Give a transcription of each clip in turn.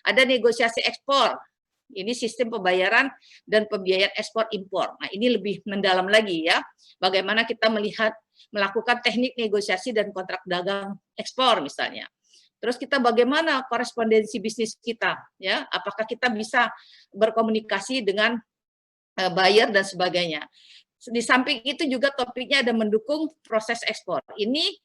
Ada negosiasi ekspor. Ini sistem pembayaran dan pembiayaan ekspor impor. Nah, ini lebih mendalam lagi ya. Bagaimana kita melakukan teknik negosiasi dan kontrak dagang ekspor misalnya. Terus kita bagaimana korespondensi bisnis kita ya? Apakah kita bisa berkomunikasi dengan buyer dan sebagainya. Di samping itu juga topiknya ada mendukung proses ekspor. Ini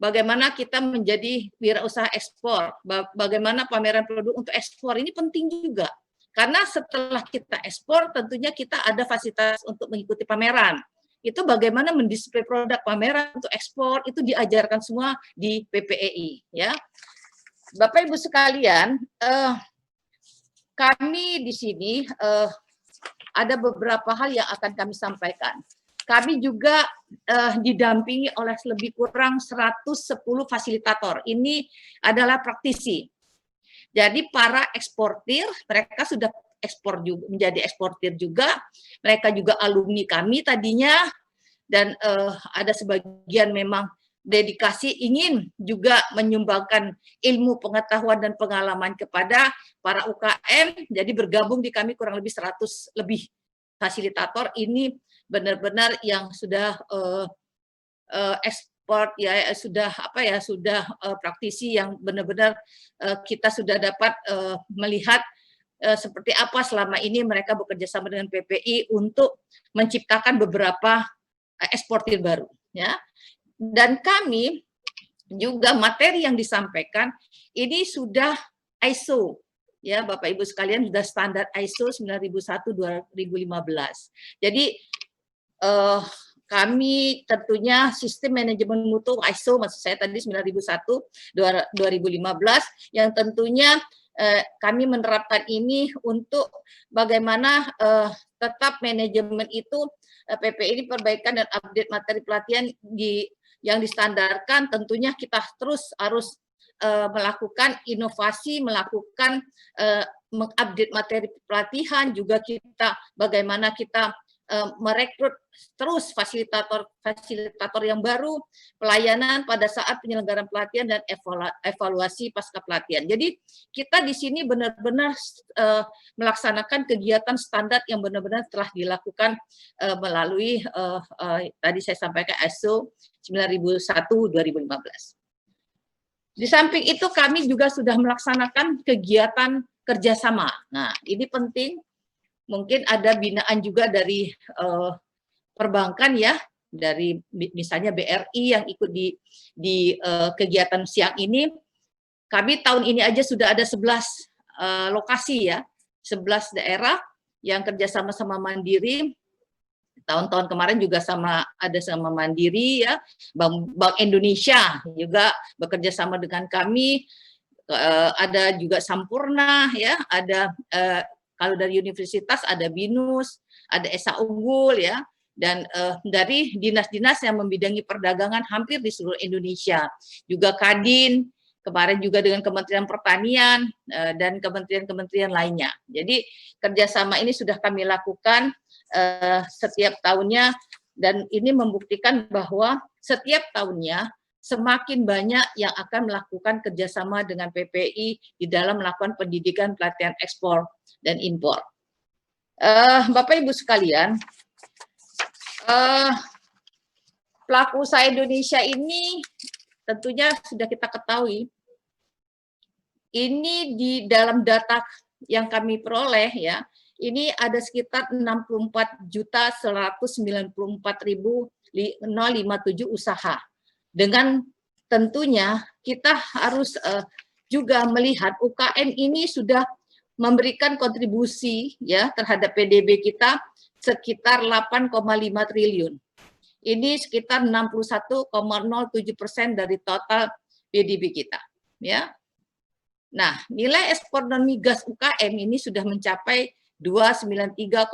bagaimana kita menjadi wirausaha ekspor, bagaimana pameran produk untuk ekspor, ini penting juga. Karena setelah kita ekspor, tentunya kita ada fasilitas untuk mengikuti pameran. Itu bagaimana mendisplay produk pameran untuk ekspor, itu diajarkan semua di PPEI. Ya. Bapak Ibu sekalian, kami di sini ada beberapa hal yang akan kami sampaikan. Kami juga didampingi oleh lebih kurang 110 fasilitator. Ini adalah praktisi. Jadi para eksportir, mereka sudah ekspor juga, menjadi eksportir juga. Mereka juga alumni kami tadinya, dan ada sebagian memang dedikasi ingin juga menyumbangkan ilmu, pengetahuan, dan pengalaman kepada para UKM. Jadi bergabung di kami kurang lebih 100 lebih fasilitator. Ini benar-benar yang sudah ekspor ya, sudah apa ya, sudah praktisi yang benar-benar kita sudah dapat melihat seperti apa selama ini mereka bekerja sama dengan PPI untuk menciptakan beberapa eksportir baru ya. Dan kami juga materi yang disampaikan ini sudah ISO ya, Bapak Ibu sekalian, sudah standar ISO 9001/2015. Jadi kami tentunya sistem manajemen mutu ISO, maksud saya tadi 9001/2015, yang tentunya kami menerapkan ini untuk bagaimana tetap manajemen itu PPI ini perbaikan dan update materi pelatihan yang distandarkan. Tentunya kita terus harus melakukan inovasi, melakukan mengupdate materi pelatihan, juga kita bagaimana kita merekrut terus fasilitator yang baru, pelayanan pada saat penyelenggaraan pelatihan, dan evaluasi pasca pelatihan. Jadi kita di sini benar-benar melaksanakan kegiatan standar yang benar-benar telah dilakukan melalui tadi saya sampaikan ISO 9001/2015. Di samping itu kami juga sudah melaksanakan kegiatan kerjasama. Nah, ini penting. Mungkin ada binaan juga dari perbankan ya, dari misalnya BRI yang ikut di kegiatan siang ini. Kami tahun ini aja sudah ada 11 lokasi ya, 11 daerah yang kerjasama sama Mandiri. Tahun-tahun kemarin juga ada sama Mandiri ya, Bank Indonesia juga bekerja sama dengan kami. Ada juga Sampurna ya, ada kalau dari universitas ada BINUS, ada Esa Unggul ya, dan dari dinas-dinas yang membidangi perdagangan hampir di seluruh Indonesia. Juga Kadin, kemarin juga dengan Kementerian Pertanian dan kementerian-kementerian lainnya. Jadi kerjasama ini sudah kami lakukan setiap tahunnya, dan ini membuktikan bahwa setiap tahunnya semakin banyak yang akan melakukan kerjasama dengan PPI di dalam melakukan pendidikan pelatihan ekspor dan impor. Bapak Ibu sekalian, pelaku usaha Indonesia ini tentunya sudah kita ketahui, ini di dalam data yang kami peroleh ya, ini ada sekitar 64.194.057 usaha. Dengan tentunya kita harus juga melihat UKM ini sudah memberikan kontribusi ya terhadap PDB kita sekitar 8,5 triliun. Ini sekitar 61,07% dari total PDB kita ya. Nah, nilai ekspor non migas UKM ini sudah mencapai 293,84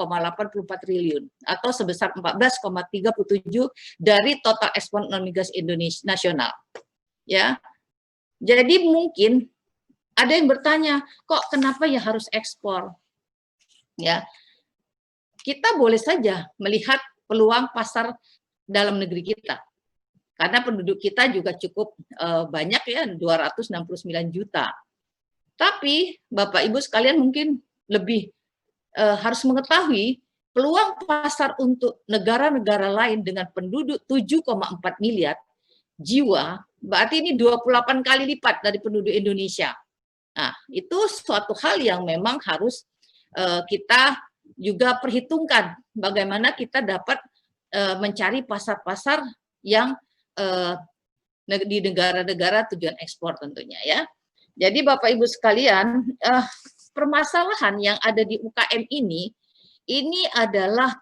triliun atau sebesar 14,37 dari total ekspor non migas Indonesia nasional. Ya. Jadi mungkin ada yang bertanya, kok kenapa ya harus ekspor? Ya. Kita boleh saja melihat peluang pasar dalam negeri kita. Karena penduduk kita juga cukup banyak ya, 269 juta. Tapi Bapak Ibu sekalian mungkin lebih harus mengetahui peluang pasar untuk negara-negara lain dengan penduduk 7,4 miliar jiwa, berarti ini 28 kali lipat dari penduduk Indonesia. Nah, itu suatu hal yang memang harus kita juga perhitungkan bagaimana kita dapat mencari pasar-pasar yang di negara-negara tujuan ekspor tentunya ya. Jadi Bapak Ibu sekalian, permasalahan yang ada di UKM ini adalah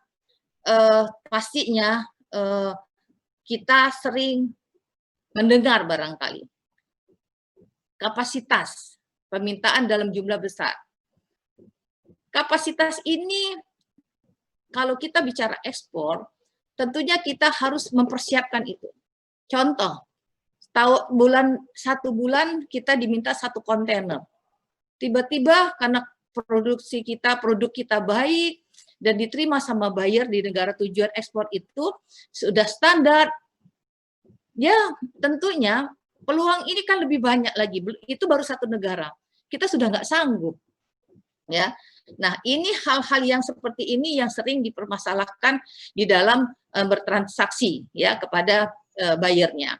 pastinya kita sering mendengar barangkali kapasitas permintaan dalam jumlah besar. Kapasitas ini kalau kita bicara ekspor, tentunya kita harus mempersiapkan itu. Contoh, satu bulan kita diminta 1 kontainer. Tiba-tiba karena produk kita baik dan diterima sama buyer di negara tujuan ekspor itu sudah standar, ya tentunya peluang ini kan lebih banyak lagi. Itu baru 1 negara, kita sudah nggak sanggup, ya. Nah, ini hal-hal yang seperti ini yang sering dipermasalahkan di dalam bertransaksi ya kepada buyernya.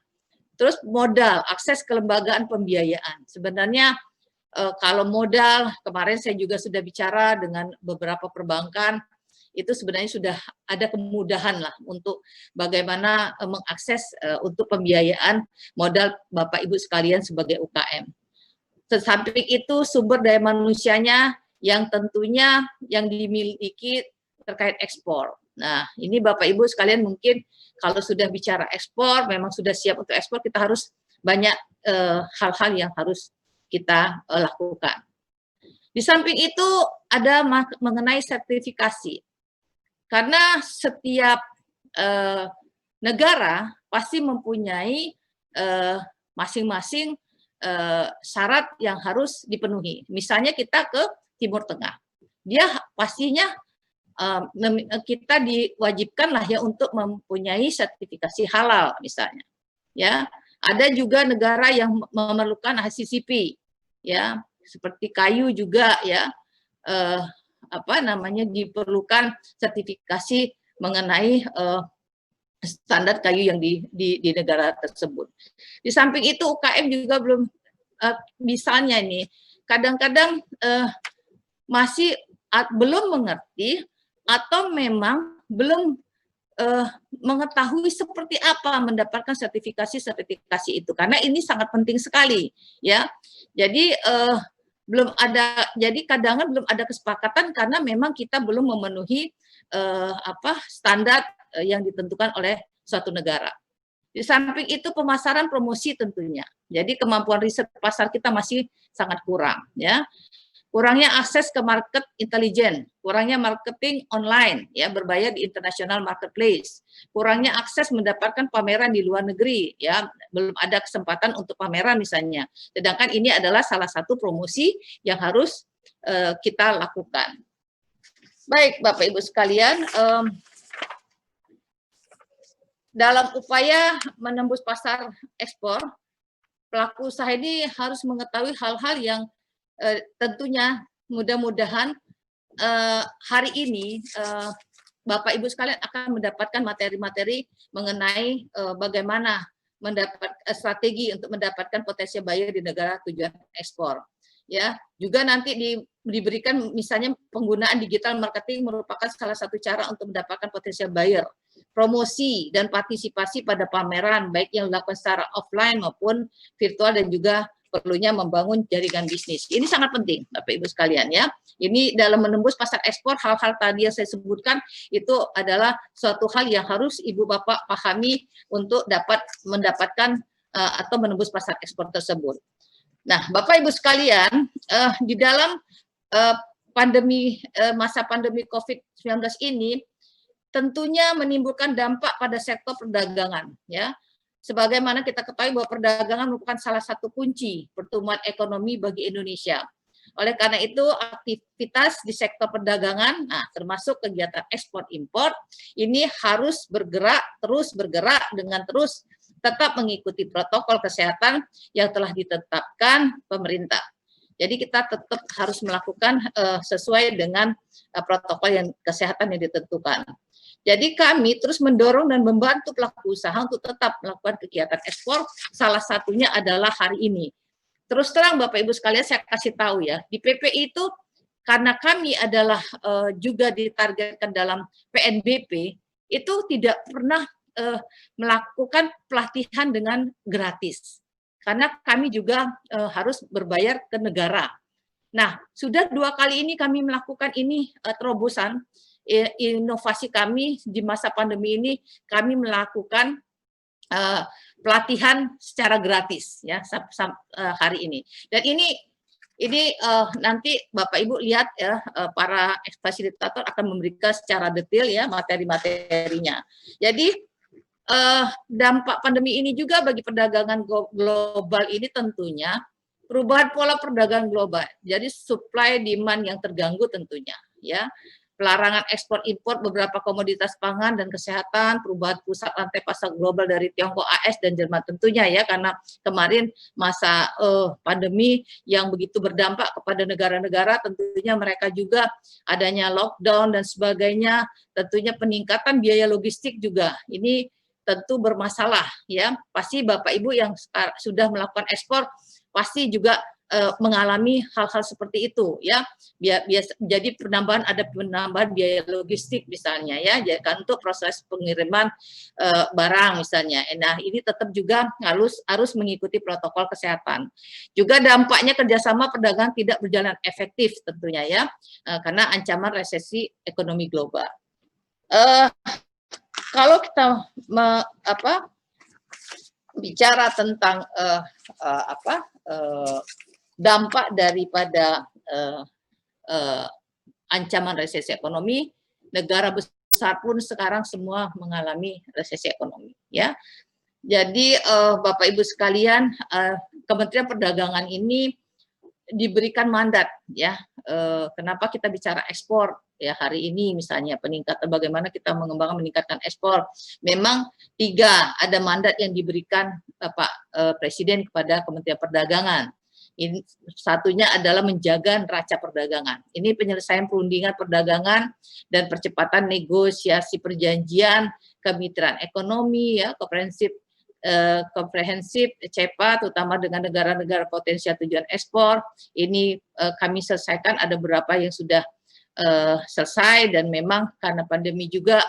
Terus modal, akses kelembagaan pembiayaan. Sebenarnya kalau modal, kemarin saya juga sudah bicara dengan beberapa perbankan, itu sebenarnya sudah ada kemudahan lah untuk bagaimana mengakses untuk pembiayaan modal Bapak Ibu sekalian sebagai UKM. Samping itu sumber daya manusianya yang tentunya yang dimiliki terkait ekspor. Nah, ini Bapak Ibu sekalian mungkin kalau sudah bicara ekspor, memang sudah siap untuk ekspor, kita harus banyak hal-hal yang harus kita lakukan. Di samping itu ada mengenai sertifikasi. Karena setiap negara pasti mempunyai masing-masing syarat yang harus dipenuhi. Misalnya kita ke Timur Tengah, dia pastinya kita diwajibkan lah ya untuk mempunyai sertifikasi halal misalnya. Ya, ada juga negara yang memerlukan HACCP, ya, seperti kayu juga ya, diperlukan sertifikasi mengenai standar kayu yang di negara tersebut. Di samping itu UKM juga belum misalnya nih, kadang-kadang masih belum mengerti atau memang belum mengetahui seperti apa mendapatkan sertifikasi itu, karena ini sangat penting sekali ya. Jadi kadang-kadang belum ada kesepakatan karena memang kita belum memenuhi standar yang ditentukan oleh suatu negara. Di samping itu pemasaran promosi tentunya. Jadi kemampuan riset pasar kita masih sangat kurang ya. Kurangnya akses ke market intelijen, kurangnya marketing online ya berbayar di international marketplace, kurangnya akses mendapatkan pameran di luar negeri ya, belum ada kesempatan untuk pameran misalnya. Sedangkan ini adalah salah satu promosi yang harus kita lakukan. Baik Bapak Ibu sekalian, dalam upaya menembus pasar ekspor, pelaku usaha ini harus mengetahui hal-hal yang tentunya mudah-mudahan hari ini Bapak Ibu sekalian akan mendapatkan materi-materi mengenai bagaimana mendapat strategi untuk mendapatkan potensial buyer di negara tujuan ekspor. Ya, juga nanti diberikan misalnya penggunaan digital marketing merupakan salah satu cara untuk mendapatkan potensial buyer. Promosi dan partisipasi pada pameran baik yang dilakukan secara offline maupun virtual dan juga perlunya membangun jaringan bisnis. Ini sangat penting, Bapak Ibu sekalian ya. Ini dalam menembus pasar ekspor, hal-hal tadi yang saya sebutkan itu adalah suatu hal yang harus Ibu Bapak pahami untuk dapat mendapatkan atau menembus pasar ekspor tersebut. Nah, Bapak Ibu sekalian, di dalam masa pandemi COVID-19 ini tentunya menimbulkan dampak pada sektor perdagangan ya. Sebagaimana kita ketahui bahwa perdagangan merupakan salah satu kunci pertumbuhan ekonomi bagi Indonesia. Oleh karena itu, aktivitas di sektor perdagangan, termasuk kegiatan ekspor impor, ini harus terus bergerak dengan terus tetap mengikuti protokol kesehatan yang telah ditetapkan pemerintah. Jadi kita tetap harus melakukan sesuai dengan protokol yang kesehatan yang ditentukan. Jadi kami terus mendorong dan membantu pelaku usaha untuk tetap melakukan kegiatan ekspor, salah satunya adalah hari ini. Terus terang Bapak Ibu sekalian saya kasih tahu ya, di PP itu karena kami adalah juga ditargetkan dalam PNBP, itu tidak pernah melakukan pelatihan dengan gratis. Karena kami juga harus berbayar ke negara. Nah, sudah 2 kali ini kami melakukan ini terobosan inovasi kami di masa pandemi ini, kami melakukan pelatihan secara gratis ya hari ini. Dan ini nanti Bapak Ibu lihat ya, para fasilitator akan memberikan secara detail ya materi-materinya. Jadi dampak pandemi ini juga bagi perdagangan global ini tentunya perubahan pola perdagangan global. Jadi supply demand yang terganggu tentunya ya. Pelarangan ekspor impor beberapa komoditas pangan dan kesehatan, perubahan pusat rantai pasar global dari Tiongkok, AS dan Jerman tentunya ya, karena kemarin masa pandemi yang begitu berdampak kepada negara-negara, tentunya mereka juga adanya lockdown dan sebagainya, tentunya peningkatan biaya logistik juga ini tentu bermasalah ya. Pasti Bapak Ibu yang sudah melakukan ekspor pasti juga mengalami hal-hal seperti itu ya. Jadi ada penambahan biaya logistik misalnya ya, untuk proses pengiriman barang misalnya. Nah, ini tetap juga harus mengikuti protokol kesehatan. Juga dampaknya kerjasama perdagangan tidak berjalan efektif tentunya ya, karena ancaman resesi ekonomi global. Kalau kita bicara tentang dampak daripada ancaman resesi ekonomi, negara besar pun sekarang semua mengalami resesi ekonomi ya. Jadi Bapak Ibu sekalian, Kementerian Perdagangan ini diberikan mandat ya. Kenapa kita bicara ekspor ya hari ini misalnya, peningkatan bagaimana kita mengembangkan meningkatkan ekspor. Memang 3 ada mandat yang diberikan Bapak Presiden kepada Kementerian Perdagangan. Ini satunya adalah menjaga neraca perdagangan. Ini penyelesaian perundingan perdagangan dan percepatan negosiasi perjanjian kemitraan ekonomi ya, komprehensif CEPA, terutama dengan negara-negara potensial tujuan ekspor. Ini kami selesaikan, ada beberapa yang sudah selesai, dan memang karena pandemi juga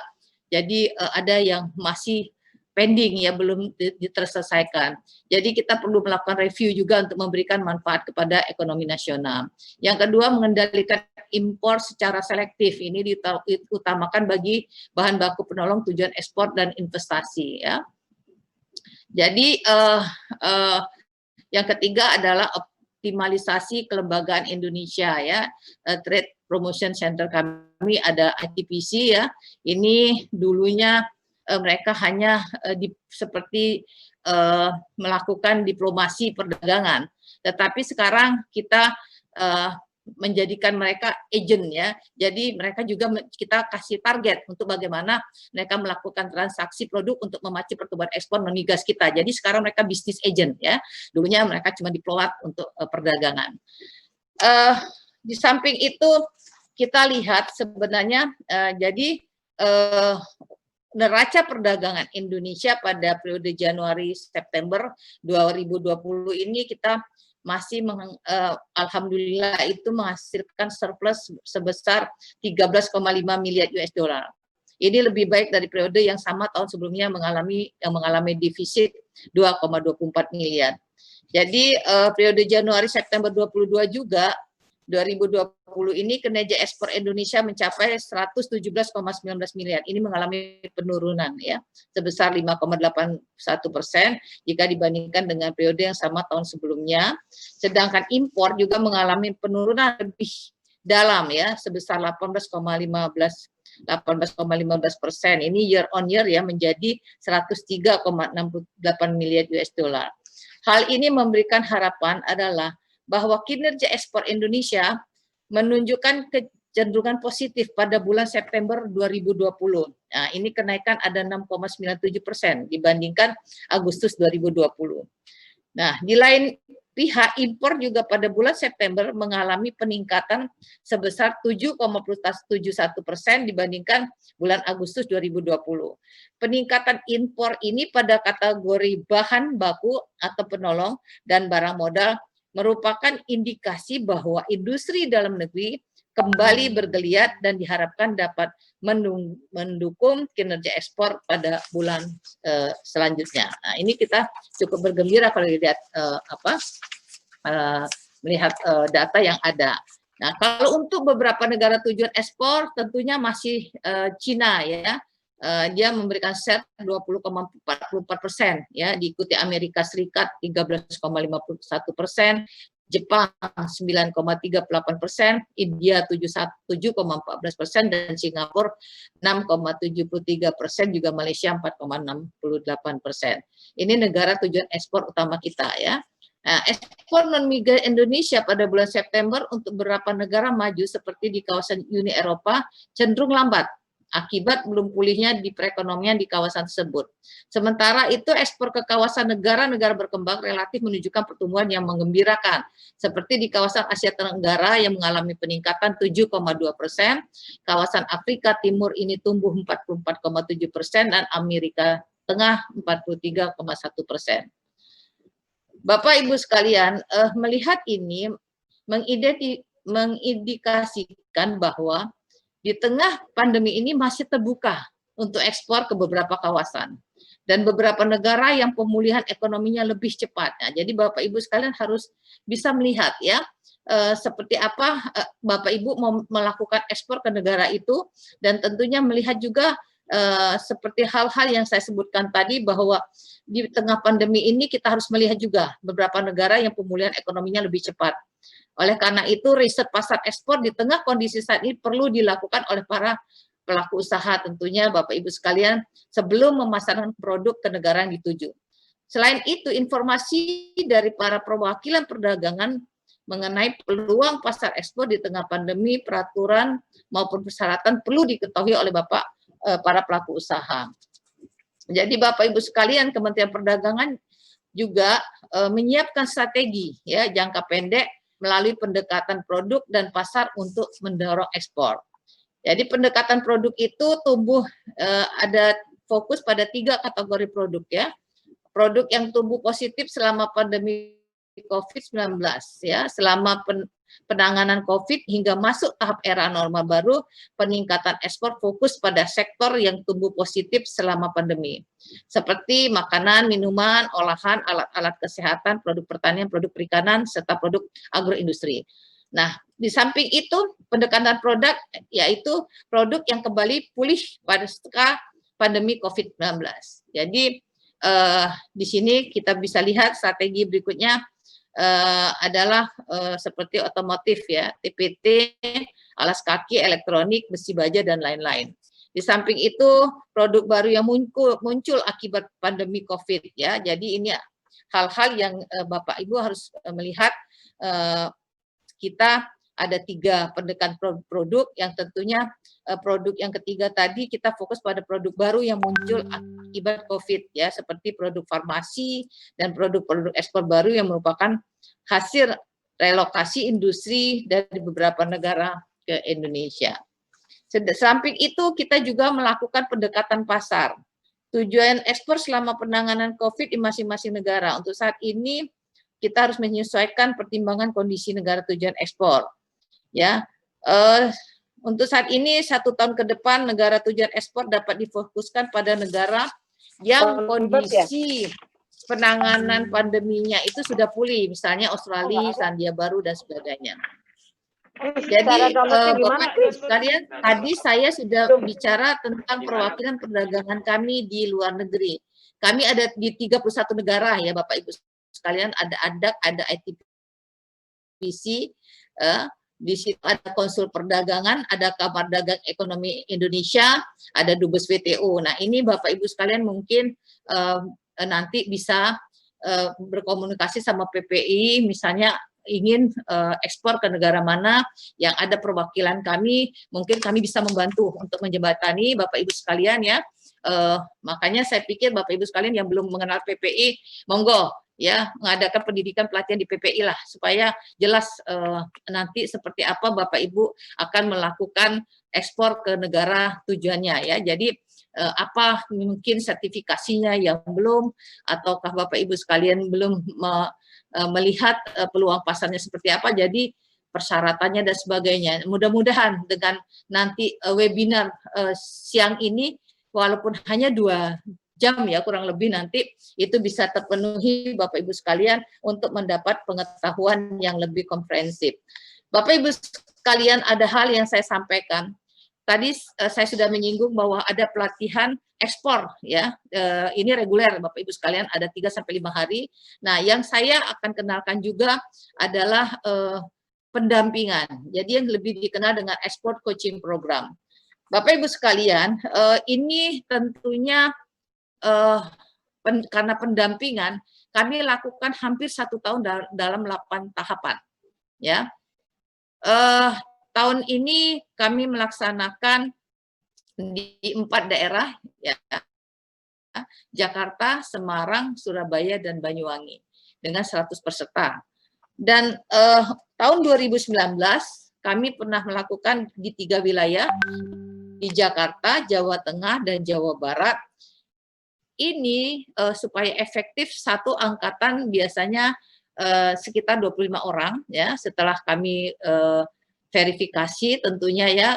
jadi ada yang masih pending ya, belum terselesaikan. Jadi kita perlu melakukan review juga untuk memberikan manfaat kepada ekonomi nasional. Yang kedua, mengendalikan impor secara selektif. Ini diutamakan bagi bahan baku penolong tujuan ekspor dan investasi ya. Jadi yang ketiga adalah optimalisasi kelembagaan Indonesia ya. Trade Promotion Center kami ada ITPC ya. Ini dulunya mereka hanya seperti melakukan diplomasi perdagangan, tetapi sekarang kita menjadikan mereka agent ya. Jadi mereka juga kita kasih target untuk bagaimana mereka melakukan transaksi produk untuk memacu pertumbuhan ekspor non migas kita. Jadi sekarang mereka bisnis agent ya. Dulunya mereka cuma diplomat untuk perdagangan. Di samping itu kita lihat sebenarnya jadi neraca perdagangan Indonesia pada periode Januari-September 2020 ini kita masih alhamdulillah itu menghasilkan surplus sebesar 13,5 miliar US dollar. Ini lebih baik dari periode yang sama tahun sebelumnya mengalami defisit 2,24 miliar. Jadi periode Januari-September 2022 juga 2020 ini kinerja ekspor Indonesia mencapai 117,19 miliar. Ini mengalami penurunan ya sebesar 5,81% jika dibandingkan dengan periode yang sama tahun sebelumnya. Sedangkan impor juga mengalami penurunan lebih dalam ya sebesar 18,15%. Ini year on year ya menjadi 103,68 miliar US dollar. Hal ini memberikan harapan adalah bahwa kinerja ekspor Indonesia menunjukkan kecenderungan positif pada bulan September 2020. Nah, ini kenaikan ada 6,97% dibandingkan Agustus 2020. Nah, di lain pihak impor juga pada bulan September mengalami peningkatan sebesar 7,71% dibandingkan bulan Agustus 2020. Peningkatan impor ini pada kategori bahan baku atau penolong dan barang modal merupakan indikasi bahwa industri dalam negeri kembali bergeliat dan diharapkan dapat mendukung kinerja ekspor pada bulan selanjutnya. Nah, ini kita cukup bergembira kalau lihat melihat data yang ada. Nah, kalau untuk beberapa negara tujuan ekspor tentunya masih Cina ya. Dia memberikan share 20,44%, ya, diikuti Amerika Serikat 13,51%, Jepang 9,38%, India 7,14%, dan Singapura 6,73%, juga Malaysia 4,68%. Ini negara tujuan ekspor utama kita ya. Nah, ekspor non-migas Indonesia pada bulan September untuk beberapa negara maju seperti di kawasan Uni Eropa cenderung lambat akibat belum pulihnya di perekonomian di kawasan tersebut. Sementara itu ekspor ke kawasan negara-negara berkembang relatif menunjukkan pertumbuhan yang menggembirakan, seperti di kawasan Asia Tenggara yang mengalami peningkatan 7,2%, kawasan Afrika Timur ini tumbuh 44,7%, dan Amerika Tengah 43,1%. Bapak Ibu sekalian, melihat ini mengindikasikan bahwa di tengah pandemi ini masih terbuka untuk ekspor ke beberapa kawasan dan beberapa negara yang pemulihan ekonominya lebih cepat. Nah, jadi Bapak Ibu sekalian harus bisa melihat ya seperti apa Bapak Ibu mau melakukan ekspor ke negara itu, dan tentunya melihat juga seperti hal-hal yang saya sebutkan tadi, bahwa di tengah pandemi ini kita harus melihat juga beberapa negara yang pemulihan ekonominya lebih cepat. Oleh karena itu, riset pasar ekspor di tengah kondisi saat ini perlu dilakukan oleh para pelaku usaha tentunya Bapak Ibu sekalian sebelum memasarkan produk ke negara yang dituju. Selain itu, informasi dari para perwakilan perdagangan mengenai peluang pasar ekspor di tengah pandemi, peraturan maupun persyaratan perlu diketahui oleh para pelaku usaha. Jadi Bapak Ibu sekalian, Kementerian Perdagangan juga menyiapkan strategi ya jangka pendek melalui pendekatan produk dan pasar untuk mendorong ekspor. Jadi pendekatan produk itu tumbuh ada fokus pada 3 kategori produk ya. Produk yang tumbuh positif selama pandemi COVID-19 ya, selama penanganan COVID hingga masuk tahap era normal baru, peningkatan ekspor fokus pada sektor yang tumbuh positif selama pandemi, seperti makanan, minuman, olahan, alat-alat kesehatan, produk pertanian, produk perikanan, serta produk agroindustri. Nah, di samping itu, pendekatan produk yaitu produk yang kembali pulih pada setelah pandemi COVID-19. Jadi, di sini kita bisa lihat strategi berikutnya adalah seperti otomotif ya, TPT, alas kaki, elektronik, besi baja, dan lain-lain. Di samping itu, produk baru yang muncul akibat pandemi COVID ya. Jadi ini hal-hal yang Bapak Ibu harus melihat. Kita ada 3 pendekatan produk yang tentunya produk yang ketiga tadi kita fokus pada produk baru yang muncul akibat COVID ya, seperti produk farmasi dan produk-produk ekspor baru yang merupakan hasil relokasi industri dari beberapa negara ke Indonesia. Samping itu kita juga melakukan pendekatan pasar. Tujuan ekspor selama penanganan COVID di masing-masing negara. Untuk saat ini kita harus menyesuaikan pertimbangan kondisi negara tujuan ekspor. Ya, untuk saat ini 1 tahun ke depan negara tujuan ekspor dapat difokuskan pada negara yang kondisi penanganan pandeminya itu sudah pulih, misalnya Australia, Selandia Baru, dan sebagainya. Jadi Bapak Ibu sekalian, tadi saya sudah bicara tentang perwakilan perdagangan kami di luar negeri. Kami ada di 31 negara ya Bapak Ibu sekalian, ada ADAK, ada ITPC, di situ ada Konsul Perdagangan, ada Kamar Dagang Ekonomi Indonesia, ada Dubes WTO. Nah, ini Bapak Ibu sekalian mungkin nanti bisa berkomunikasi sama PPI, misalnya ingin ekspor ke negara mana yang ada perwakilan kami, mungkin kami bisa membantu untuk menjembatani Bapak Ibu sekalian ya. Makanya saya pikir Bapak Ibu sekalian yang belum mengenal PPI, monggo ya, mengadakan pendidikan pelatihan di PPI lah, supaya jelas nanti seperti apa Bapak Ibu akan melakukan ekspor ke negara tujuannya ya. Jadi apa mungkin sertifikasinya yang belum, ataukah Bapak Ibu sekalian belum melihat peluang pasarnya seperti apa, jadi persyaratannya dan sebagainya. Mudah-mudahan dengan nanti webinar siang ini, walaupun hanya 2 jam ya kurang lebih, nanti itu bisa terpenuhi Bapak Ibu sekalian untuk mendapat pengetahuan yang lebih komprehensif. Bapak Ibu sekalian, ada hal yang saya sampaikan. Tadi saya sudah menyinggung bahwa ada pelatihan ekspor ya. Ini reguler Bapak Ibu sekalian, ada 3 sampai 5 hari. Nah, yang saya akan kenalkan juga adalah pendampingan. Jadi yang lebih dikenal dengan export coaching program. Bapak Ibu sekalian, ini tentunya karena pendampingan kami lakukan hampir 1 tahun dalam 8 tahapan ya. Tahun ini kami melaksanakan di 4 daerah ya, Jakarta, Semarang, Surabaya, dan Banyuwangi dengan 100 peserta. Dan tahun 2019 kami pernah melakukan di 3 wilayah, di Jakarta, Jawa Tengah, dan Jawa Barat. Ini supaya efektif, satu angkatan biasanya sekitar 25 orang ya. Setelah kami verifikasi tentunya ya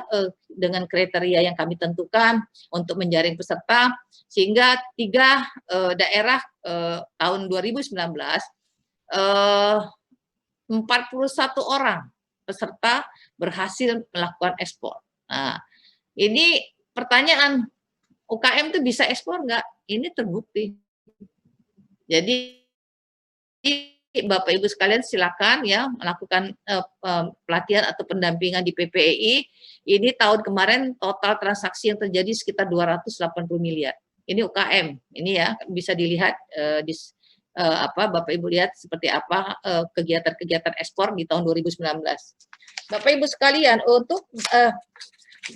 dengan kriteria yang kami tentukan untuk menjaring peserta, sehingga 3 daerah tahun 2019 41 orang peserta berhasil melakukan ekspor. Nah, ini pertanyaan, UKM itu bisa ekspor nggak? Ini terbukti. Jadi Bapak Ibu sekalian silakan ya melakukan pelatihan atau pendampingan di PPEI. Ini tahun kemarin total transaksi yang terjadi sekitar 280 miliar. Ini UKM. Ini ya bisa dilihat Bapak Ibu lihat seperti apa kegiatan-kegiatan ekspor di tahun 2019. Bapak Ibu sekalian, untuk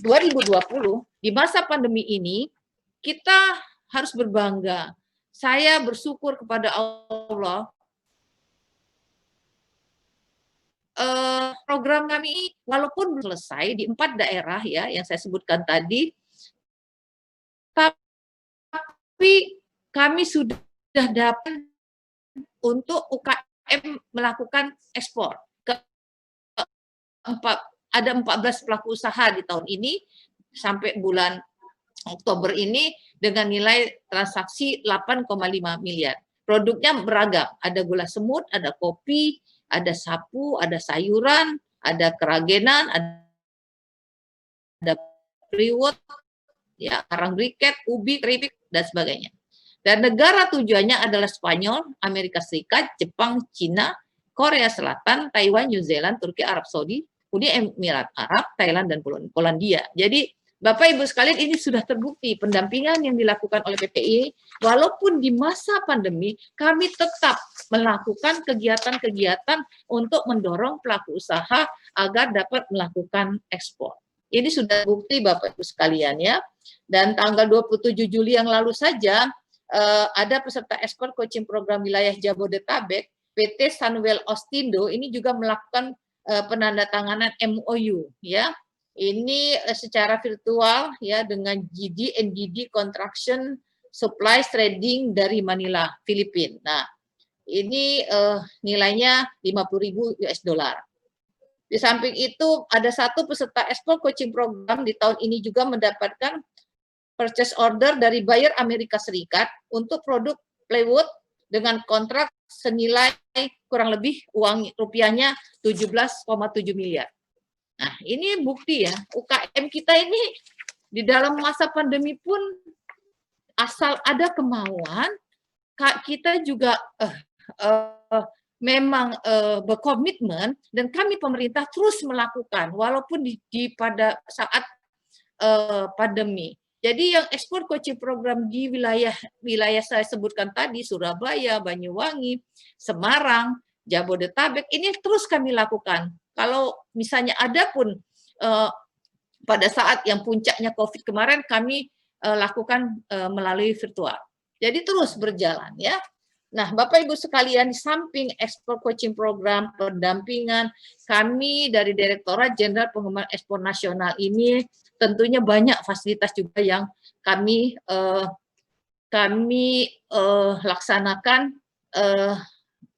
2020 di masa pandemi ini kita harus berbangga. Saya bersyukur kepada Allah, program kami walaupun belum selesai di 4 daerah ya yang saya sebutkan tadi, tapi kami sudah dapat untuk UKM melakukan ekspor ke ada 14 pelaku usaha di tahun ini sampai bulan Oktober ini dengan nilai transaksi 8,5 miliar. Produknya beragam, ada gula semut, ada kopi, ada sapu, ada sayuran, ada keragenan, ada priwot, ya, karang briket, ubi, keripik, dan sebagainya. Dan negara tujuannya adalah Spanyol, Amerika Serikat, Jepang, Cina, Korea Selatan, Taiwan, New Zealand, Turki, Arab Saudi, Uni Emirat Arab, Thailand, dan Polandia. Jadi Bapak Ibu sekalian, ini sudah terbukti pendampingan yang dilakukan oleh PPI, walaupun di masa pandemi kami tetap melakukan kegiatan-kegiatan untuk mendorong pelaku usaha agar dapat melakukan ekspor. Ini sudah bukti Bapak Ibu sekalian ya. Dan tanggal 27 Juli yang lalu saja ada peserta ekspor coaching program wilayah Jabodetabek, PT Sunwell Ostindo ini juga melakukan penandatanganan MOU ya. Ini secara virtual ya dengan GD NGD Construction Supply Trading dari Manila, Filipina. Nah, ini nilainya 50.000 US dollar. Di samping itu ada satu peserta ekspor coaching program di tahun ini juga mendapatkan purchase order dari buyer Amerika Serikat untuk produk plywood dengan kontrak senilai kurang lebih uang rupiahnya 17,7 miliar. Nah, ini bukti ya, UKM kita ini di dalam masa pandemi pun asal ada kemauan, kita juga memang berkomitmen, dan kami pemerintah terus melakukan walaupun pada saat pandemi. Jadi yang ekspor coaching program di wilayah saya sebutkan tadi, Surabaya, Banyuwangi, Semarang, Jabodetabek, ini terus kami lakukan. Kalau misalnya ada pun pada saat yang puncaknya COVID kemarin, kami lakukan melalui virtual. Jadi terus berjalan ya. Nah, Bapak Ibu sekalian, di samping ekspor coaching program, pendampingan, kami dari Direktorat Jenderal Pengembangan Ekspor Nasional ini tentunya banyak fasilitas juga yang kami laksanakan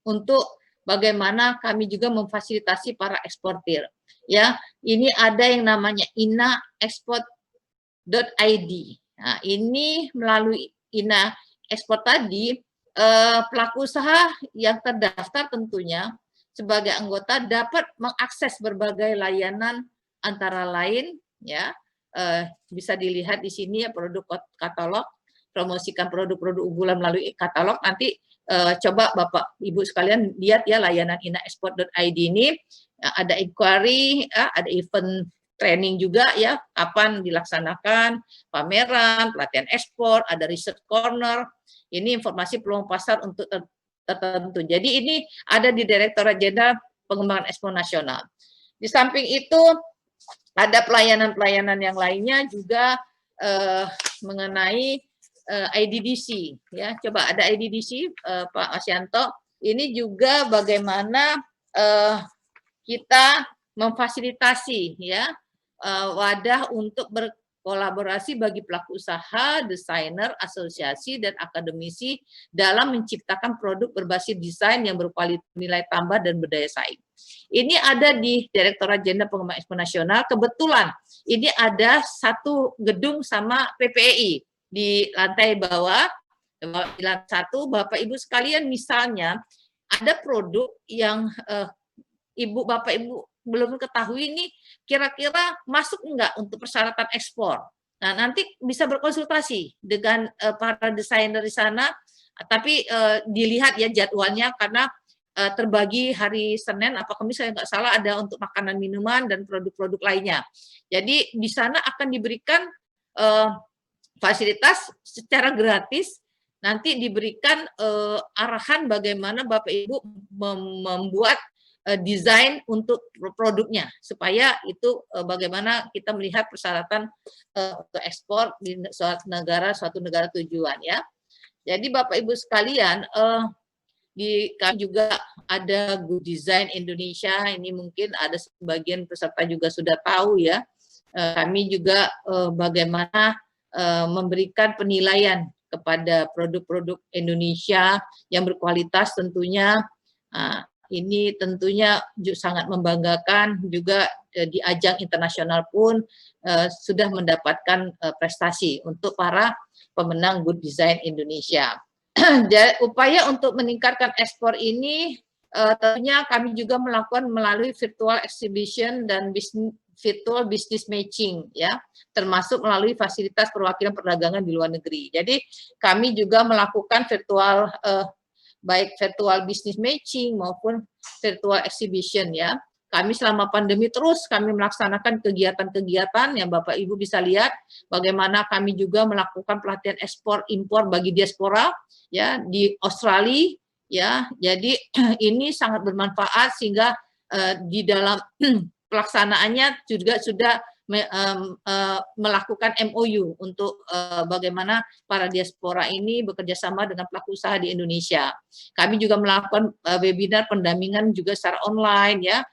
untuk bagaimana kami juga memfasilitasi para eksportir. Ya, ini ada yang namanya inaexport.id. Nah, ini melalui Ina Ekspor tadi, pelaku usaha yang terdaftar tentunya sebagai anggota dapat mengakses berbagai layanan, antara lain ya bisa dilihat di sini ya, produk katalog, promosikan produk-produk unggulan melalui katalog. Nanti coba Bapak Ibu sekalian lihat ya layanan inaexport.id ini, ada inquiry, ada event training juga ya, kapan dilaksanakan, pameran, pelatihan ekspor, ada research corner, ini informasi peluang pasar untuk tertentu. Jadi ini ada di Direktorat Jenderal Pengembangan Ekspor Nasional. Di samping itu ada pelayanan-pelayanan yang lainnya juga mengenai IDDC ya. Coba ada IDDC Pak Asyanto. Ini juga bagaimana kita memfasilitasi ya wadah untuk berkolaborasi bagi pelaku usaha, desainer, asosiasi, dan akademisi dalam menciptakan produk berbasis desain yang berkualitas, nilai tambah, dan berdaya saing. Ini ada di Direktorat Jenderal Pengembangan Ekspor Nasional. Kebetulan ini ada satu gedung sama PPEI di lantai bawah, di lantai 1. Bapak Ibu sekalian, misalnya ada produk yang Bapak Ibu belum ketahui ini kira-kira masuk enggak untuk persyaratan ekspor. Nah, nanti bisa berkonsultasi dengan para desainer di sana, tapi dilihat ya jadwalnya, karena terbagi hari Senin apa Kamis, saya nggak salah, ada untuk makanan, minuman, dan produk-produk lainnya. Jadi di sana akan diberikan fasilitas secara gratis, nanti diberikan arahan bagaimana Bapak Ibu membuat desain untuk produknya, supaya itu bagaimana kita melihat persyaratan untuk ekspor di suatu negara tujuan ya. Jadi Bapak Ibu sekalian, kami juga ada Good Design Indonesia, ini mungkin ada sebagian peserta juga sudah tahu ya. Kami juga bagaimana memberikan penilaian kepada produk-produk Indonesia yang berkualitas tentunya. Ini tentunya sangat membanggakan, juga di ajang internasional pun sudah mendapatkan prestasi untuk para pemenang Good Design Indonesia. Upaya untuk meningkatkan ekspor ini tentunya kami juga melakukan melalui virtual exhibition dan virtual business matching ya, termasuk melalui fasilitas perwakilan perdagangan di luar negeri. Jadi kami juga melakukan virtual baik virtual business matching maupun virtual exhibition ya. Kami selama pandemi terus kami melaksanakan kegiatan-kegiatan yang Bapak Ibu bisa lihat bagaimana kami juga melakukan pelatihan ekspor impor bagi diaspora ya di Australia ya. Jadi ini sangat bermanfaat sehingga di dalam pelaksanaannya juga sudah melakukan MOU untuk bagaimana para diaspora ini bekerja sama dengan pelaku usaha di Indonesia. Kami juga melakukan webinar pendampingan juga secara online ya,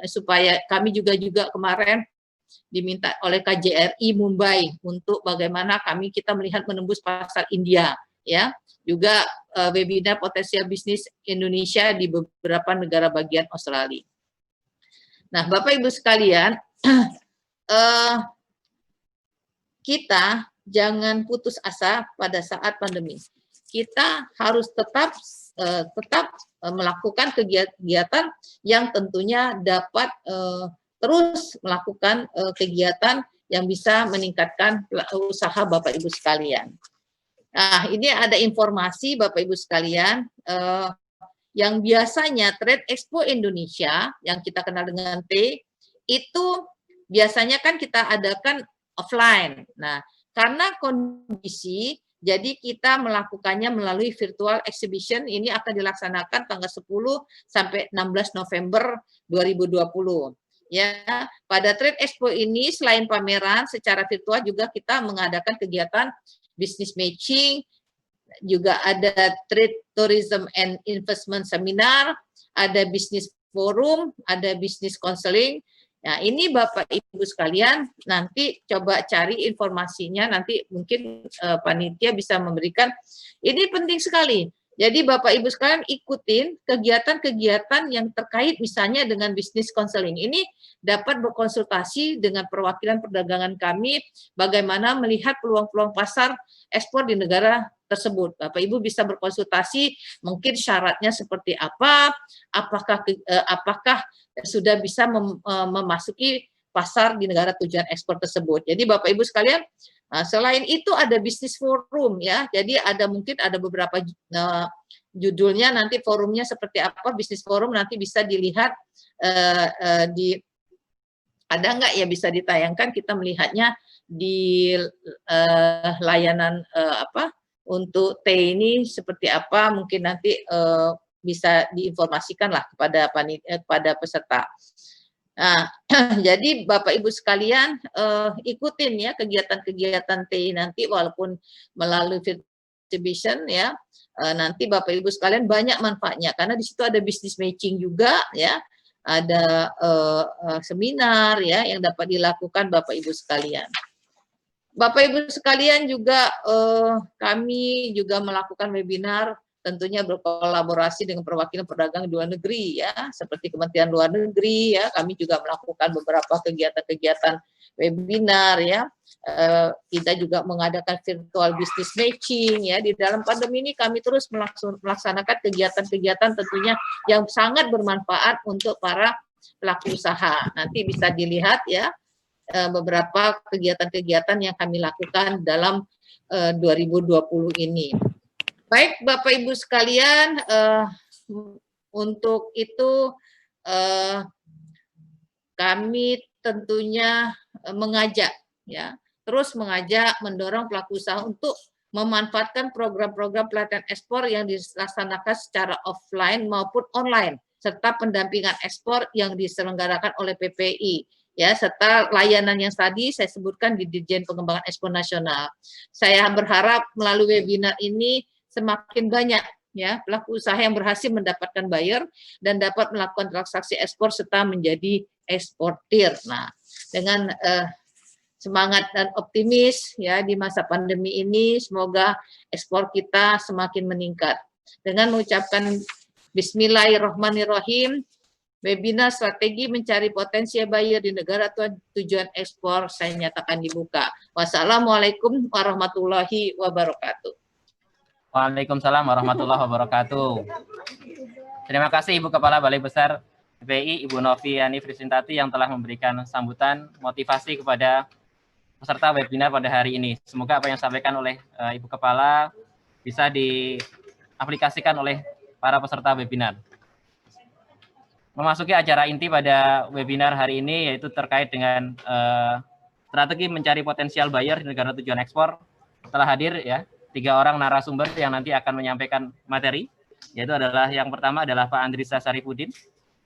supaya kami juga kemarin diminta oleh KJRI Mumbai untuk bagaimana kita melihat menembus pasar India ya. Juga webinar potensial bisnis Indonesia di beberapa negara bagian Australia. Nah, Bapak Ibu sekalian, kita jangan putus asa pada saat pandemi. Kita harus tetap melakukan kegiatan yang tentunya dapat terus melakukan kegiatan yang bisa meningkatkan usaha Bapak Ibu sekalian. Nah, ini ada informasi Bapak Ibu sekalian, yang biasanya Trade Expo Indonesia yang kita kenal dengan T itu biasanya kan kita adakan offline. Nah, karena kondisi, jadi kita melakukannya melalui virtual exhibition. Ini akan dilaksanakan tanggal 10 sampai 16 November 2020. Ya, pada Trade Expo ini selain pameran secara virtual juga kita mengadakan kegiatan business matching juga ada Trade, Tourism and Investment Seminar, ada Business Forum, ada Business Counseling. Nah, ini Bapak Ibu sekalian, nanti coba cari informasinya, nanti mungkin panitia bisa memberikan. Ini penting sekali. Jadi Bapak Ibu sekalian ikutin kegiatan-kegiatan yang terkait misalnya dengan bisnis counseling. Ini dapat berkonsultasi dengan perwakilan perdagangan kami bagaimana melihat peluang-peluang pasar ekspor di negara tersebut. Bapak Ibu bisa berkonsultasi mungkin syaratnya seperti apa, apakah sudah bisa memasuki pasar di negara tujuan ekspor tersebut. Jadi Bapak Ibu sekalian, selain itu ada bisnis forum ya. Jadi mungkin ada beberapa judulnya, nanti forumnya seperti apa, bisnis forum nanti bisa dilihat ada nggak ya, bisa ditayangkan, kita melihatnya di layanan untuk T ini seperti apa, mungkin nanti bisa diinformasikan lah kepada peserta. Nah, jadi Bapak Ibu sekalian ikutin ya kegiatan-kegiatan TI nanti, walaupun melalui exhibition ya, nanti Bapak Ibu sekalian banyak manfaatnya karena di situ ada business matching juga ya, ada seminar ya yang dapat dilakukan Bapak Ibu sekalian. Bapak Ibu sekalian juga kami juga melakukan webinar, tentunya berkolaborasi dengan perwakilan perdagangan di luar negeri ya, seperti Kementerian Luar Negeri ya. Kami juga melakukan beberapa kegiatan-kegiatan webinar ya. Kita juga mengadakan virtual business matching ya. Di dalam pandemi ini kami terus melaksanakan kegiatan-kegiatan tentunya yang sangat bermanfaat untuk para pelaku usaha. Nanti bisa dilihat ya beberapa kegiatan-kegiatan yang kami lakukan dalam 2020 ini. Baik Bapak Ibu sekalian, untuk itu kami tentunya mengajak ya, terus mengajak mendorong pelaku usaha untuk memanfaatkan program-program pelatihan ekspor yang dilaksanakan secara offline maupun online, serta pendampingan ekspor yang diselenggarakan oleh PPI. Ya, serta layanan yang tadi saya sebutkan di Dirjen Pengembangan Ekspor Nasional. Saya berharap melalui webinar ini semakin banyak ya pelaku usaha yang berhasil mendapatkan buyer dan dapat melakukan transaksi ekspor serta menjadi eksportir. Nah, dengan semangat dan optimis ya di masa pandemi ini, semoga ekspor kita semakin meningkat. Dengan mengucapkan Bismillahirrahmanirrahim, webinar strategi mencari potensi buyer di negara tujuan ekspor saya nyatakan dibuka. Wassalamualaikum warahmatullahi wabarakatuh. Waalaikumsalam warahmatullahi wabarakatuh. Terima kasih Ibu Kepala Balai Besar PPI, Ibu Novi Yani Frisintati yang telah memberikan sambutan motivasi kepada peserta webinar pada hari ini. Semoga apa yang disampaikan oleh Ibu Kepala bisa diaplikasikan oleh para peserta webinar. Memasuki acara inti pada webinar hari ini, yaitu terkait dengan strategi mencari potensial buyer di negara tujuan ekspor. Telah hadir ya 3 orang narasumber yang nanti akan menyampaikan materi, yaitu adalah yang pertama adalah Pak Andrisa Sarifudin,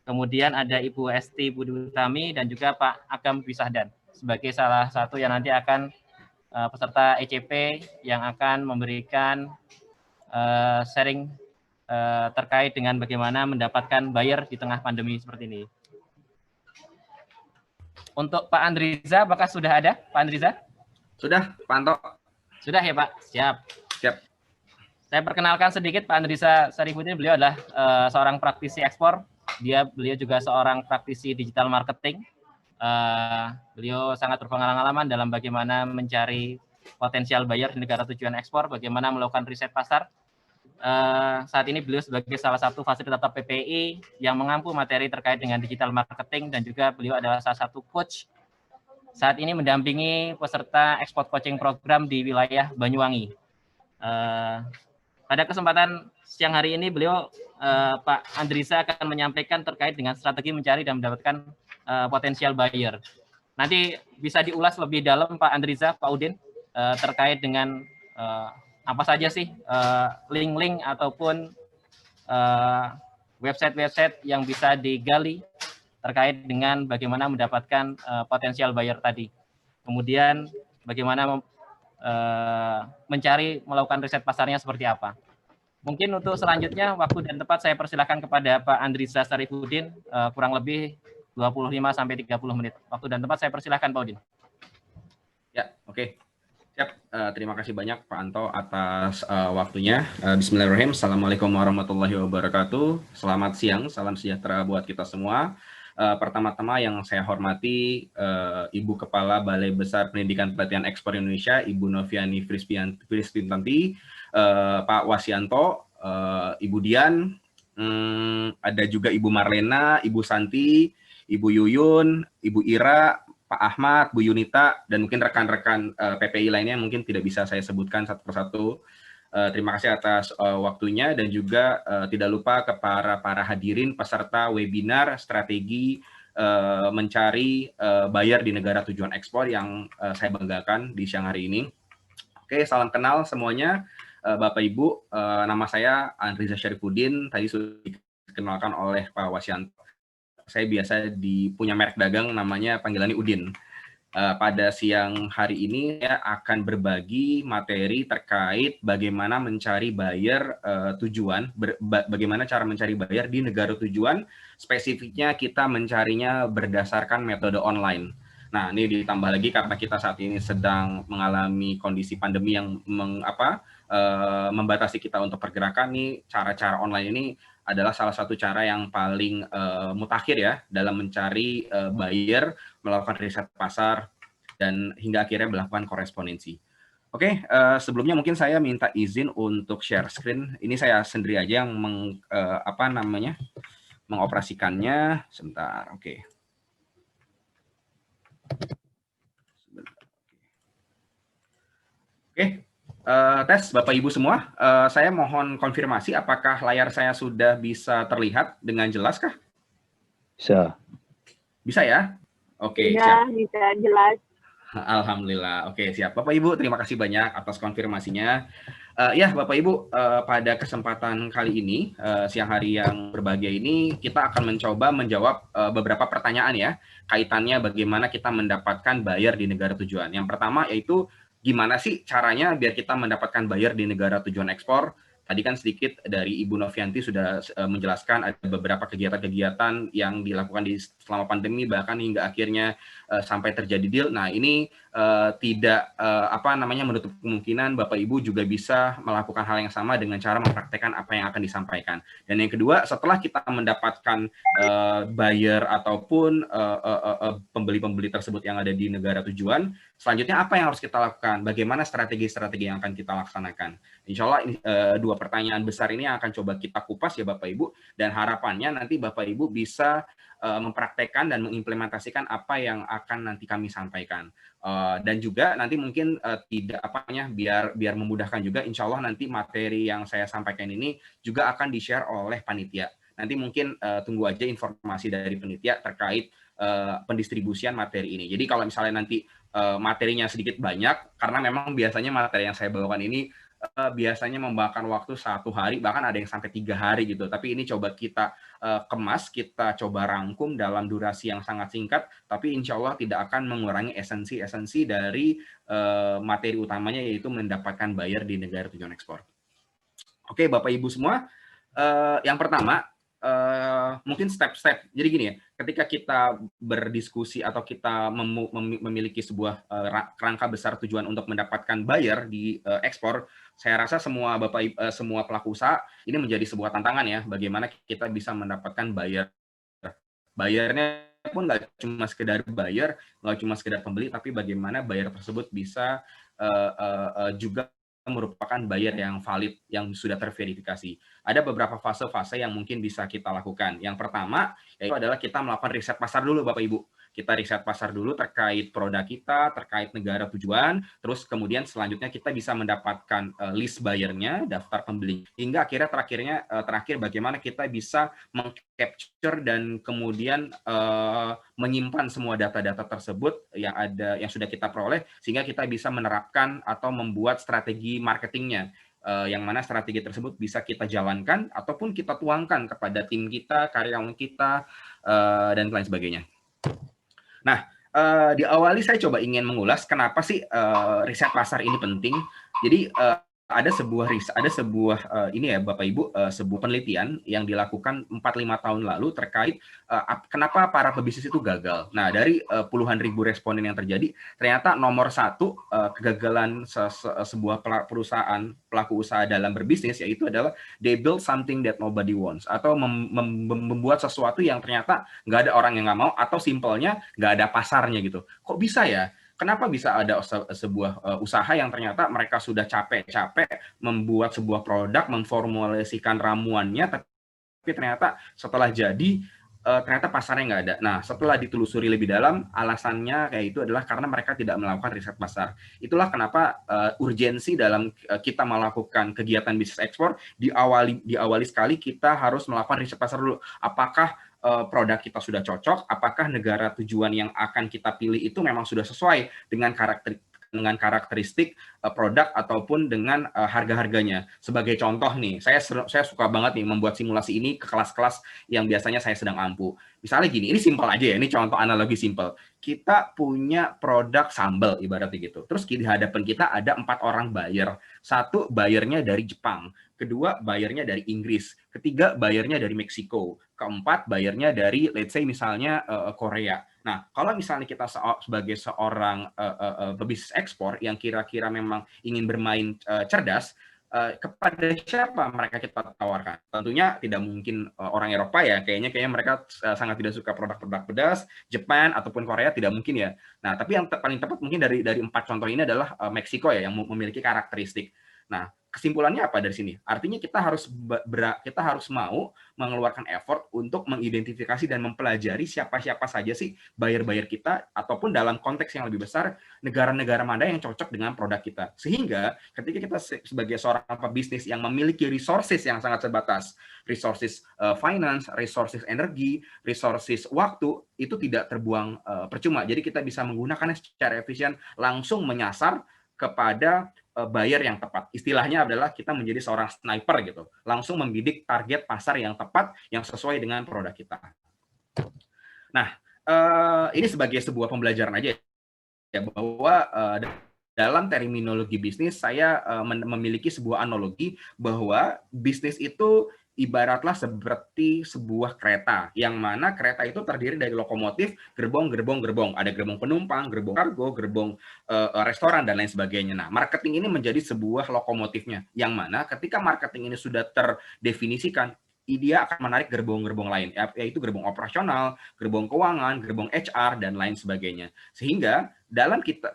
kemudian ada Ibu Esti Budi Utami, dan juga Pak Agam Wisahdan sebagai salah satu yang nanti akan peserta ECP yang akan memberikan sharing terkait dengan bagaimana mendapatkan buyer di tengah pandemi seperti ini. Untuk Pak Andriza, apakah sudah ada Pak Andriza? Sudah, Pak Anto. Sudah ya Pak, siap. Siap. Saya perkenalkan sedikit Pak Andriza Sarifudin, beliau adalah seorang praktisi ekspor. Beliau juga seorang praktisi digital marketing. Beliau sangat berpengalaman dalam bagaimana mencari potensial buyer di negara tujuan ekspor, bagaimana melakukan riset pasar. Saat ini beliau sebagai salah satu fasilitator PPI yang mengampu materi terkait dengan digital marketing, dan juga beliau adalah salah satu coach saat ini mendampingi peserta ekspor coaching program di wilayah Banyuwangi. Pada kesempatan siang hari ini beliau Pak Andrisa akan menyampaikan terkait dengan strategi mencari dan mendapatkan potensial buyer. Nanti bisa diulas lebih dalam Pak Andrisa, Pak Udin, terkait dengan apa saja sih link-link ataupun website-website yang bisa digali terkait dengan bagaimana mendapatkan potensial buyer tadi. Kemudian bagaimana melakukan riset pasarnya seperti apa. Mungkin untuk selanjutnya waktu dan tempat saya persilahkan kepada Pak Andriza Sarifudin, kurang lebih 25-30 menit. Waktu dan tempat saya persilahkan Pak Udin. Ya, oke. Siap. Terima kasih banyak Pak Anto atas waktunya. Bismillahirrahmanirrahim. Assalamualaikum warahmatullahi wabarakatuh. Selamat siang, salam sejahtera buat kita semua. Pertama-tama yang saya hormati Ibu Kepala Balai Besar Pendidikan Pelatihan Ekspor Indonesia, Ibu Noviani Frispintanti, Pak Wasianto, Ibu Dian, ada juga Ibu Marlena, Ibu Santi, Ibu Yuyun, Ibu Ira, Pak Ahmad, Bu Yunita, dan mungkin rekan-rekan PPI lainnya mungkin tidak bisa saya sebutkan satu persatu. Terima kasih atas waktunya dan juga tidak lupa kepada para hadirin peserta webinar strategi mencari buyer di negara tujuan ekspor yang saya banggakan di siang hari ini. Oke, salam kenal semuanya. Bapak Ibu, nama saya Andriza Syarifudin, tadi sudah dikenalkan oleh Pak Wasianto. Saya biasa punya merek dagang namanya panggilannya Udin. Pada siang hari ini saya akan berbagi materi terkait bagaimana mencari buyer tujuan, bagaimana cara mencari buyer di negara tujuan, spesifiknya kita mencarinya berdasarkan metode online. Nah, ini ditambah lagi karena kita saat ini sedang mengalami kondisi pandemi yang membatasi kita untuk pergerakan nih, cara-cara online ini adalah salah satu cara yang paling mutakhir ya dalam mencari buyer, melakukan riset pasar, dan hingga akhirnya melakukan korespondensi. Oke, sebelumnya mungkin saya minta izin untuk share screen. Ini saya sendiri aja yang mengoperasikannya. Sebentar, oke. Oke, tes Bapak Ibu semua. Saya mohon konfirmasi apakah layar saya sudah bisa terlihat dengan jelas kah? Bisa. Bisa ya? Oke, ya, siap. bisa jelas. Alhamdulillah. Oke, siap. Bapak Ibu, terima kasih banyak atas konfirmasinya. Ya, Bapak Ibu, pada kesempatan kali ini, siang hari yang berbahagia ini, kita akan mencoba menjawab beberapa pertanyaan ya, kaitannya bagaimana kita mendapatkan buyer di negara tujuan. Yang pertama yaitu, gimana sih caranya biar kita mendapatkan buyer di negara tujuan ekspor? Tadi kan sedikit dari Ibu Novianti sudah menjelaskan ada beberapa kegiatan-kegiatan yang dilakukan selama pandemi, bahkan hingga akhirnya sampai terjadi deal. Nah, ini tidak menutup kemungkinan Bapak Ibu juga bisa melakukan hal yang sama dengan cara mempraktekkan apa yang akan disampaikan. Dan yang kedua, setelah kita mendapatkan buyer ataupun pembeli-pembeli tersebut yang ada di negara tujuan, selanjutnya apa yang harus kita lakukan? Bagaimana strategi-strategi yang akan kita laksanakan? Insya Allah ini, dua pertanyaan besar ini akan coba kita kupas ya Bapak Ibu, dan harapannya nanti Bapak Ibu bisa mempraktekkan dan mengimplementasikan apa yang akan nanti kami sampaikan. Dan juga nanti mungkin biar memudahkan juga, insya Allah nanti materi yang saya sampaikan ini juga akan di-share oleh panitia. Nanti mungkin tunggu aja informasi dari panitia terkait pendistribusian materi ini. Jadi kalau misalnya nanti materinya sedikit banyak, karena memang biasanya materi yang saya bawakan ini biasanya memakan waktu 1 hari, bahkan ada yang sampai 3 hari gitu. Tapi ini coba kita kemas, kita coba rangkum dalam durasi yang sangat singkat, tapi insya Allah tidak akan mengurangi esensi-esensi dari materi utamanya, yaitu mendapatkan buyer di negara tujuan ekspor. Oke, Bapak Ibu semua, yang pertama, mungkin step-step. Jadi gini ya, ketika kita berdiskusi atau kita memiliki sebuah kerangka besar tujuan untuk mendapatkan buyer di ekspor, saya rasa semua semua pelaku usaha ini menjadi sebuah tantangan ya, bagaimana kita bisa mendapatkan buyer. Bayarnya pun nggak cuma sekedar buyer, nggak cuma sekedar pembeli, tapi bagaimana buyer tersebut bisa juga merupakan buyer yang valid, yang sudah terverifikasi. Ada beberapa fase-fase yang mungkin bisa kita lakukan. Yang pertama, yaitu adalah kita melakukan riset pasar dulu, Bapak Ibu. Kita riset pasar dulu terkait produk kita, terkait negara tujuan, terus kemudian selanjutnya kita bisa mendapatkan list buyer-nya, daftar pembeli. Hingga terakhir bagaimana kita bisa meng-capture dan kemudian menyimpan semua data-data tersebut yang sudah kita peroleh, sehingga kita bisa menerapkan atau membuat strategi marketingnya, yang mana strategi tersebut bisa kita jalankan ataupun kita tuangkan kepada tim kita, karyawan kita, dan lain sebagainya. Nah, diawali saya coba ingin mengulas kenapa sih riset pasar ini penting. Jadi ada sebuah ini ya Bapak Ibu, sebuah penelitian yang dilakukan 4-5 tahun lalu terkait kenapa para pebisnis itu gagal. Nah, dari puluhan ribu responden yang terjadi, ternyata nomor satu kegagalan sebuah perusahaan pelaku usaha dalam berbisnis yaitu adalah they build something that nobody wants, atau membuat sesuatu yang ternyata nggak ada orang yang nggak mau, atau simpelnya nggak ada pasarnya gitu. Kok bisa ya? Kenapa bisa ada sebuah usaha yang ternyata mereka sudah capek-capek membuat sebuah produk, memformulasikan ramuannya, tapi ternyata setelah jadi ternyata pasarnya nggak ada. Nah, setelah ditelusuri lebih dalam, alasannya kayak itu adalah karena mereka tidak melakukan riset pasar. Itulah kenapa urgensi dalam kita melakukan kegiatan bisnis ekspor, diawali sekali kita harus melakukan riset pasar dulu. Apakah produk kita sudah cocok, apakah negara tujuan yang akan kita pilih itu memang sudah sesuai dengan karakteristik produk ataupun dengan harga-harganya. Sebagai contoh nih, saya suka banget nih membuat simulasi ini ke kelas-kelas yang biasanya saya sedang ampu. Misalnya gini, ini simpel aja ya, ini contoh analogi simpel. Kita punya produk sambal ibaratnya gitu. Terus di hadapan kita ada 4 orang buyer. Satu bayarnya dari Jepang, kedua bayarnya dari Inggris, ketiga bayarnya dari Meksiko, keempat bayarnya dari let's say misalnya Korea. Nah, kalau misalnya kita sebagai seorang pebisnis ekspor yang kira-kira memang ingin bermain cerdas, kepada siapa mereka kita tawarkan? Tentunya tidak mungkin orang Eropa ya, kayaknya mereka sangat tidak suka produk-produk pedas, Jepang ataupun Korea tidak mungkin ya. Nah, tapi yang paling tepat mungkin dari 4 contoh ini adalah Meksiko ya, yang memiliki karakteristik. Nah, kesimpulannya apa dari sini? Artinya kita harus mau mengeluarkan effort untuk mengidentifikasi dan mempelajari siapa-siapa saja sih buyer-buyer kita, ataupun dalam konteks yang lebih besar, negara-negara mana yang cocok dengan produk kita. Sehingga ketika kita sebagai seorang pebisnis yang memiliki resources yang sangat terbatas, resources finance, resources energi, resources waktu, itu tidak terbuang percuma. Jadi kita bisa menggunakannya secara efisien, langsung menyasar kepada buyer yang tepat. Istilahnya adalah kita menjadi seorang sniper gitu, langsung membidik target pasar yang tepat yang sesuai dengan produk kita. Nah, ini sebagai sebuah pembelajaran aja ya, bahwa dalam terminologi bisnis saya memiliki sebuah analogi bahwa bisnis itu ibaratlah seperti sebuah kereta, yang mana kereta itu terdiri dari lokomotif, gerbong. Ada gerbong penumpang, gerbong kargo, gerbong restoran, dan lain sebagainya. Nah, marketing ini menjadi sebuah lokomotifnya, yang mana ketika marketing ini sudah terdefinisikan, dia akan menarik gerbong-gerbong lain, yaitu gerbong operasional, gerbong keuangan, gerbong HR, dan lain sebagainya. Sehingga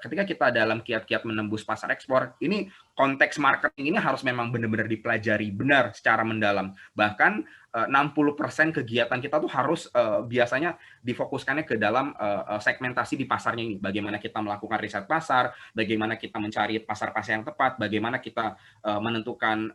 ketika kita dalam kiat-kiat menembus pasar ekspor, ini konteks marketing ini harus memang benar-benar dipelajari benar secara mendalam. Bahkan 60% kegiatan kita tuh harus biasanya difokuskannya ke dalam segmentasi di pasarnya ini. Bagaimana kita melakukan riset pasar, bagaimana kita mencari pasar-pasar yang tepat, bagaimana kita menentukan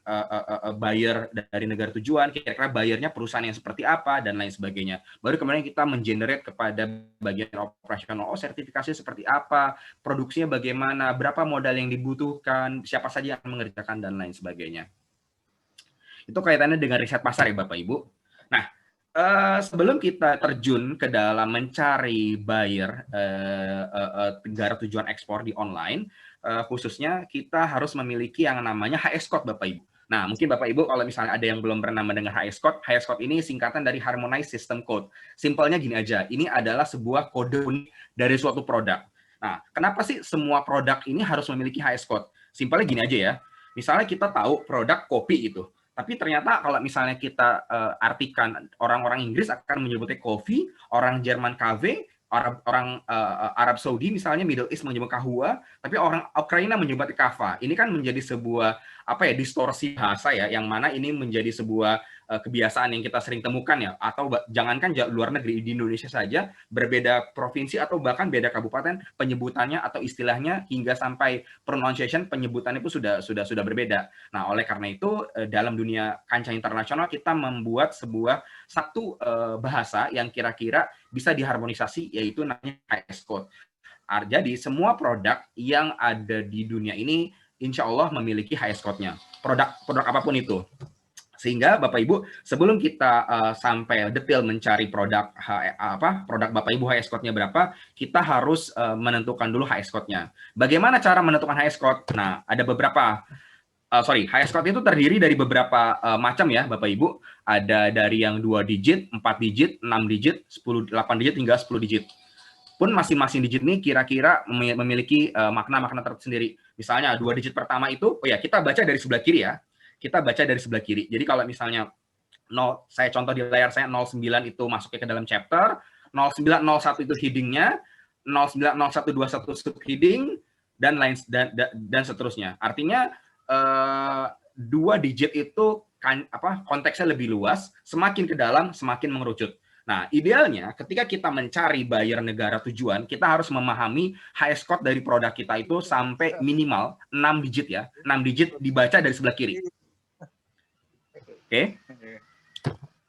buyer dari negara tujuan, kira-kira buyernya perusahaan yang seperti apa, dan lain sebagainya. Baru kemudian kita mengenerate kepada bagian operasional, sertifikasi seperti apa, produksinya bagaimana, berapa modal yang dibutuhkan, siapa saja yang mengerjakan, dan lain sebagainya. Itu kaitannya dengan riset pasar ya Bapak Ibu. Nah, sebelum kita terjun ke dalam mencari buyer negara tujuan ekspor di online, khususnya kita harus memiliki yang namanya HS Code Bapak Ibu. Nah, mungkin Bapak Ibu kalau misalnya ada yang belum pernah mendengar HS Code ini singkatan dari Harmonized System Code. Simpelnya gini aja, ini adalah sebuah kode unik dari suatu produk. Nah, kenapa sih semua produk ini harus memiliki HS Code? Simpelnya gini aja ya, misalnya kita tahu produk kopi itu, tapi ternyata kalau misalnya kita artikan, orang-orang Inggris akan menyebutnya coffee, orang Jerman cafe, orang Arab Saudi misalnya Middle East menyebut kahwa, tapi orang Ukraina menyebut kava. Ini kan menjadi sebuah distorsi bahasa ya, yang mana ini menjadi sebuah kebiasaan yang kita sering temukan ya, atau jangankan luar negeri, di Indonesia saja berbeda provinsi atau bahkan beda kabupaten penyebutannya atau istilahnya hingga sampai pronunciation penyebutannya pun sudah berbeda. Nah, oleh karena itu dalam dunia kancah internasional kita membuat satu bahasa yang kira-kira bisa diharmonisasi, yaitu namanya HS Code. Jadi semua produk yang ada di dunia ini insya Allah memiliki HS Code-nya. Produk apapun itu. Sehingga Bapak Ibu, sebelum kita sampai detail mencari produk produk Bapak Ibu HS code-nya berapa, kita harus menentukan dulu HS code-nya. Bagaimana cara menentukan HS code? Nah, ada beberapa HS code itu terdiri dari beberapa macam ya, Bapak Ibu. Ada dari yang 2 digit, 4 digit, 6 digit, 10, 8 digit hingga 10 digit. Pun masing-masing digit ini kira-kira memiliki makna-makna tersendiri. Misalnya 2 digit pertama itu, oh ya, kita baca dari sebelah kiri ya. Kita baca dari sebelah kiri. Jadi kalau misalnya saya contoh di layar saya 09 itu masuknya ke dalam chapter, 0901 itu heading-nya, 090121 subheading dan lain dan seterusnya. Artinya 2 digit itu konteksnya lebih luas, semakin ke dalam semakin mengerucut. Nah, idealnya ketika kita mencari buyer negara tujuan, kita harus memahami HS code dari produk kita itu sampai minimal 6 digit ya. 6 digit dibaca dari sebelah kiri. Oke.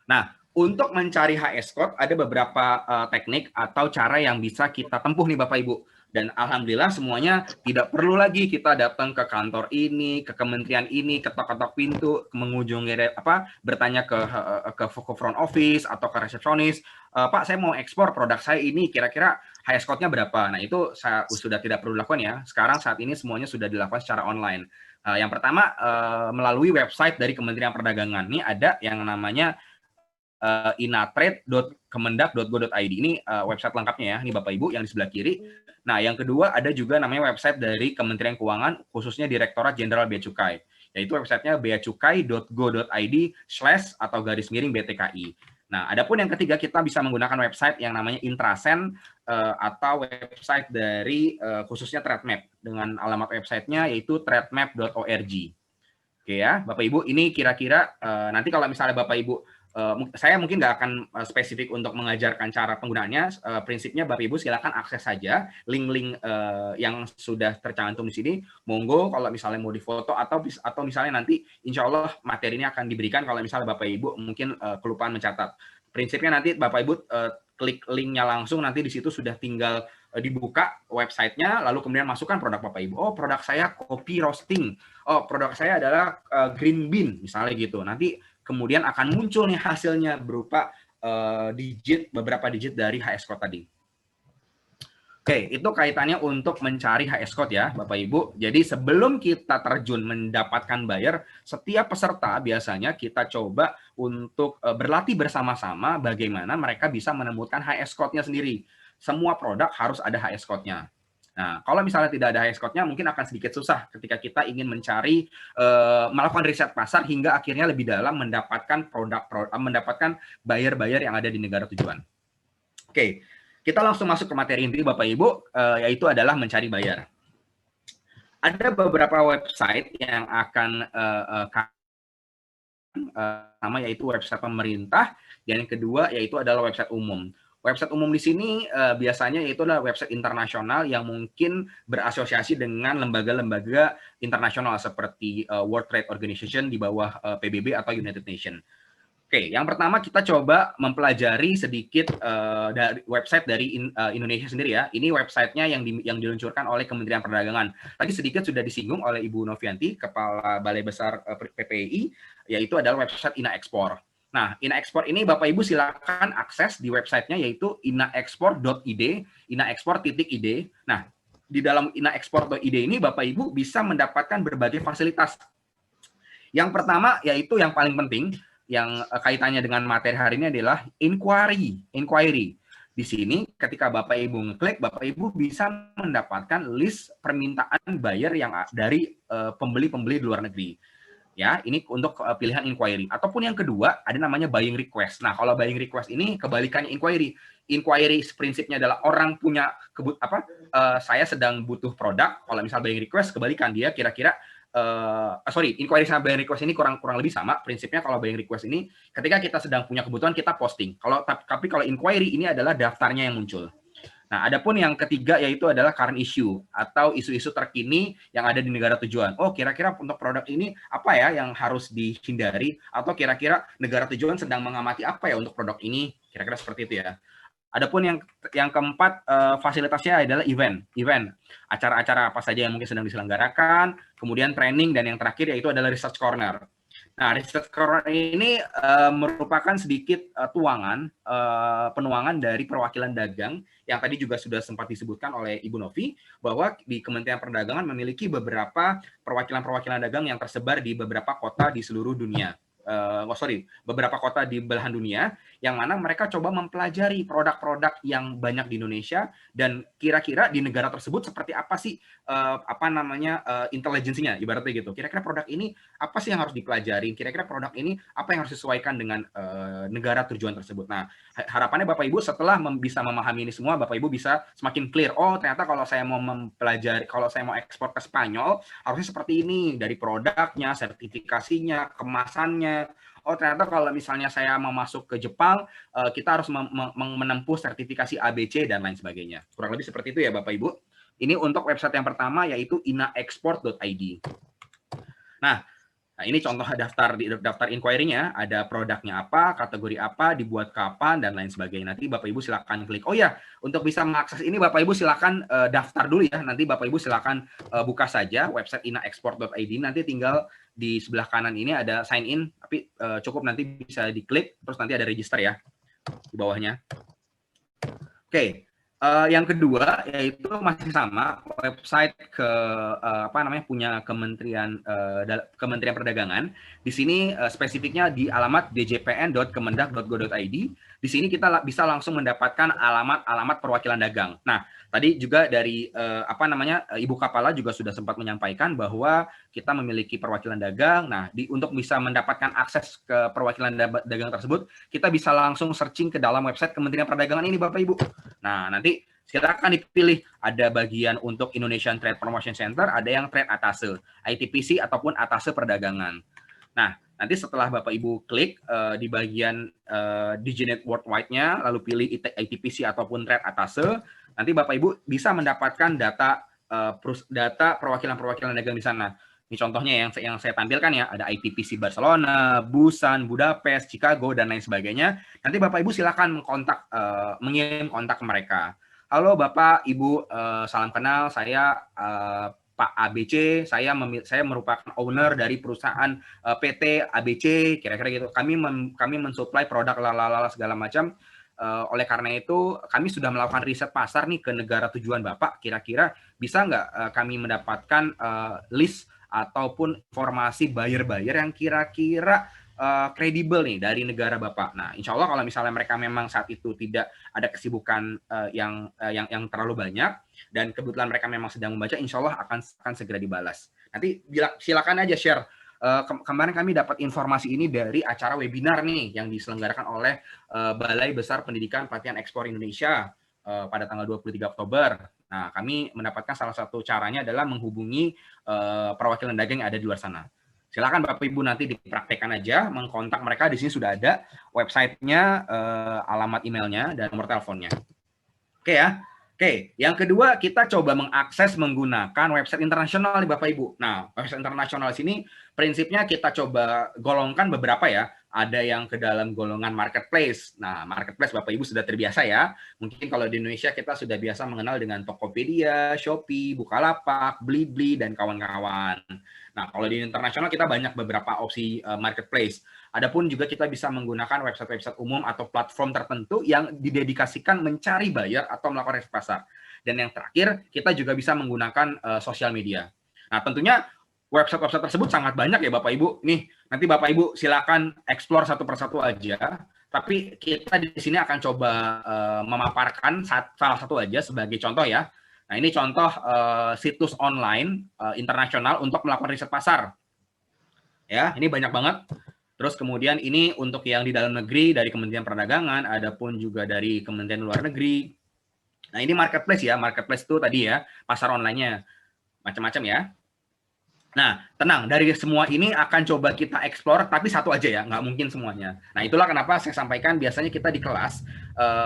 Nah, untuk mencari HS code ada beberapa teknik atau cara yang bisa kita tempuh nih Bapak Ibu. Dan alhamdulillah semuanya tidak perlu lagi kita datang ke kantor ini, ke kementerian ini, ketok-ketok pintu, mengunjungi bertanya ke front office atau ke resepsionis, Pak saya mau ekspor produk saya ini, kira-kira HS code-nya berapa? Nah itu sudah tidak perlu dilakukan ya. Sekarang saat ini semuanya sudah dilakukan secara online. Yang pertama melalui website dari Kementerian Perdagangan. Ini ada yang namanya inatrade.kemendak.go.id. Ini website lengkapnya ya, ini Bapak Ibu yang di sebelah kiri. Nah, yang kedua ada juga namanya website dari Kementerian Keuangan, khususnya Direktorat Jenderal Bea Cukai, yaitu websitenya beacukai.go.id/BTKI. Nah, adapun yang ketiga kita bisa menggunakan website yang namanya Intrasen atau website dari khususnya TradeMap dengan alamat websitenya yaitu trademap.org. Oke ya, Bapak Ibu, ini kira-kira nanti kalau misalnya Bapak Ibu saya mungkin nggak akan spesifik untuk mengajarkan cara penggunaannya. Prinsipnya Bapak Ibu silakan akses saja link-link yang sudah tercantum di sini. Monggo kalau misalnya mau difoto atau misalnya nanti insya Allah materi ini akan diberikan kalau misalnya Bapak Ibu mungkin kelupaan mencatat. Prinsipnya nanti Bapak Ibu klik linknya langsung, nanti di situ sudah tinggal dibuka websitenya, lalu kemudian masukkan produk Bapak Ibu. Oh, produk saya kopi roasting. Oh, produk saya adalah green bean, misalnya gitu. Nanti kemudian akan muncul nih hasilnya berupa beberapa digit dari HS code tadi. Oke, itu kaitannya untuk mencari HS code ya, Bapak Ibu. Jadi sebelum kita terjun mendapatkan buyer, setiap peserta biasanya kita coba untuk berlatih bersama-sama bagaimana mereka bisa menemukan HS code-nya sendiri. Semua produk harus ada HS code-nya. Nah, kalau misalnya tidak ada HS code-nya, mungkin akan sedikit susah ketika kita ingin mencari, melakukan riset pasar hingga akhirnya lebih dalam mendapatkan mendapatkan buyer-buyer yang ada di negara tujuan. Oke, kita langsung masuk ke materi inti Bapak Ibu, yaitu adalah mencari buyer. Ada beberapa website yang akan sama yaitu website pemerintah, dan yang kedua yaitu adalah website umum. Website umum di sini biasanya itu adalah website internasional yang mungkin berasosiasi dengan lembaga-lembaga internasional seperti World Trade Organization di bawah PBB atau United Nations. Oke, yang pertama kita coba mempelajari sedikit dari website dari Indonesia sendiri ya. Ini websitenya yang diluncurkan oleh Kementerian Perdagangan. Tadi sedikit sudah disinggung oleh Ibu Novianti, Kepala Balai Besar PPI, yaitu adalah website Ina Ekspor. Nah, Ina Ekspor ini Bapak Ibu silakan akses di websitenya yaitu inaekspor.id, inaekspor.id. Nah, di dalam inaekspor.id ini Bapak Ibu bisa mendapatkan berbagai fasilitas. Yang pertama yaitu yang paling penting, yang kaitannya dengan materi hari ini adalah inquiry. Di sini ketika Bapak Ibu ngeklik, Bapak Ibu bisa mendapatkan list permintaan buyer yang dari pembeli-pembeli di luar negeri. Ya, ini untuk pilihan inquiry. Ataupun yang kedua, ada namanya buying request. Nah, kalau buying request ini kebalikannya inquiry. Inquiry prinsipnya adalah orang punya saya sedang butuh produk. Kalau misal buying request, kebalikan dia kira-kira inquiry sama buying request ini kurang lebih sama. Prinsipnya kalau buying request ini ketika kita sedang punya kebutuhan kita posting. Tapi kalau inquiry ini adalah daftarnya yang muncul. Nah, adapun yang ketiga yaitu adalah current issue atau isu-isu terkini yang ada di negara tujuan. Oh, kira-kira untuk produk ini apa ya yang harus dihindari, atau kira-kira negara tujuan sedang mengamati apa ya untuk produk ini, kira-kira seperti itu ya. Adapun yang keempat fasilitasnya adalah event, acara-acara apa saja yang mungkin sedang diselenggarakan, kemudian training, dan yang terakhir yaitu adalah research corner. Nah, research corner ini merupakan sedikit penuangan dari perwakilan dagang yang tadi juga sudah sempat disebutkan oleh Ibu Novi, bahwa di Kementerian Perdagangan memiliki beberapa perwakilan-perwakilan dagang yang tersebar di beberapa kota di seluruh dunia. Beberapa kota di belahan dunia, yang mana mereka coba mempelajari produk-produk yang banyak di Indonesia dan kira-kira di negara tersebut seperti apa sih intelijensinya, ibaratnya gitu. Kira-kira produk ini apa sih yang harus dipelajari? Kira-kira produk ini apa yang harus disesuaikan dengan negara tujuan tersebut. Nah, harapannya Bapak Ibu setelah bisa memahami ini semua, Bapak Ibu bisa semakin clear. Oh, ternyata kalau saya mau mempelajari, kalau saya mau ekspor ke Spanyol, harusnya seperti ini, dari produknya, sertifikasinya, kemasannya. Oh, ternyata kalau misalnya saya mau masuk ke Jepang, kita harus menempuh sertifikasi ABC dan lain sebagainya. Kurang lebih seperti itu ya Bapak Ibu. Ini untuk website yang pertama, yaitu inaexport.id. Nah, ini contoh daftar inquiry-nya, ada produknya apa, kategori apa, dibuat kapan, dan lain sebagainya. Nanti Bapak Ibu silakan klik. Oh ya, untuk bisa mengakses ini Bapak Ibu silakan daftar dulu ya. Nanti Bapak Ibu silakan buka saja website inaexport.id. Nanti tinggal di sebelah kanan ini ada sign in, tapi cukup nanti bisa diklik, terus nanti ada register ya di bawahnya. Oke. Yang kedua yaitu masih sama, website punya Kementerian Perdagangan. Di sini spesifiknya di alamat djpn.kemendak.go.id. Di sini kita bisa langsung mendapatkan alamat perwakilan dagang. Nah, tadi juga dari Ibu Kapala juga sudah sempat menyampaikan bahwa kita memiliki perwakilan dagang. Nah, untuk bisa mendapatkan akses ke perwakilan dagang tersebut, kita bisa langsung searching ke dalam website Kementerian Perdagangan ini Bapak Ibu. Nah, nanti silakan dipilih, ada bagian untuk Indonesian Trade Promotion Center, ada yang Trade Atase, ITPC ataupun Atase Perdagangan. Nah, nanti setelah Bapak Ibu klik di bagian Diginet Worldwide-nya, lalu pilih ITPC ataupun Trade Atase, nanti Bapak Ibu bisa mendapatkan data perwakilan-perwakilan dagang di sana. Ini contohnya yang saya tampilkan ya, ada ITPC Barcelona, Busan, Budapest, Chicago, dan lain sebagainya. Nanti Bapak Ibu silakan mengirim kontak ke mereka. Halo Bapak, Ibu, salam kenal, saya Pak ABC, saya merupakan owner dari perusahaan PT ABC, kira-kira gitu. Kami mensuplai produk lalala segala macam. Oleh karena itu, kami sudah melakukan riset pasar nih ke negara tujuan Bapak. Kira-kira bisa nggak kami mendapatkan list ataupun informasi buyer-buyer yang kira-kira kredibel nih dari negara Bapak. Nah, insya Allah kalau misalnya mereka memang saat itu tidak ada kesibukan yang terlalu banyak dan kebetulan mereka memang sedang membaca, insya Allah akan segera dibalas. Nanti silakan aja share. Kemarin kami dapat informasi ini dari acara webinar nih yang diselenggarakan oleh Balai Besar Pendidikan Pelatihan Ekspor Indonesia pada tanggal 23 Oktober. Nah, kami mendapatkan salah satu caranya adalah menghubungi perwakilan dagang yang ada di luar sana. Silakan Bapak Ibu nanti dipraktekkan aja, mengkontak mereka. Di sini sudah ada websitenya, alamat emailnya, dan nomor teleponnya. Oke ya. Oke, yang kedua kita coba mengakses menggunakan website internasional nih Bapak Ibu. Nah, website internasional di sini prinsipnya kita coba golongkan beberapa ya. Ada yang ke dalam golongan marketplace. Nah, marketplace Bapak Ibu sudah terbiasa ya. Mungkin kalau di Indonesia kita sudah biasa mengenal dengan Tokopedia, Shopee, Bukalapak, Blibli, dan kawan-kawan. Nah, kalau di internasional kita banyak beberapa opsi marketplace. Adapun juga kita bisa menggunakan website-website umum atau platform tertentu yang didedikasikan mencari buyer atau melakukan riset pasar. Dan yang terakhir, kita juga bisa menggunakan sosial media. Nah, tentunya website-website tersebut sangat banyak ya Bapak Ibu. Nih, nanti Bapak Ibu silakan explore satu persatu aja. Tapi kita di sini akan coba memaparkan salah satu aja sebagai contoh ya. Nah, ini contoh situs online internasional untuk melakukan riset pasar. Ya, ini banyak banget. Terus kemudian ini untuk yang di dalam negeri dari Kementerian Perdagangan, adapun juga dari Kementerian Luar Negeri. Nah, ini marketplace ya. Marketplace itu tadi ya, pasar online-nya. Macam-macam ya. Nah, tenang, dari semua ini akan coba kita explore, tapi satu aja ya, nggak mungkin semuanya. Nah, itulah kenapa saya sampaikan biasanya kita di kelas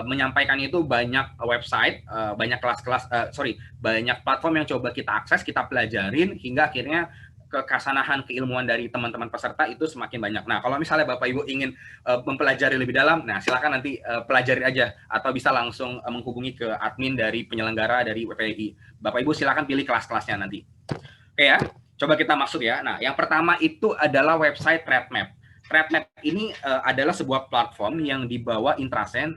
menyampaikan itu banyak website, banyak banyak platform yang coba kita akses, kita pelajarin, hingga akhirnya kekasanahan keilmuan dari teman-teman peserta itu semakin banyak. Nah, kalau misalnya Bapak Ibu ingin mempelajari lebih dalam, nah silakan nanti pelajari aja, atau bisa langsung menghubungi ke admin dari penyelenggara dari WPI. Bapak Ibu silakan pilih kelas-kelasnya nanti. Oke ya. Coba kita masuk ya. Nah, yang pertama itu adalah website TradeMap. TradeMap ini adalah sebuah platform yang dibawa Intrasen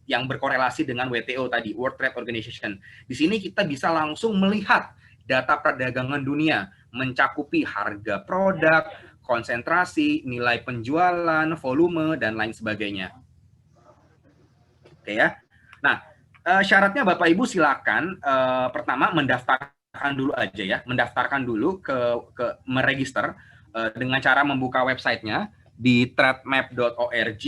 yang berkorelasi dengan WTO tadi, World Trade Organization. Di sini kita bisa langsung melihat data perdagangan dunia, mencakupi harga produk, konsentrasi, nilai penjualan, volume, dan lain sebagainya. Oke ya. Nah, syaratnya Bapak Ibu silakan pertama mendaftarkan dulu aja ya, mendaftarkan dulu ke meregister dengan cara membuka websitenya di trademap.org.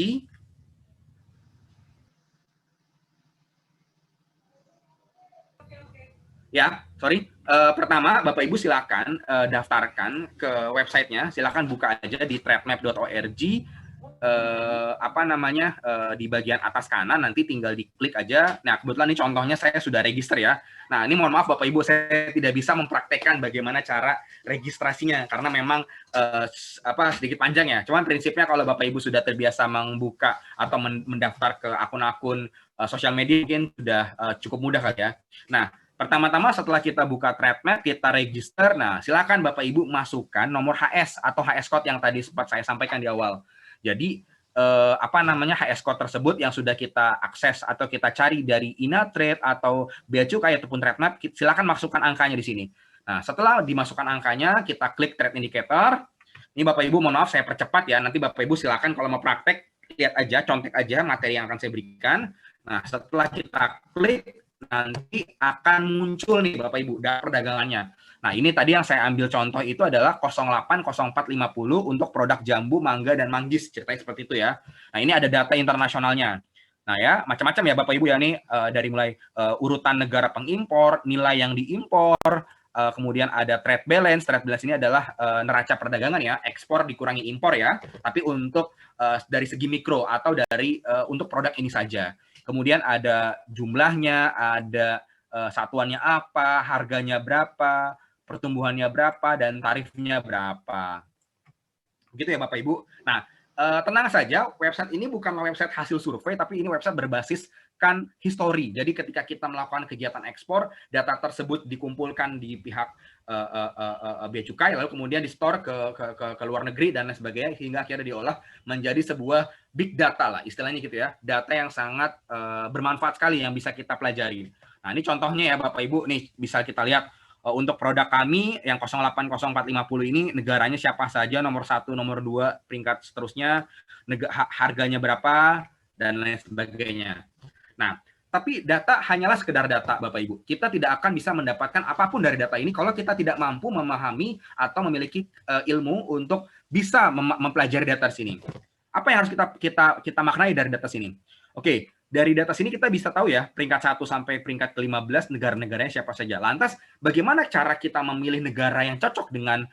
Ya, sorry. Pertama, Bapak Ibu silakan daftarkan ke websitenya. Silakan buka aja di trademap.org. Di bagian atas kanan nanti tinggal diklik aja. Nah, kebetulan ini contohnya saya sudah register ya. Nah, ini mohon maaf Bapak Ibu, saya tidak bisa mempraktekkan bagaimana cara registrasinya karena memang sedikit panjang ya. Cuman prinsipnya kalau Bapak Ibu sudah terbiasa membuka atau mendaftar ke akun-akun sosial media mungkin sudah cukup mudah kali ya. Nah, pertama-tama setelah kita buka TradeMap, kita register. Nah, silakan Bapak Ibu masukkan nomor HS atau HS code yang tadi sempat saya sampaikan di awal. Jadi HS code tersebut yang sudah kita akses atau kita cari dari Inatrade atau Bea Cukai ataupun TradeMap, silakan masukkan angkanya di sini. Nah, setelah dimasukkan angkanya, kita klik Trade Indicator. Ini Bapak Ibu, mohon maaf saya percepat ya. Nanti Bapak Ibu silakan kalau mau praktek lihat aja, contek aja materi yang akan saya berikan. Nah, setelah kita klik nanti akan muncul nih Bapak Ibu data perdagangannya. Nah, ini tadi yang saya ambil contoh itu adalah 080450 untuk produk jambu, mangga, dan manggis. Ceritanya seperti itu ya. Nah, ini ada data internasionalnya. Nah ya, macam-macam ya Bapak Ibu ya, nih dari mulai urutan negara pengimpor, nilai yang diimpor, kemudian ada trade balance. Trade balance ini adalah neraca perdagangan ya, ekspor dikurangi impor ya, tapi untuk dari segi mikro atau dari untuk produk ini saja. Kemudian ada jumlahnya, ada satuannya apa, harganya berapa, pertumbuhannya berapa, dan tarifnya berapa. Begitu ya Bapak Ibu. Nah, tenang saja, website ini bukanlah website hasil survei, tapi ini website berbasiskan histori. Jadi ketika kita melakukan kegiatan ekspor, data tersebut dikumpulkan di pihak Bea Cukai, lalu kemudian di-store ke luar negeri dan lain sebagainya, hingga akhirnya diolah menjadi sebuah big data lah, istilahnya gitu ya. Data yang sangat bermanfaat sekali yang bisa kita pelajari. Nah, ini contohnya ya Bapak Ibu, nih bisa kita lihat. Untuk produk kami yang 080450 ini negaranya siapa saja, nomor 1, nomor 2, peringkat seterusnya, harganya berapa, dan lain sebagainya. Nah, tapi data hanyalah sekedar data Bapak Ibu. Kita tidak akan bisa mendapatkan apapun dari data ini kalau kita tidak mampu memahami atau memiliki ilmu untuk bisa mempelajari data di sini. Apa yang harus kita maknai dari data sini? Oke. Dari data sini kita bisa tahu ya, peringkat 1 sampai peringkat ke-15 negara-negaranya siapa saja. Lantas, bagaimana cara kita memilih negara yang cocok dengan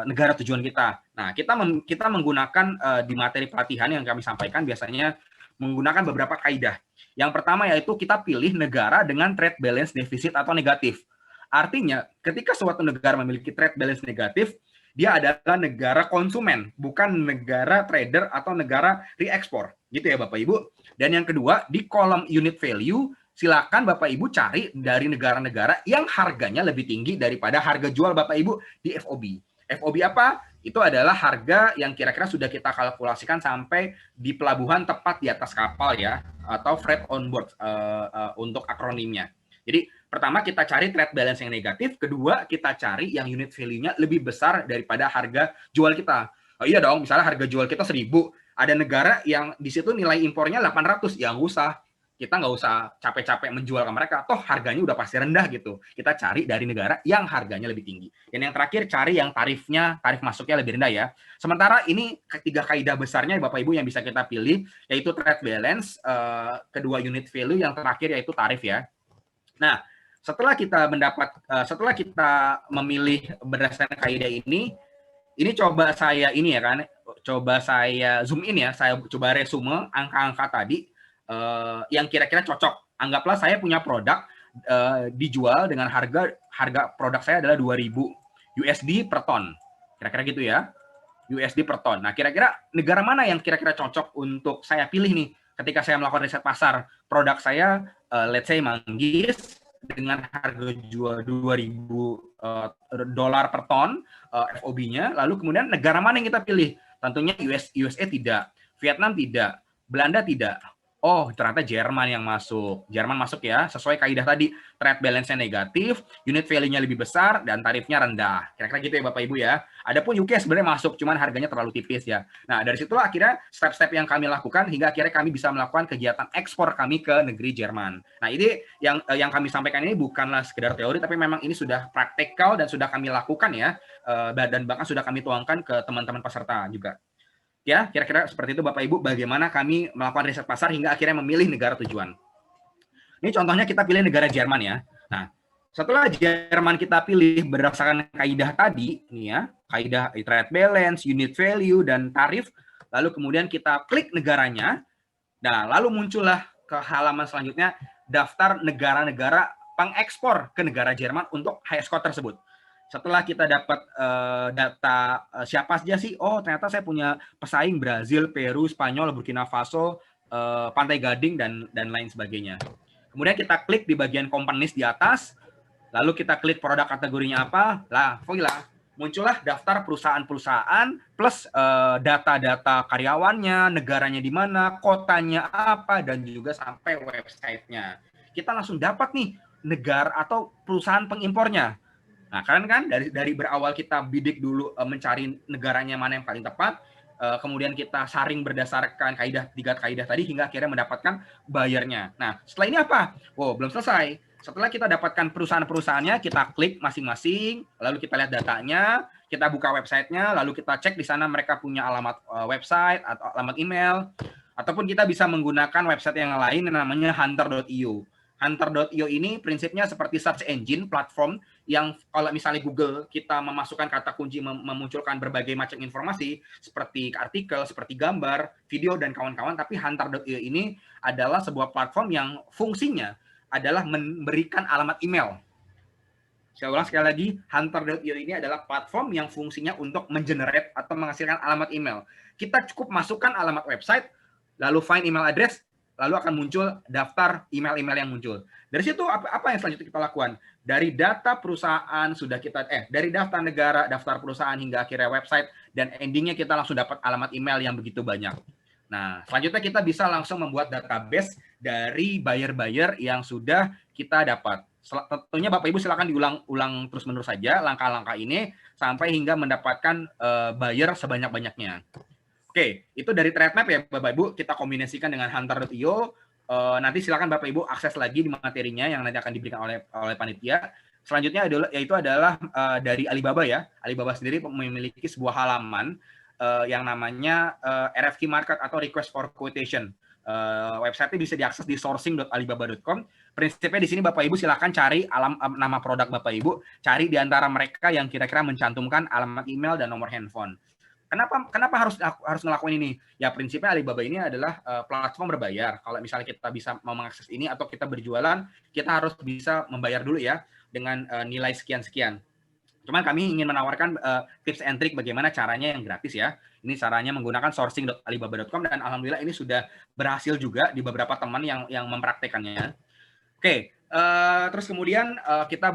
negara tujuan kita? Nah, kita menggunakan di materi pelatihan yang kami sampaikan biasanya menggunakan beberapa kaidah. Yang pertama yaitu kita pilih negara dengan trade balance defisit atau negatif. Artinya, ketika suatu negara memiliki trade balance negatif, dia adalah negara konsumen, bukan negara trader atau negara reekspor. Gitu ya Bapak Ibu. Dan yang kedua, di kolom unit value, silakan Bapak Ibu cari dari negara-negara yang harganya lebih tinggi daripada harga jual Bapak Ibu di FOB. FOB apa? Itu adalah harga yang kira-kira sudah kita kalkulasikan sampai di pelabuhan tepat di atas kapal ya, atau freight on board untuk akronimnya. Jadi pertama kita cari trade balance yang negatif, kedua kita cari yang unit value-nya lebih besar daripada harga jual kita. Oh iya dong, misalnya harga jual kita 1.000, ada negara yang di situ nilai impornya 800, ya nggak usah. Kita nggak usah capek-capek menjual ke mereka, toh harganya udah pasti rendah gitu. Kita cari dari negara yang harganya lebih tinggi. Dan yang terakhir, cari yang tarif masuknya lebih rendah ya. Sementara ini ketiga kaidah besarnya Bapak Ibu yang bisa kita pilih, yaitu trade balance, kedua unit value, yang terakhir yaitu tarif ya. Nah, setelah kita memilih berdasarkan kaidah ini coba saya coba saya zoom in ya, saya coba resume angka-angka tadi yang kira-kira cocok. Anggaplah saya punya produk dijual dengan harga produk saya adalah 2.000 USD per ton. Kira-kira gitu ya. USD per ton. Nah, kira-kira negara mana yang kira-kira cocok untuk saya pilih nih ketika saya melakukan riset pasar produk saya, let's say manggis, dengan harga jual $2.000 per ton FOB-nya, lalu kemudian negara mana yang kita pilih? Tentunya USA tidak, Vietnam tidak, Belanda tidak. Oh, ternyata Jerman yang masuk. Jerman masuk ya, sesuai kaidah tadi, trade balance-nya negatif, unit value-nya lebih besar, dan tarifnya rendah. Kira-kira gitu ya Bapak Ibu ya. Adapun UK sebenarnya masuk, cuman harganya terlalu tipis ya. Nah, dari situlah akhirnya step-step yang kami lakukan hingga akhirnya kami bisa melakukan kegiatan ekspor kami ke negeri Jerman. Nah, ini yang kami sampaikan ini bukanlah sekedar teori, tapi memang ini sudah praktikal dan sudah kami lakukan ya, dan bahkan sudah kami tuangkan ke teman-teman peserta juga. Ya, kira-kira seperti itu Bapak Ibu, bagaimana kami melakukan riset pasar hingga akhirnya memilih negara tujuan. Ini contohnya kita pilih negara Jerman ya. Nah, setelah Jerman kita pilih berdasarkan kaidah tadi, nih ya, kaidah trade balance, unit value, dan tarif, lalu kemudian kita klik negaranya, nah lalu muncullah ke halaman selanjutnya daftar negara-negara pengekspor ke negara Jerman untuk high score tersebut. Setelah kita dapat data siapa saja sih, oh ternyata saya punya pesaing Brazil, Peru, Spanyol, Burkina Faso, Pantai Gading, dan lain sebagainya. Kemudian kita klik di bagian companies di atas, lalu kita klik produk kategorinya apa, muncullah daftar perusahaan-perusahaan plus data-data karyawannya, negaranya di mana, kotanya apa, dan juga sampai websitenya. Kita langsung dapat nih negara atau perusahaan pengimpornya. Nah, kalian kan dari berawal kita bidik dulu mencari negaranya mana yang paling tepat, kemudian kita saring berdasarkan tiga kaidah tadi hingga akhirnya mendapatkan bayarnya. Nah, setelah ini apa? Oh, belum selesai. Setelah kita dapatkan perusahaan-perusahaannya, kita klik masing-masing, lalu kita lihat datanya, kita buka websitenya, lalu kita cek di sana mereka punya alamat website atau alamat email, ataupun kita bisa menggunakan website yang lain yang namanya hunter.io. Hunter.io ini prinsipnya seperti search engine platform yang kalau misalnya Google kita memasukkan kata kunci memunculkan berbagai macam informasi seperti artikel, seperti gambar, video, dan kawan-kawan, tapi Hunter.io ini adalah sebuah platform yang fungsinya adalah memberikan alamat email. Saya ulang sekali lagi, Hunter.io ini adalah platform yang fungsinya untuk mengenerate atau menghasilkan alamat email. Kita cukup masukkan alamat website, lalu find email address, lalu akan muncul daftar email-email yang muncul. Dari situ apa yang selanjutnya kita lakukan? Dari data perusahaan sudah kita dari daftar negara, daftar perusahaan hingga akhirnya website, dan endingnya kita langsung dapat alamat email yang begitu banyak. Nah, selanjutnya kita bisa langsung membuat database dari buyer-buyer yang sudah kita dapat. Tentunya Bapak Ibu silakan diulang terus-menerus saja langkah-langkah ini sampai hingga mendapatkan buyer sebanyak-banyaknya. Oke, itu dari trade map ya Bapak Ibu, kita kombinasikan dengan Hunter.io. Nanti silakan Bapak Ibu akses lagi di materinya yang nanti akan diberikan oleh panitia. Selanjutnya adalah dari Alibaba ya. Alibaba sendiri memiliki sebuah halaman yang namanya RFQ Market atau Request for Quotation. Website-nya bisa diakses di sourcing.alibaba.com. Prinsipnya di sini Bapak Ibu silakan cari nama produk Bapak Ibu, cari di antara mereka yang kira-kira mencantumkan alamat email dan nomor handphone. Kenapa harus ngelakuin ini? Ya prinsipnya Alibaba ini adalah platform berbayar. Kalau misalnya kita bisa mau mengakses ini atau kita berjualan, kita harus bisa membayar dulu ya dengan nilai sekian-sekian. Cuman kami ingin menawarkan tips and trick bagaimana caranya yang gratis ya. Ini caranya menggunakan sourcing.alibaba.com dan alhamdulillah ini sudah berhasil juga di beberapa teman yang mempraktekannya. Oke, terus kemudian kita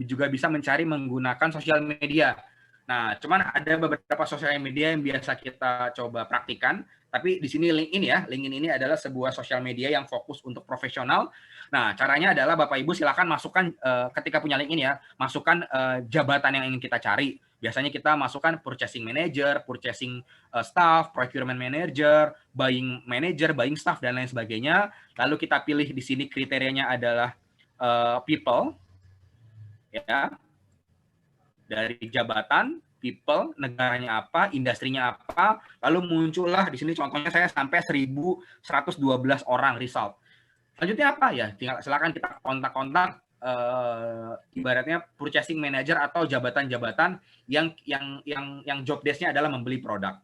juga bisa mencari menggunakan sosial media. Nah, cuman ada beberapa sosial media yang biasa kita coba praktikan, tapi di sini LinkedIn ya. LinkedIn ini adalah sebuah sosial media yang fokus untuk profesional. Nah, caranya adalah Bapak Ibu silakan masukkan ketika punya LinkedIn ya, masukkan jabatan yang ingin kita cari. Biasanya kita masukkan purchasing manager, purchasing staff, procurement manager, buying manager, buying staff dan lain sebagainya. Lalu kita pilih di sini kriterianya adalah people ya. Dari jabatan, people, negaranya apa, industrinya apa, lalu muncullah di sini contohnya saya sampai 1.112 orang result. Selanjutnya apa ya? Tinggal silakan kita kontak-kontak ibaratnya purchasing manager atau jabatan-jabatan yang job desk-nya adalah membeli produk.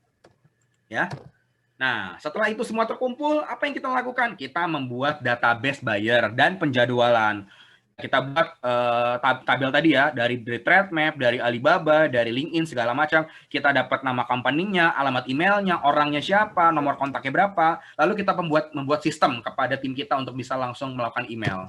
Ya. Nah, setelah itu semua terkumpul, apa yang kita lakukan? Kita membuat database buyer dan penjadwalan. Kita buat tabel tadi ya, dari trade map, dari Alibaba, dari LinkedIn, segala macam. Kita dapat nama company-nya, alamat emailnya, orangnya siapa, nomor kontaknya berapa. Lalu kita membuat sistem kepada tim kita untuk bisa langsung melakukan email.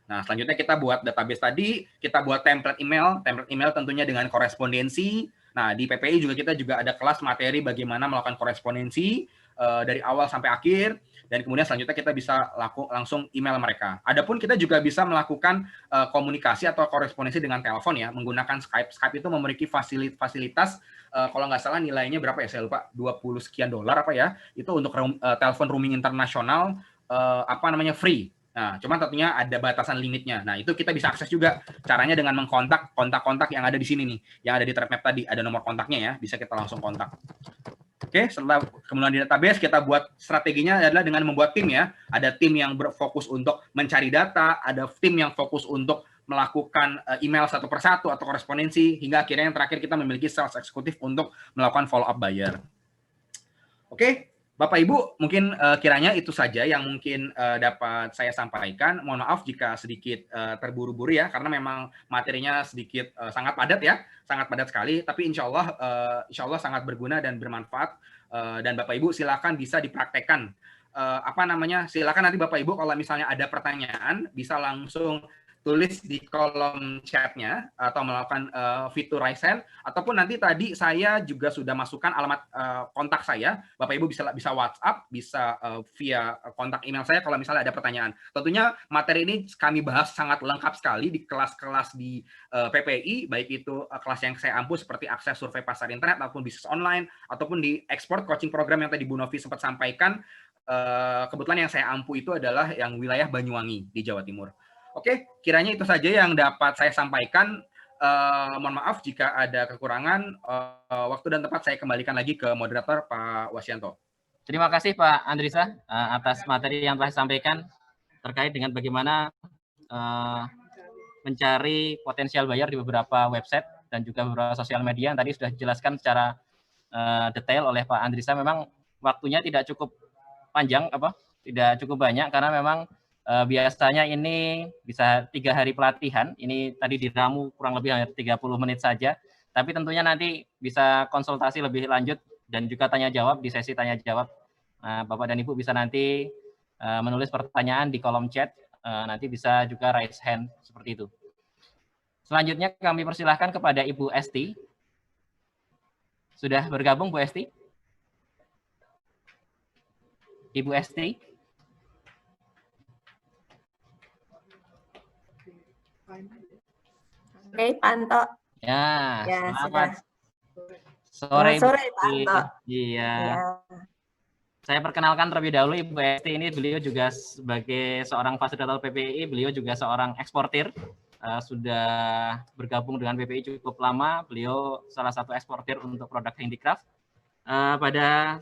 Nah, selanjutnya kita buat database tadi, kita buat template email tentunya dengan korespondensi. Nah, di PPI kita juga ada kelas materi bagaimana melakukan korespondensi dari awal sampai akhir, dan kemudian selanjutnya kita bisa langsung email mereka. Adapun kita juga bisa melakukan komunikasi atau korespondensi dengan telepon ya, menggunakan Skype. Skype itu memiliki fasilitas kalau nggak salah nilainya berapa ya, saya lupa, 20 sekian dolar apa ya, itu untuk telepon roaming internasional free. Nah, cuman tentunya ada batasan limitnya. Nah, itu kita bisa akses juga. Caranya dengan mengkontak kontak-kontak yang ada di sini nih, yang ada di ThreadMap tadi, ada nomor kontaknya ya, bisa kita langsung kontak. Oke, setelah kemudian di database, kita buat strateginya adalah dengan membuat tim ya. Ada tim yang berfokus untuk mencari data, ada tim yang fokus untuk melakukan email satu persatu atau korespondensi, hingga akhirnya yang terakhir kita memiliki sales eksekutif untuk melakukan follow up buyer. Oke, Bapak Ibu, mungkin kiranya itu saja yang mungkin dapat saya sampaikan. Mohon maaf jika sedikit terburu-buru ya, karena memang materinya sedikit sangat padat ya, sangat padat sekali. Tapi insya Allah sangat berguna dan bermanfaat. Dan Bapak Ibu silakan bisa dipraktekkan. Silakan nanti Bapak Ibu kalau misalnya ada pertanyaan bisa langsung tulis di kolom chatnya atau melakukan fitur raise hand, ataupun nanti tadi saya juga sudah masukkan alamat kontak saya. Bapak Ibu bisa WhatsApp, bisa via kontak email saya kalau misalnya ada pertanyaan. Tentunya materi ini kami bahas sangat lengkap sekali di kelas-kelas di PPI, baik itu kelas yang saya ampu seperti akses survei pasar internet ataupun bisnis online, ataupun di ekspor coaching program yang tadi Bu Novi sempat sampaikan. Kebetulan yang saya ampu itu adalah yang wilayah Banyuwangi di Jawa Timur. Oke, kiranya itu saja yang dapat saya sampaikan. Mohon maaf jika ada kekurangan. Waktu dan tempat saya kembalikan lagi ke moderator Pak Wasyanto. Terima kasih Pak Andrisa atas materi yang telah disampaikan terkait dengan bagaimana mencari potensial buyer di beberapa website dan juga beberapa sosial media yang tadi sudah dijelaskan secara detail oleh Pak Andrisa. Memang waktunya tidak cukup panjang, tidak cukup banyak karena memang biasanya ini bisa 3 hari pelatihan. Ini tadi diramu kurang lebih hanya 30 menit saja. Tapi tentunya nanti bisa konsultasi lebih lanjut dan juga tanya jawab di sesi tanya jawab. Bapak dan Ibu bisa nanti menulis pertanyaan di kolom chat. Nanti bisa juga raise hand seperti itu. Selanjutnya kami persilahkan kepada Ibu Esti. Sudah bergabung Bu Esti? Ibu Esti? Oke, Pak Anto. Ya, selamat sore Pak Anto. Iya. Saya perkenalkan terlebih dahulu Ibu Esti ini, beliau juga sebagai seorang fasilitator PPI, beliau juga seorang eksportir, sudah bergabung dengan PPI cukup lama, beliau salah satu eksportir untuk produk handicraft. Pada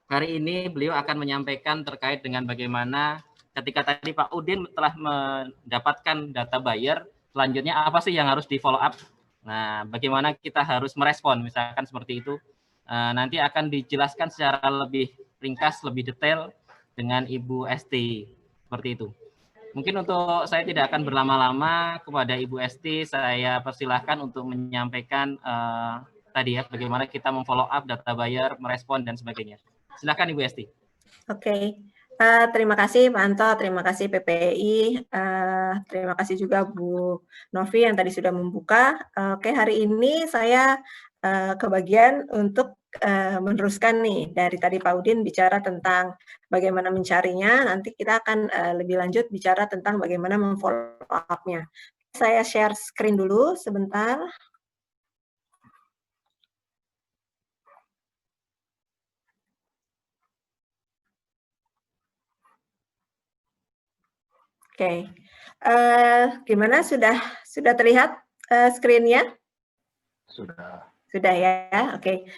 hari ini beliau akan menyampaikan terkait dengan bagaimana ketika tadi Pak Udin telah mendapatkan data buyer, selanjutnya apa sih yang harus di follow up? Nah, bagaimana kita harus merespon, misalkan seperti itu. Nanti akan dijelaskan secara lebih ringkas, lebih detail dengan Ibu Esti, seperti itu. Mungkin untuk saya tidak akan berlama-lama, kepada Ibu Esti saya persilahkan untuk menyampaikan tadi ya, bagaimana kita memfollow up data buyer, merespon dan sebagainya. Silakan Ibu Esti. Oke. Terima kasih Pak Anto, terima kasih PPI, terima kasih juga Bu Novi yang tadi sudah membuka. Oke, hari ini saya kebagian untuk meneruskan nih dari tadi Pak Udin bicara tentang bagaimana mencarinya, nanti kita akan lebih lanjut bicara tentang bagaimana memfollow up-nya. Saya share screen dulu sebentar. Oke, gimana sudah terlihat screen-nya? Sudah ya, oke.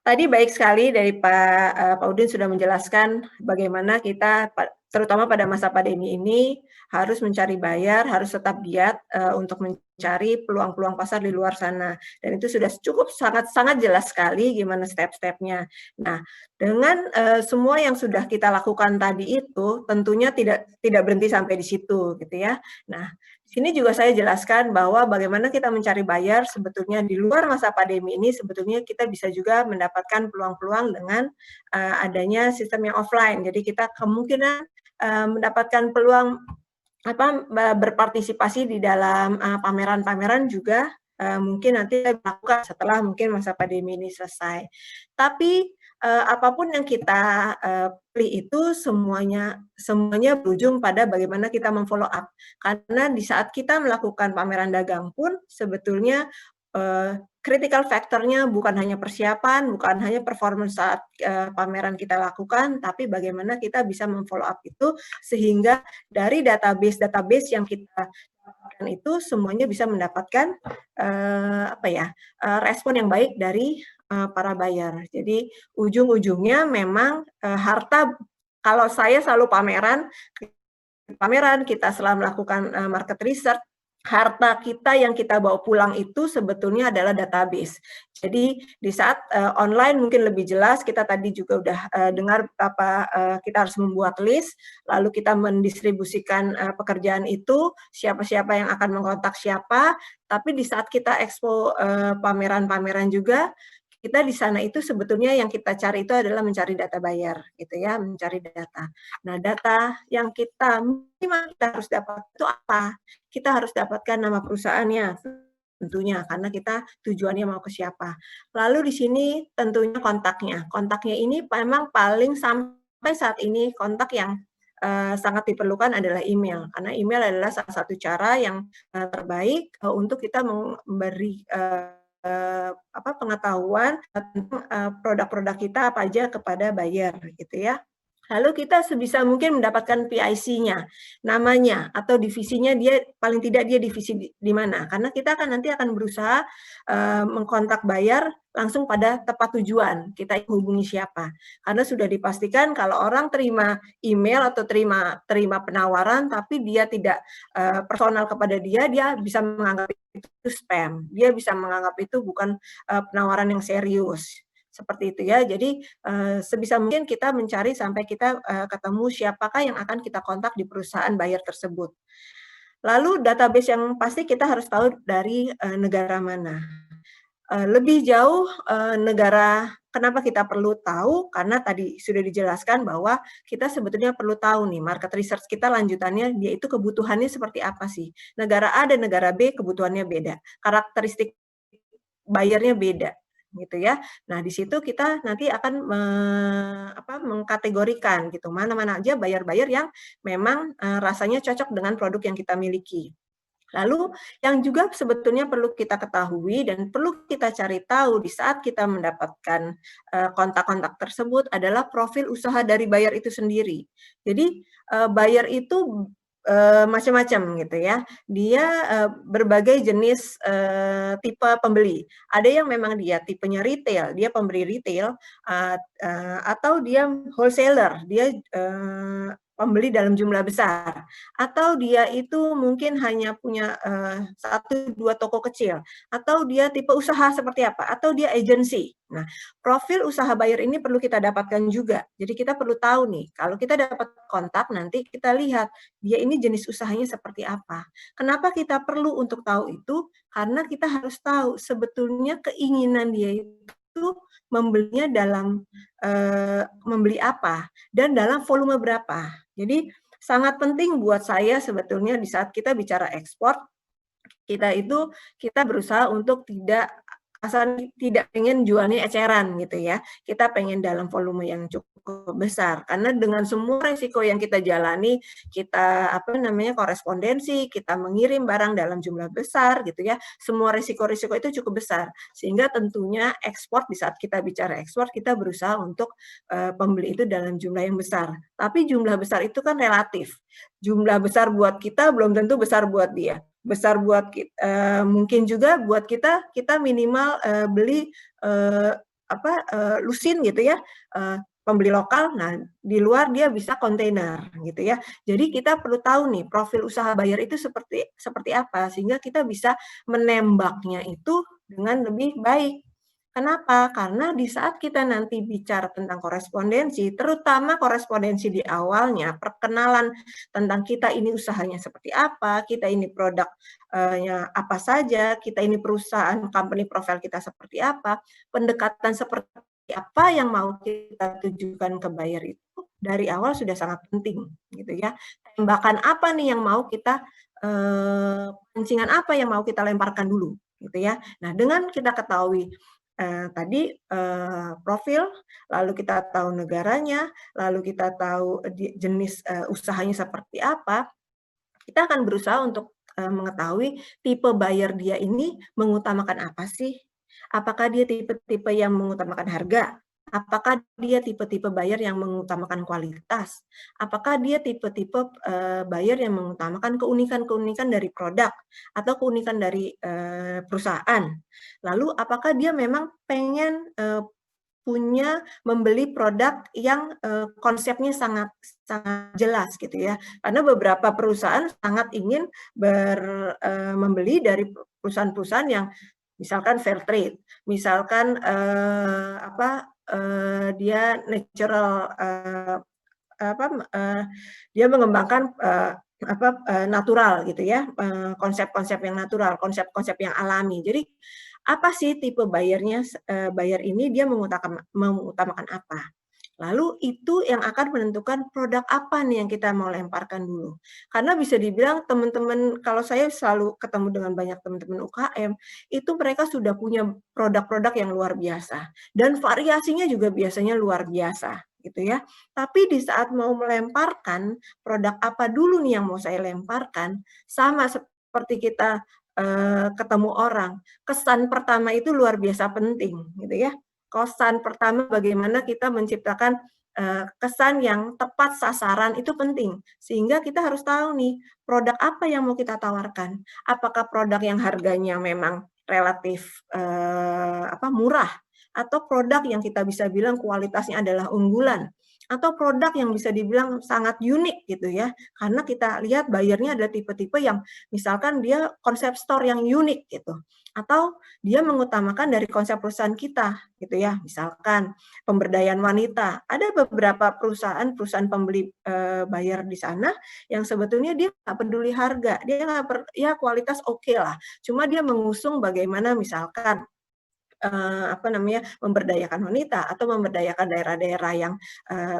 Tadi baik sekali dari Pak Udin sudah menjelaskan bagaimana kita terutama pada masa pandemi ini harus mencari buyer, harus tetap giat untuk mencari peluang-peluang pasar di luar sana. Dan itu sudah cukup sangat jelas sekali gimana step-stepnya. Nah, dengan semua yang sudah kita lakukan tadi itu tentunya tidak berhenti sampai di situ gitu ya. Nah, sini juga saya jelaskan bahwa bagaimana kita mencari buyer sebetulnya di luar masa pandemi ini sebetulnya kita bisa juga mendapatkan peluang-peluang dengan adanya sistem yang offline. Jadi kita kemungkinan mendapatkan peluang berpartisipasi di dalam pameran-pameran juga mungkin nanti dilakukan setelah mungkin masa pandemi ini selesai. Tapi apapun yang kita pilih itu semuanya berujung pada bagaimana kita memfollow up. Karena di saat kita melakukan pameran dagang pun sebetulnya critical factor-nya bukan hanya persiapan, bukan hanya performance saat pameran kita lakukan, tapi bagaimana kita bisa memfollow up itu sehingga dari database yang kita dapatkan itu semuanya bisa mendapatkan respon yang baik dari para buyer. Jadi ujung-ujungnya memang harta, kalau saya selalu pameran kita setelah melakukan market research, harta kita yang kita bawa pulang itu sebetulnya adalah database. Jadi di saat online mungkin lebih jelas, kita tadi juga udah dengar apa kita harus membuat list, lalu kita mendistribusikan pekerjaan itu, siapa-siapa yang akan mengkontak siapa, tapi di saat kita expo pameran-pameran juga, kita di sana itu sebetulnya yang kita cari itu adalah mencari data buyer, gitu ya, mencari data. Nah, data yang kita minimal kita harus dapat itu apa? Kita harus dapatkan nama perusahaannya, tentunya karena kita tujuannya mau ke siapa. Lalu di sini tentunya kontaknya. Kontaknya ini memang paling sampai saat ini kontak yang sangat diperlukan adalah email, karena email adalah salah satu cara yang terbaik untuk kita memberi pengetahuan tentang produk-produk kita apa aja kepada buyer, gitu ya. Lalu kita sebisa mungkin mendapatkan PIC-nya, namanya atau divisinya, dia paling tidak dia divisi di mana, karena kita nanti akan berusaha mengkontak buyer langsung pada tepat tujuan, kita hubungi siapa. Karena sudah dipastikan kalau orang terima email atau terima penawaran tapi dia tidak personal kepada dia bisa menganggap itu spam, dia bisa menganggap itu bukan penawaran yang serius. Seperti itu ya, jadi sebisa mungkin kita mencari sampai kita ketemu siapakah yang akan kita kontak di perusahaan buyer tersebut. Lalu database yang pasti kita harus tahu dari negara mana. Lebih jauh negara, kenapa kita perlu tahu? Karena tadi sudah dijelaskan bahwa kita sebetulnya perlu tahu nih, market research kita lanjutannya, dia itu kebutuhannya seperti apa sih. Negara A dan negara B kebutuhannya beda, karakteristik buyer-nya beda, gitu ya. Nah, di situ kita nanti akan mengkategorikan gitu, mana-mana aja buyer-buyer yang memang rasanya cocok dengan produk yang kita miliki. Lalu yang juga sebetulnya perlu kita ketahui dan perlu kita cari tahu di saat kita mendapatkan kontak-kontak tersebut adalah profil usaha dari buyer itu sendiri. Jadi buyer itu macam-macam gitu ya. Dia berbagai jenis tipe pembeli. Ada yang memang dia tipenya retail, dia pembeli retail, atau dia wholesaler, dia pembeli dalam jumlah besar, atau dia itu mungkin hanya punya 1-2 toko kecil, atau dia tipe usaha seperti apa, atau dia agency. Nah, profil usaha buyer ini perlu kita dapatkan juga. Jadi kita perlu tahu nih, kalau kita dapat kontak nanti kita lihat dia ini jenis usahanya seperti apa. Kenapa kita perlu untuk tahu itu? Karena kita harus tahu sebetulnya keinginan dia itu membelinya dalam membeli apa dan dalam volume berapa. Jadi sangat penting buat saya sebetulnya di saat kita bicara ekspor, kita berusaha untuk tidak pengen jualnya eceran gitu ya. Kita pengen dalam volume yang cukup besar karena dengan semua resiko yang kita jalani, kita korespondensi, kita mengirim barang dalam jumlah besar gitu ya. Semua risiko-risiko itu cukup besar sehingga tentunya ekspor, di saat kita bicara ekspor kita berusaha untuk pembeli itu dalam jumlah yang besar. Tapi jumlah besar itu kan relatif. Jumlah besar buat kita belum tentu besar buat dia. Besar buat kita, mungkin juga buat kita minimal beli lusin gitu ya, pembeli lokal. Nah, di luar dia bisa kontainer gitu ya. Jadi kita perlu tahu nih profil usaha buyer itu seperti apa sehingga kita bisa menembaknya itu dengan lebih baik. Kenapa? Karena di saat kita nanti bicara tentang korespondensi, terutama korespondensi di awalnya, perkenalan tentang kita ini usahanya seperti apa, kita ini produknya apa saja, kita ini perusahaan, company profile kita seperti apa, pendekatan seperti apa yang mau kita tujukan ke buyer itu dari awal sudah sangat penting, gitu ya. Tembakan apa nih yang mau kita, pancingan apa yang mau kita lemparkan dulu, gitu ya. Nah, dengan kita ketahui tadi profil, lalu kita tahu negaranya, lalu kita tahu jenis usahanya seperti apa, kita akan berusaha untuk mengetahui tipe buyer dia ini mengutamakan apa sih? Apakah dia tipe-tipe yang mengutamakan harga? Apakah dia tipe-tipe buyer yang mengutamakan kualitas? Apakah dia tipe-tipe buyer yang mengutamakan keunikan-keunikan dari produk atau keunikan dari perusahaan? Lalu apakah dia memang pengen punya membeli produk yang konsepnya sangat jelas gitu ya. Karena beberapa perusahaan sangat ingin membeli dari perusahaan-perusahaan yang misalkan fair trade, misalkan dia natural dia mengembangkan natural gitu ya, konsep-konsep yang natural, konsep-konsep yang alami. Jadi apa sih tipe buyer-nya, buyer ini dia mengutamakan apa? Lalu itu yang akan menentukan produk apa nih yang kita mau lemparkan dulu. Karena bisa dibilang teman-teman, kalau saya selalu ketemu dengan banyak teman-teman UKM, itu mereka sudah punya produk-produk yang luar biasa. Dan variasinya juga biasanya luar biasa, gitu ya. Tapi di saat mau melemparkan, produk apa dulu nih yang mau saya lemparkan, sama seperti kita ketemu orang, kesan pertama itu luar biasa penting, gitu ya. Kesan pertama bagaimana kita menciptakan kesan yang tepat sasaran itu penting. Sehingga kita harus tahu nih, produk apa yang mau kita tawarkan. Apakah produk yang harganya memang relatif murah, atau produk yang kita bisa bilang kualitasnya adalah unggulan, atau produk yang bisa dibilang sangat unik gitu ya. Karena kita lihat buyernya ada tipe-tipe yang misalkan dia konsep store yang unik gitu. Atau dia mengutamakan dari konsep perusahaan kita gitu ya. Misalkan pemberdayaan wanita. Ada beberapa perusahaan pembeli buyer di sana yang sebetulnya dia nggak peduli harga. Dia ya kualitas oke lah. Cuma dia mengusung bagaimana misalkan memberdayakan wanita atau memberdayakan daerah-daerah yang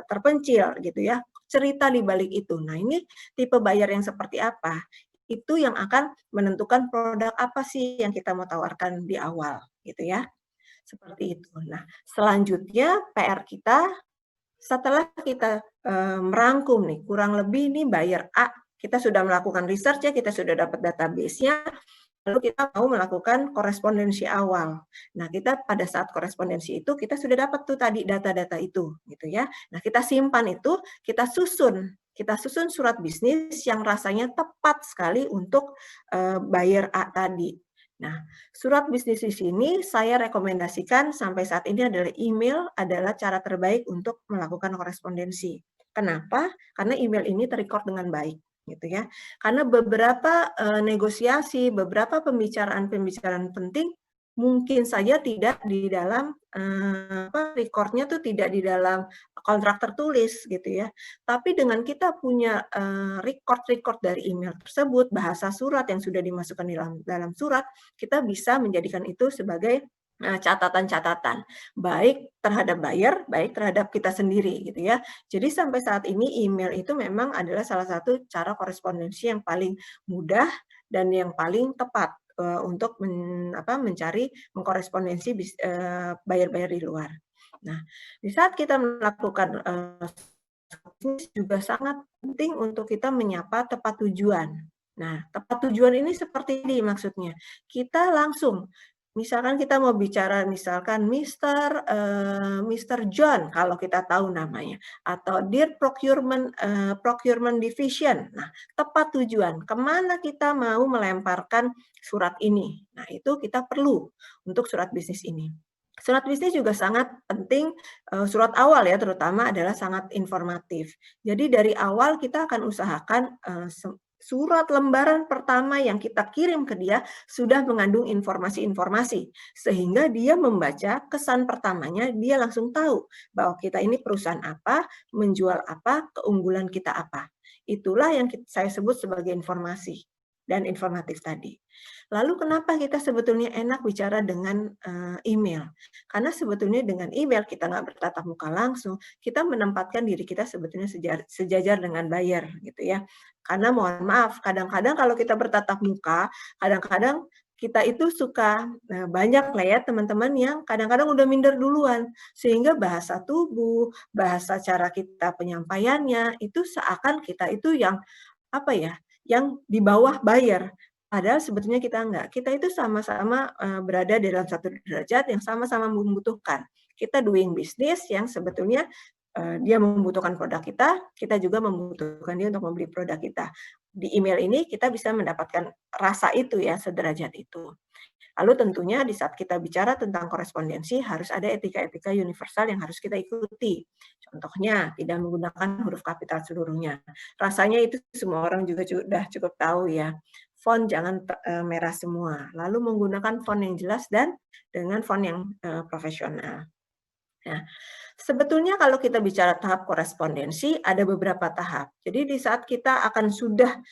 terpencil gitu ya, cerita di balik itu. Nah, ini tipe buyer yang seperti apa? Itu yang akan menentukan produk apa sih yang kita mau tawarkan di awal gitu ya. Seperti itu. Nah, selanjutnya PR kita setelah kita merangkum nih, kurang lebih nih buyer A, kita sudah melakukan research ya, kita sudah dapat database-nya, lalu kita mau melakukan korespondensi awal. Nah, kita pada saat korespondensi itu, kita sudah dapat tuh tadi data-data itu, gitu ya. Nah, kita simpan itu, kita susun surat bisnis yang rasanya tepat sekali untuk buyer A tadi. Nah, surat bisnis di sini saya rekomendasikan sampai saat ini adalah email adalah cara terbaik untuk melakukan korespondensi. Kenapa? Karena email ini terrecord dengan baik. Gitu ya. Karena beberapa negosiasi, beberapa pembicaraan penting mungkin saja tidak di dalam recordnya tuh tidak di dalam kontrak tertulis gitu ya. Tapi dengan kita punya record dari email tersebut, bahasa surat yang sudah dimasukkan dalam surat, kita bisa menjadikan itu sebagai catatan-catatan, baik terhadap buyer, baik terhadap kita sendiri gitu ya. Jadi sampai saat ini email itu memang adalah salah satu cara korespondensi yang paling mudah dan yang paling tepat untuk mencari mengkorespondensi buyer-buyer di luar. Nah, di saat kita melakukan juga sangat penting untuk kita menyapa tepat tujuan. Nah, tepat tujuan ini seperti ini maksudnya. Kita langsung misalkan kita mau bicara misalkan Mr. John kalau kita tahu namanya, atau Dear Procurement Division. Nah, tepat tujuan, kemana kita mau melemparkan surat ini. Nah, itu kita perlu untuk surat bisnis ini. Surat bisnis juga sangat penting, surat awal ya terutama adalah sangat informatif. Jadi dari awal kita akan usahakan surat lembaran pertama yang kita kirim ke dia sudah mengandung informasi-informasi. Sehingga dia membaca kesan pertamanya, dia langsung tahu bahwa kita ini perusahaan apa, menjual apa, keunggulan kita apa. Itulah yang saya sebut sebagai informasi. dan informatif tadi. Lalu kenapa kita sebetulnya enak bicara dengan email? Karena sebetulnya dengan email kita nggak bertatap muka langsung, kita menempatkan diri kita sebetulnya sejajar dengan buyer gitu ya. Karena mohon maaf, kadang-kadang kalau kita bertatap muka, kadang-kadang kita itu suka banyak lah ya teman-teman yang kadang-kadang udah minder duluan, sehingga bahasa tubuh, bahasa cara kita penyampaiannya itu seakan kita itu yang apa ya, yang di bawah buyer. Padahal sebetulnya kita enggak. Kita itu sama-sama berada dalam satu derajat yang sama-sama membutuhkan. Kita doing business yang sebetulnya dia membutuhkan produk kita juga membutuhkan dia untuk membeli produk kita. Di email ini kita bisa mendapatkan rasa itu ya, sederajat itu. Lalu tentunya di saat kita bicara tentang korespondensi harus ada etika-etika universal yang harus kita ikuti. Contohnya tidak menggunakan huruf kapital seluruhnya. Rasanya itu semua orang juga sudah cukup tahu ya. Font jangan merah semua. Lalu menggunakan font yang jelas dan dengan font yang profesional. Nah, sebetulnya kalau kita bicara tahap korespondensi, ada beberapa tahap. Jadi di saat kita akan sudah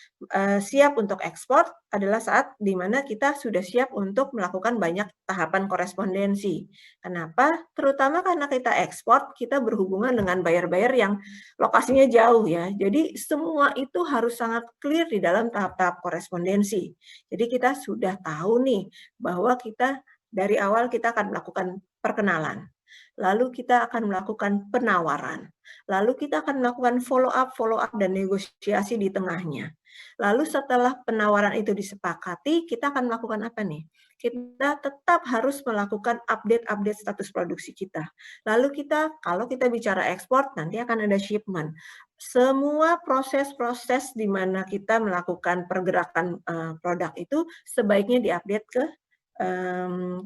siap untuk ekspor, adalah saat di mana kita sudah siap untuk melakukan banyak tahapan korespondensi. Kenapa? Terutama karena kita ekspor, kita berhubungan dengan buyer-buyer yang lokasinya jauh ya. Jadi semua itu harus sangat clear di dalam tahap-tahap korespondensi. Jadi kita sudah tahu nih, bahwa kita dari awal kita akan melakukan perkenalan. Lalu kita akan melakukan penawaran. Lalu kita akan melakukan follow up, dan negosiasi di tengahnya. Lalu setelah penawaran itu disepakati, kita akan melakukan apa nih? Kita tetap harus melakukan update status produksi kita. Lalu kalau kita bicara ekspor, nanti akan ada shipment. Semua proses-proses di mana kita melakukan pergerakan produk itu sebaiknya diupdate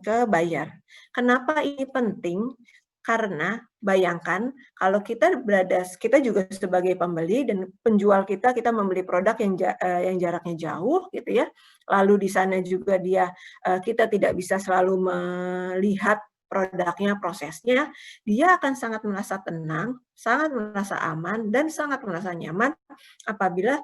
ke buyer. Kenapa ini penting? Karena bayangkan kalau kita juga sebagai pembeli dan penjual kita membeli produk yang jaraknya jauh gitu ya. Lalu di sana juga kita tidak bisa selalu melihat produknya, prosesnya, dia akan sangat merasa tenang, sangat merasa aman, dan sangat merasa nyaman apabila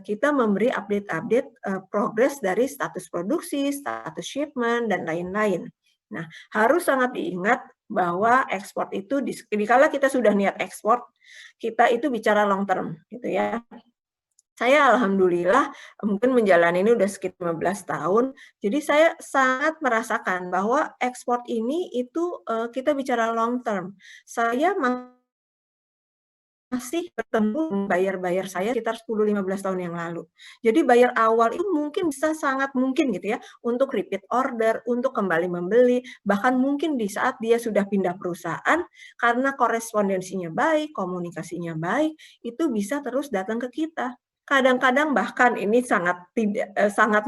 kita memberi update-update progres dari status produksi, status shipment, dan lain-lain. Nah, harus sangat diingat bahwa ekspor itu, dikala kita sudah niat ekspor, kita itu bicara long term, gitu ya. Saya alhamdulillah mungkin menjalani ini udah sekitar 15 tahun, jadi saya sangat merasakan bahwa ekspor ini itu kita bicara long term. Saya masih bertemu buyer-buyer saya sekitar 10-15 tahun yang lalu. Jadi buyer awal itu mungkin bisa sangat mungkin gitu ya, untuk repeat order, untuk kembali membeli, bahkan mungkin di saat dia sudah pindah perusahaan, karena korespondensinya baik, komunikasinya baik, itu bisa terus datang ke kita. Kadang-kadang bahkan ini sangat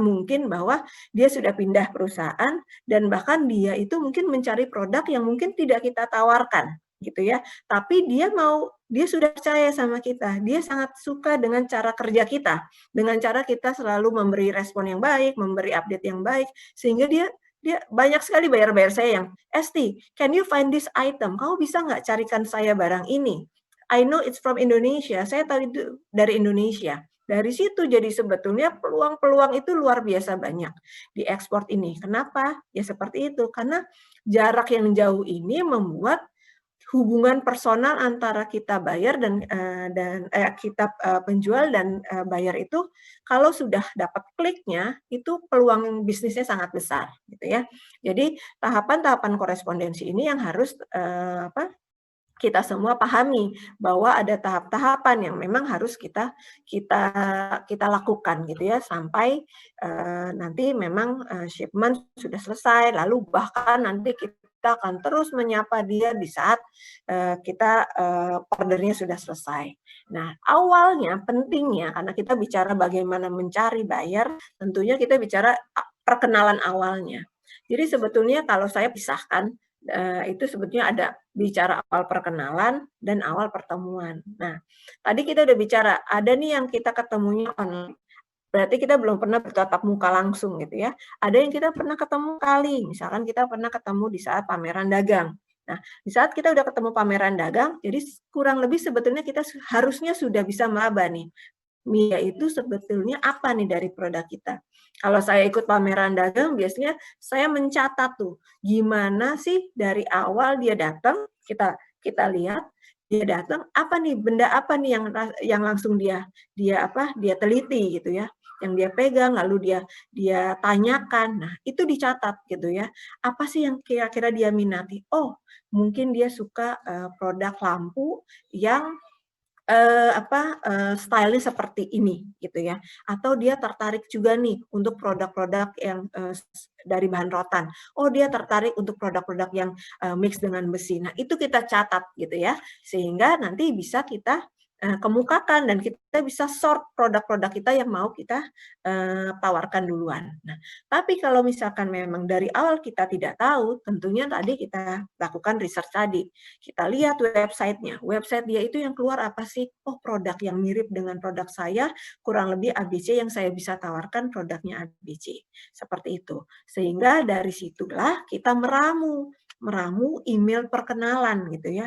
mungkin bahwa dia sudah pindah perusahaan dan bahkan dia itu mungkin mencari produk yang mungkin tidak kita tawarkan gitu ya. Tapi dia sudah percaya sama kita. Dia sangat suka dengan cara kerja kita. Dengan cara kita selalu memberi respon yang baik, memberi update yang baik sehingga dia banyak sekali buyer-buyer saya yang, "Esti, can you find this item? Kamu bisa nggak carikan saya barang ini? I know it's from Indonesia." Saya tahu itu dari Indonesia. Dari situ jadi sebetulnya peluang-peluang itu luar biasa banyak di ekspor ini. Kenapa? Ya seperti itu. Karena jarak yang jauh ini membuat hubungan personal antara kita buyer dan kita penjual dan buyer itu kalau sudah dapat kliknya itu peluang bisnisnya sangat besar gitu ya. Jadi tahapan-tahapan korespondensi ini yang harus kita semua pahami bahwa ada tahap-tahapan yang memang harus kita lakukan gitu ya sampai nanti memang shipment sudah selesai, lalu bahkan nanti kita akan terus menyapa dia di saat ordernya sudah selesai. Nah, awalnya pentingnya karena kita bicara bagaimana mencari buyer, tentunya kita bicara perkenalan awalnya. Jadi sebetulnya kalau saya pisahkan itu sebetulnya ada bicara awal perkenalan dan awal pertemuan. Nah, tadi kita udah bicara, ada nih yang kita ketemunya online. Berarti kita belum pernah bertatap muka langsung gitu ya. Ada yang kita pernah ketemu kali, misalkan kita pernah ketemu di saat pameran dagang. Nah, di saat kita udah ketemu pameran dagang, jadi kurang lebih sebetulnya kita harusnya sudah bisa meraba nih. Mia itu sebetulnya apa nih dari produk kita. Kalau saya ikut pameran dagang, biasanya saya mencatat tuh, gimana sih dari awal dia datang, kita lihat, dia datang, apa nih, benda apa nih yang langsung dia teliti gitu ya, yang dia pegang, lalu dia tanyakan. Nah, itu dicatat gitu ya. Apa sih yang kira-kira dia minati? Oh, mungkin dia suka produk lampu yang style-nya seperti ini gitu ya, atau dia tertarik juga nih untuk produk-produk yang dari bahan rotan. Oh, dia tertarik untuk produk-produk yang mix dengan besi. Nah, itu kita catat gitu ya, sehingga nanti bisa kita kemukakan dan kita bisa sort produk-produk kita yang mau kita tawarkan duluan. Nah, tapi kalau misalkan memang dari awal kita tidak tahu, tentunya tadi kita lakukan research tadi. Kita lihat website-nya. Website dia itu yang keluar apa sih? Oh, produk yang mirip dengan produk saya, kurang lebih ABC yang saya bisa tawarkan produknya ABC. Seperti itu. Sehingga dari situlah kita meramu email perkenalan gitu ya,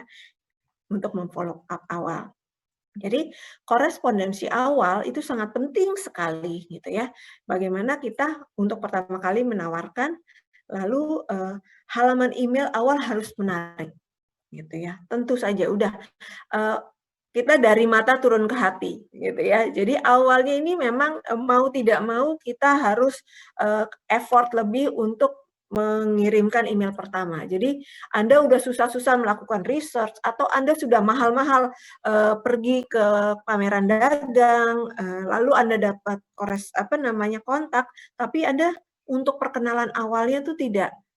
untuk memfollow up awal. Jadi korespondensi awal itu sangat penting sekali gitu ya. Bagaimana kita untuk pertama kali menawarkan, lalu halaman email awal harus menarik gitu ya. Tentu saja udah kita dari mata turun ke hati gitu ya. Jadi awalnya ini memang mau tidak mau kita harus effort lebih untuk mengirimkan email pertama. Jadi Anda udah susah-susah melakukan research atau Anda sudah mahal-mahal pergi ke pameran dagang, lalu Anda dapat kontak, tapi Anda untuk perkenalan awalnya tuh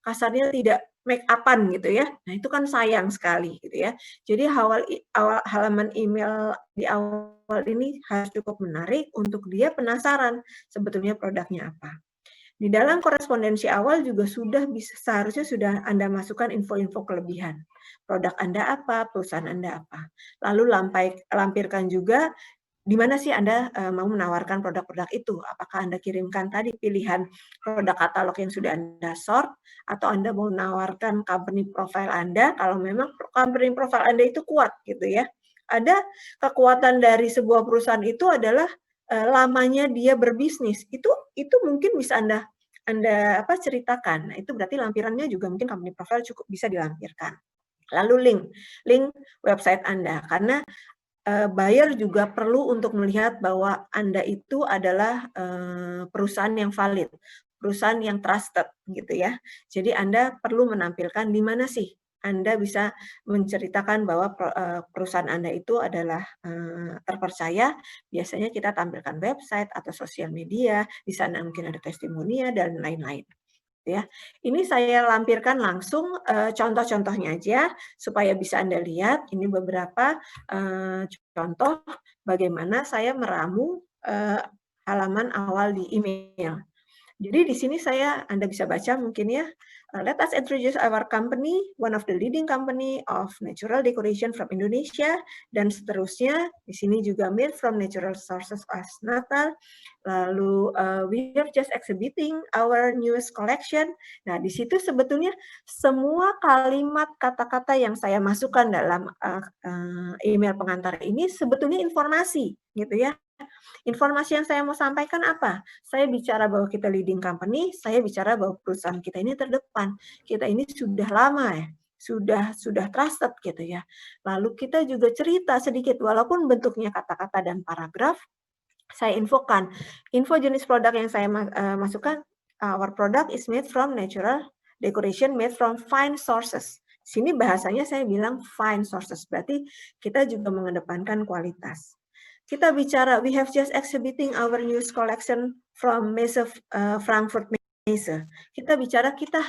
kasarnya tidak make up-an gitu ya. Nah, itu kan sayang sekali gitu ya. Jadi awal halaman email di awal ini harus cukup menarik untuk dia penasaran sebetulnya produknya apa. Di dalam korespondensi awal juga seharusnya sudah Anda masukkan info-info kelebihan. Produk Anda apa, perusahaan Anda apa. Lalu lampirkan juga di mana sih Anda mau menawarkan produk-produk itu. Apakah Anda kirimkan tadi pilihan produk katalog yang sudah Anda sort, atau Anda mau menawarkan company profile Anda, kalau memang company profile Anda itu kuat gitu ya. Ada kekuatan dari sebuah perusahaan itu adalah lamanya dia berbisnis, itu mungkin bisa Anda ceritakan. Nah, itu berarti lampirannya juga mungkin company profile cukup bisa dilampirkan. Lalu link website Anda, karena buyer juga perlu untuk melihat bahwa Anda itu adalah perusahaan yang valid, perusahaan yang trusted gitu ya. Jadi Anda perlu menampilkan di mana sih Anda bisa menceritakan bahwa perusahaan Anda itu adalah terpercaya. Biasanya kita tampilkan website atau sosial media, di sana mungkin ada testimonial dan lain-lain. Ya, ini saya lampirkan langsung contoh-contohnya aja supaya bisa Anda lihat. Ini beberapa contoh bagaimana saya meramu halaman awal di email. Jadi di sini Anda bisa baca mungkin ya, let us introduce our company, one of the leading company of natural decoration from Indonesia, dan seterusnya. Di sini juga made from natural sources as Natal. Lalu we are just exhibiting our newest collection. Nah, di situ sebetulnya semua kalimat kata-kata yang saya masukkan dalam email pengantar ini sebetulnya informasi, gitu ya. Informasi yang saya mau sampaikan apa? Saya bicara bahwa kita leading company, saya bicara bahwa perusahaan kita ini terdepan. Kita ini sudah lama ya, sudah trusted gitu ya. Lalu kita juga cerita sedikit, walaupun bentuknya kata-kata dan paragraf, saya infokan. Info jenis produk yang saya masukkan, our product is made from natural decoration made from fine sources. Sini bahasanya saya bilang fine sources, berarti kita juga mengedepankan kualitas. Kita bicara, we have just exhibiting our newest collection from Messe Frankfurt Messe. Kita bicara kita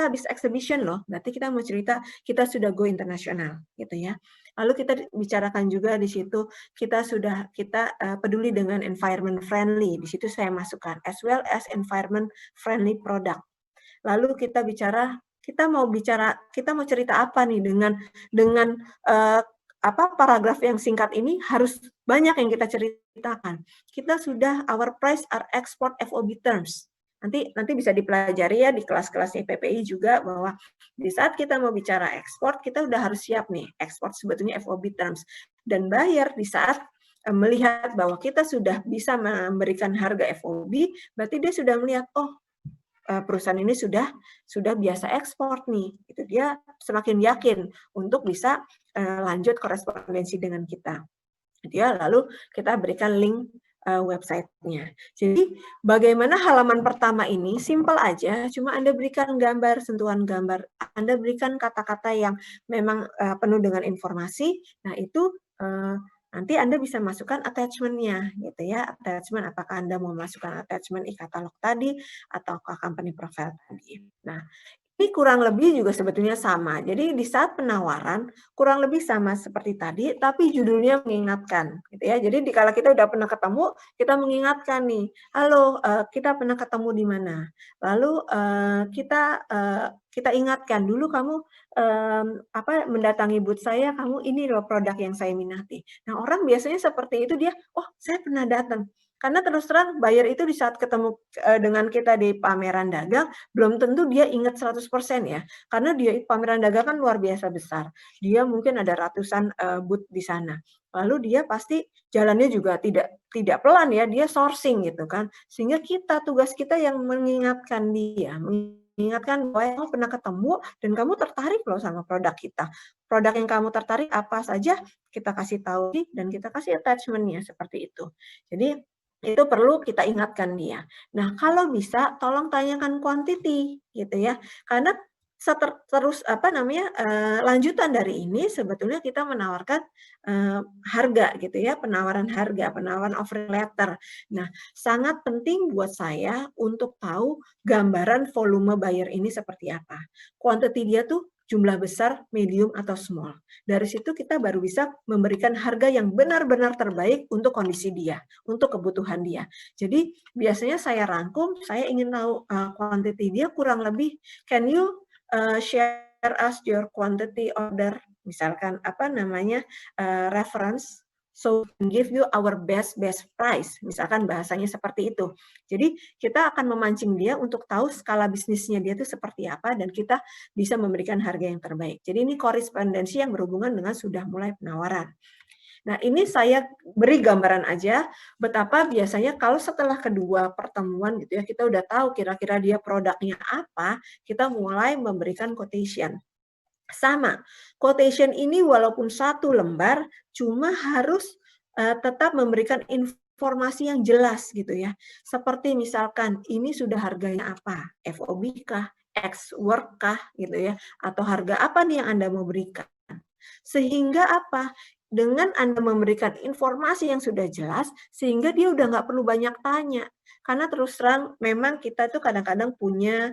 habis exhibition loh, berarti kita mau cerita kita sudah go internasional gitu ya. Lalu kita bicarakan juga di situ kita peduli dengan environment friendly. Di situ saya masukkan as well as environment friendly product. Lalu kita bicara kita mau cerita apa nih dengan paragraf yang singkat ini harus banyak yang kita ceritakan. Kita sudah our price are export FOB terms. Nanti bisa dipelajari ya di kelas-kelasnya PPI juga bahwa di saat kita mau bicara ekspor, kita udah harus siap nih ekspor sebetulnya FOB terms. Dan buyer di saat melihat bahwa kita sudah bisa memberikan harga FOB, berarti dia sudah melihat, oh, perusahaan ini sudah biasa ekspor nih, gitu. Dia semakin yakin untuk bisa lanjut korespondensi dengan kita. Dia lalu kita berikan link website-nya. Jadi bagaimana halaman pertama ini simple aja, cuma Anda berikan gambar, sentuhan gambar, Anda berikan kata-kata yang memang penuh dengan informasi. Nah itu nanti Anda bisa masukkan attachment-nya, gitu ya. Attachment, apakah Anda mau masukkan attachment e-katalog tadi, ataukah company profile tadi. Nah, ini kurang lebih juga sebetulnya sama. Jadi di saat penawaran, kurang lebih sama seperti tadi, tapi judulnya mengingatkan, gitu ya. Jadi kalau kita udah pernah ketemu, kita mengingatkan nih, halo, kita pernah ketemu di mana. Lalu kita ingatkan dulu kamu mendatangi booth saya, kamu ini loh produk yang saya minati. Nah, orang biasanya seperti itu dia, oh saya pernah datang. Karena terus terang buyer itu di saat ketemu dengan kita di pameran dagang, belum tentu dia ingat 100% ya. Karena dia pameran dagang kan luar biasa besar. Dia mungkin ada ratusan booth di sana. Lalu dia pasti jalannya juga tidak pelan ya, dia sourcing gitu kan. Sehingga tugas kita yang mengingatkan dia, mengingatkan bahwa kamu pernah ketemu dan kamu tertarik loh sama produk kita. Produk yang kamu tertarik apa saja, kita kasih tahu dan kita kasih attachment-nya seperti itu. Jadi itu perlu kita ingatkan dia. Nah, kalau bisa tolong tanyakan quantity gitu ya. Karena lanjutan dari ini sebetulnya kita menawarkan harga gitu ya, penawaran harga, penawaran offering letter. Nah, sangat penting buat saya untuk tahu gambaran volume buyer ini seperti apa. Quantity dia tuh jumlah besar, medium, atau small. Dari situ kita baru bisa memberikan harga yang benar-benar terbaik untuk kondisi dia, untuk kebutuhan dia. Jadi biasanya saya rangkum, saya ingin tahu quantity dia kurang lebih, can you share us your quantity order, misalkan reference, so give you our best price, misalkan bahasanya seperti itu. Jadi kita akan memancing dia untuk tahu skala bisnisnya dia itu seperti apa dan kita bisa memberikan harga yang terbaik. Jadi ini korespondensi yang berhubungan dengan sudah mulai penawaran. Nah, ini saya beri gambaran aja betapa biasanya kalau setelah kedua pertemuan gitu ya, kita udah tahu kira-kira dia produknya apa, kita mulai memberikan quotation. Sama, quotation ini walaupun satu lembar, cuma harus tetap memberikan informasi yang jelas gitu ya. Seperti misalkan ini sudah harganya apa? FOB kah? Ex work kah? Gitu ya. Atau harga apa nih yang Anda mau berikan? Sehingga apa? Dengan Anda memberikan informasi yang sudah jelas, sehingga dia udah nggak perlu banyak tanya. Karena terus terang memang kita tuh kadang-kadang punya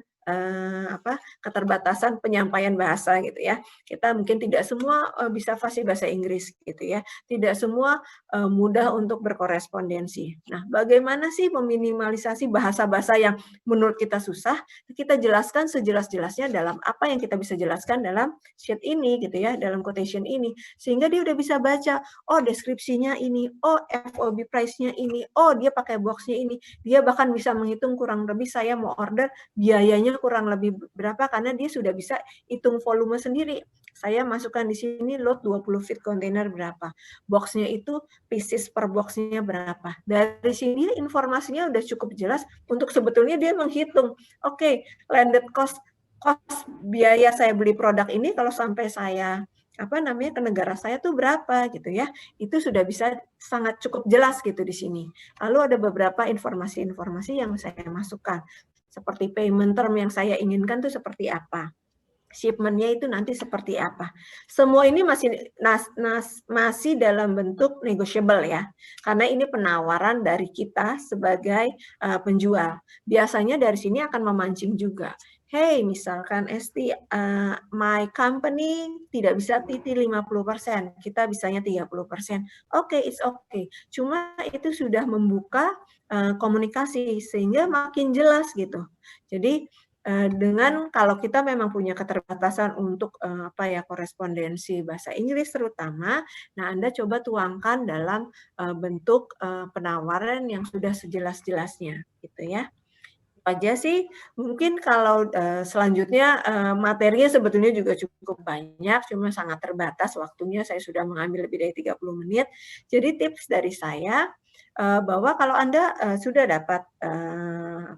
keterbatasan penyampaian bahasa gitu ya. Kita mungkin tidak semua bisa fasih bahasa Inggris gitu ya. Tidak semua mudah untuk berkorespondensi. Nah, bagaimana sih meminimalisasi bahasa-bahasa yang menurut kita susah? Kita jelaskan sejelas-jelasnya dalam apa yang kita bisa jelaskan dalam sheet ini gitu ya, dalam quotation ini. Sehingga dia udah bisa baca, oh deskripsinya ini, oh FOB price-nya ini, oh dia pakai box-nya ini. Dia bahkan bisa menghitung kurang lebih saya mau order biayanya kurang lebih berapa karena dia sudah bisa hitung volume sendiri. Saya masukkan di sini load 20 feet container berapa. Box-nya itu pieces per box-nya berapa. Dari sini informasinya udah cukup jelas untuk sebetulnya dia menghitung. Oke, landed cost biaya saya beli produk ini kalau sampai saya ke negara saya tuh berapa gitu ya. Itu sudah bisa sangat cukup jelas gitu di sini. Lalu ada beberapa informasi-informasi yang saya masukkan. Seperti payment term yang saya inginkan tuh seperti apa. Shipment-nya itu nanti seperti apa. Semua ini masih dalam bentuk negotiable ya. Karena ini penawaran dari kita sebagai penjual. Biasanya dari sini akan memancing juga. Hey, misalkan Esti, my company tidak bisa TT 50%, kita bisanya 30%. Oke, it's okay. Cuma itu sudah membuka komunikasi sehingga makin jelas gitu. Jadi dengan kalau kita memang punya keterbatasan untuk korespondensi bahasa Inggris terutama, nah Anda coba tuangkan dalam bentuk penawaran yang sudah sejelas-jelasnya gitu ya. aja sih. Mungkin kalau selanjutnya materinya sebetulnya juga cukup banyak, cuma sangat terbatas waktunya. Saya sudah mengambil lebih dari 30 menit. Jadi tips dari saya bahwa kalau Anda sudah dapat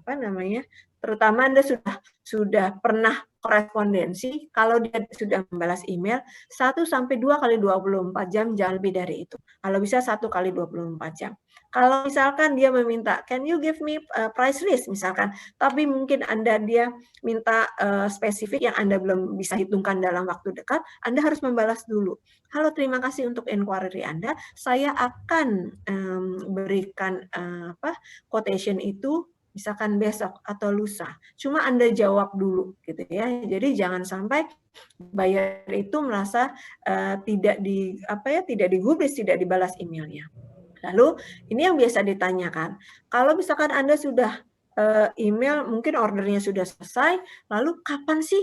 apa namanya, terutama Anda sudah pernah korespondensi, kalau dia sudah membalas email 1 sampai 2 kali 24 jam, jangan lebih dari itu. Kalau bisa 1 kali 24 jam. Kalau misalkan dia meminta, can you give me price list misalkan, tapi mungkin dia minta spesifik yang Anda belum bisa hitungkan dalam waktu dekat, Anda harus membalas dulu. Halo, terima kasih untuk inquiry Anda. Saya akan berikan quotation itu misalkan besok atau lusa. Cuma Anda jawab dulu gitu ya. Jadi jangan sampai buyer itu merasa tidak digubris, tidak dibalas emailnya. Lalu ini yang biasa ditanyakan. Kalau misalkan Anda sudah email, mungkin ordernya sudah selesai, lalu kapan sih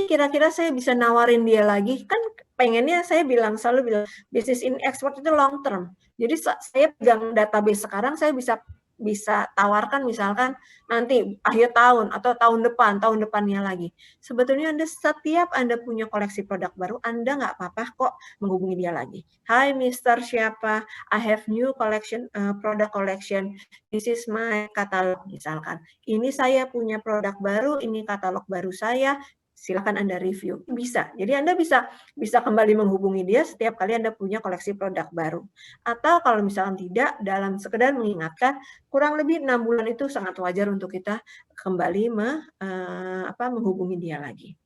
kira-kira saya bisa nawarin dia lagi? Kan pengennya saya selalu bilang bisnis in export itu long term. Jadi saya pegang database sekarang, saya bisa tawarkan misalkan nanti akhir tahun atau tahun depannya lagi. Sebetulnya setiap Anda punya koleksi produk baru, Anda nggak apa-apa kok menghubungi dia lagi. Hai Mr. siapa, I have new collection, product collection, this is my catalog misalkan. Ini saya punya produk baru, ini katalog baru saya, silakan Anda review. Bisa. Jadi Anda bisa kembali menghubungi dia setiap kali Anda punya koleksi produk baru. Atau kalau misalkan tidak, dalam sekedar mengingatkan, kurang lebih 6 bulan itu sangat wajar untuk kita kembali menghubungi dia lagi.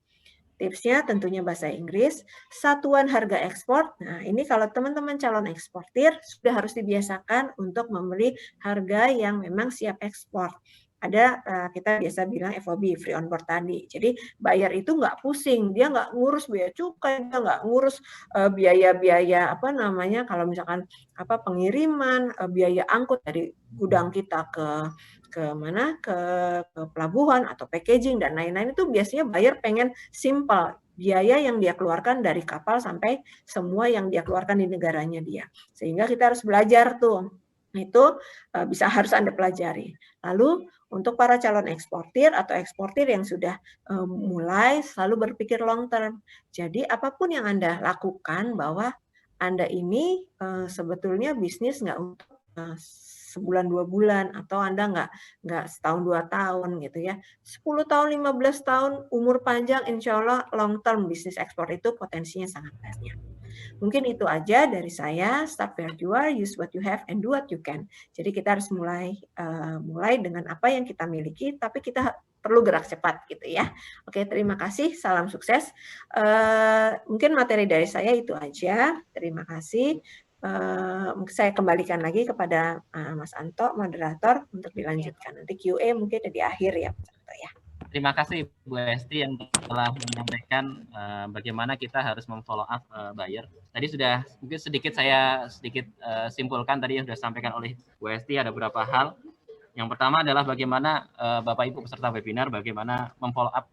Tipsnya tentunya bahasa Inggris, satuan harga ekspor. Nah, ini kalau teman-teman calon eksportir sudah harus dibiasakan untuk membeli harga yang memang siap ekspor. Ada kita biasa bilang FOB, free on board tadi. Jadi buyer itu nggak pusing, dia nggak ngurus biaya cukai, dia nggak ngurus biaya-biaya kalau misalkan pengiriman, biaya angkut dari gudang kita ke pelabuhan atau packaging dan lain-lain. Itu biasanya buyer pengen simple, biaya yang dia keluarkan dari kapal sampai semua yang dia keluarkan di negaranya dia. Sehingga kita harus belajar tuh. Itu harus Anda pelajari. Lalu untuk para calon eksportir atau eksportir yang sudah mulai selalu berpikir long term. Jadi apapun yang Anda lakukan bahwa Anda ini sebetulnya bisnis nggak untuk sebulan 2 bulan atau Anda nggak setahun 2 tahun gitu ya. 10 tahun, 15 tahun, umur panjang, insya Allah long term bisnis ekspor itu potensinya sangat banyak. Mungkin itu aja dari saya. Start where you are, use what you have, and do what you can. Jadi kita harus mulai dengan apa yang kita miliki, tapi kita perlu gerak cepat gitu ya. Oke, terima kasih. Salam sukses. Mungkin materi dari saya itu aja. Terima kasih. Saya kembalikan lagi kepada Mas Anto, moderator, untuk dilanjutkan. Nanti QA mungkin di akhir ya, Mas Anto ya. Terima kasih Bu Esti yang telah menyampaikan bagaimana kita harus memfollow up buyer. Tadi sudah mungkin saya simpulkan tadi yang sudah disampaikan oleh Bu Esti ada beberapa hal. Yang pertama adalah bagaimana Bapak Ibu peserta webinar bagaimana memfollow up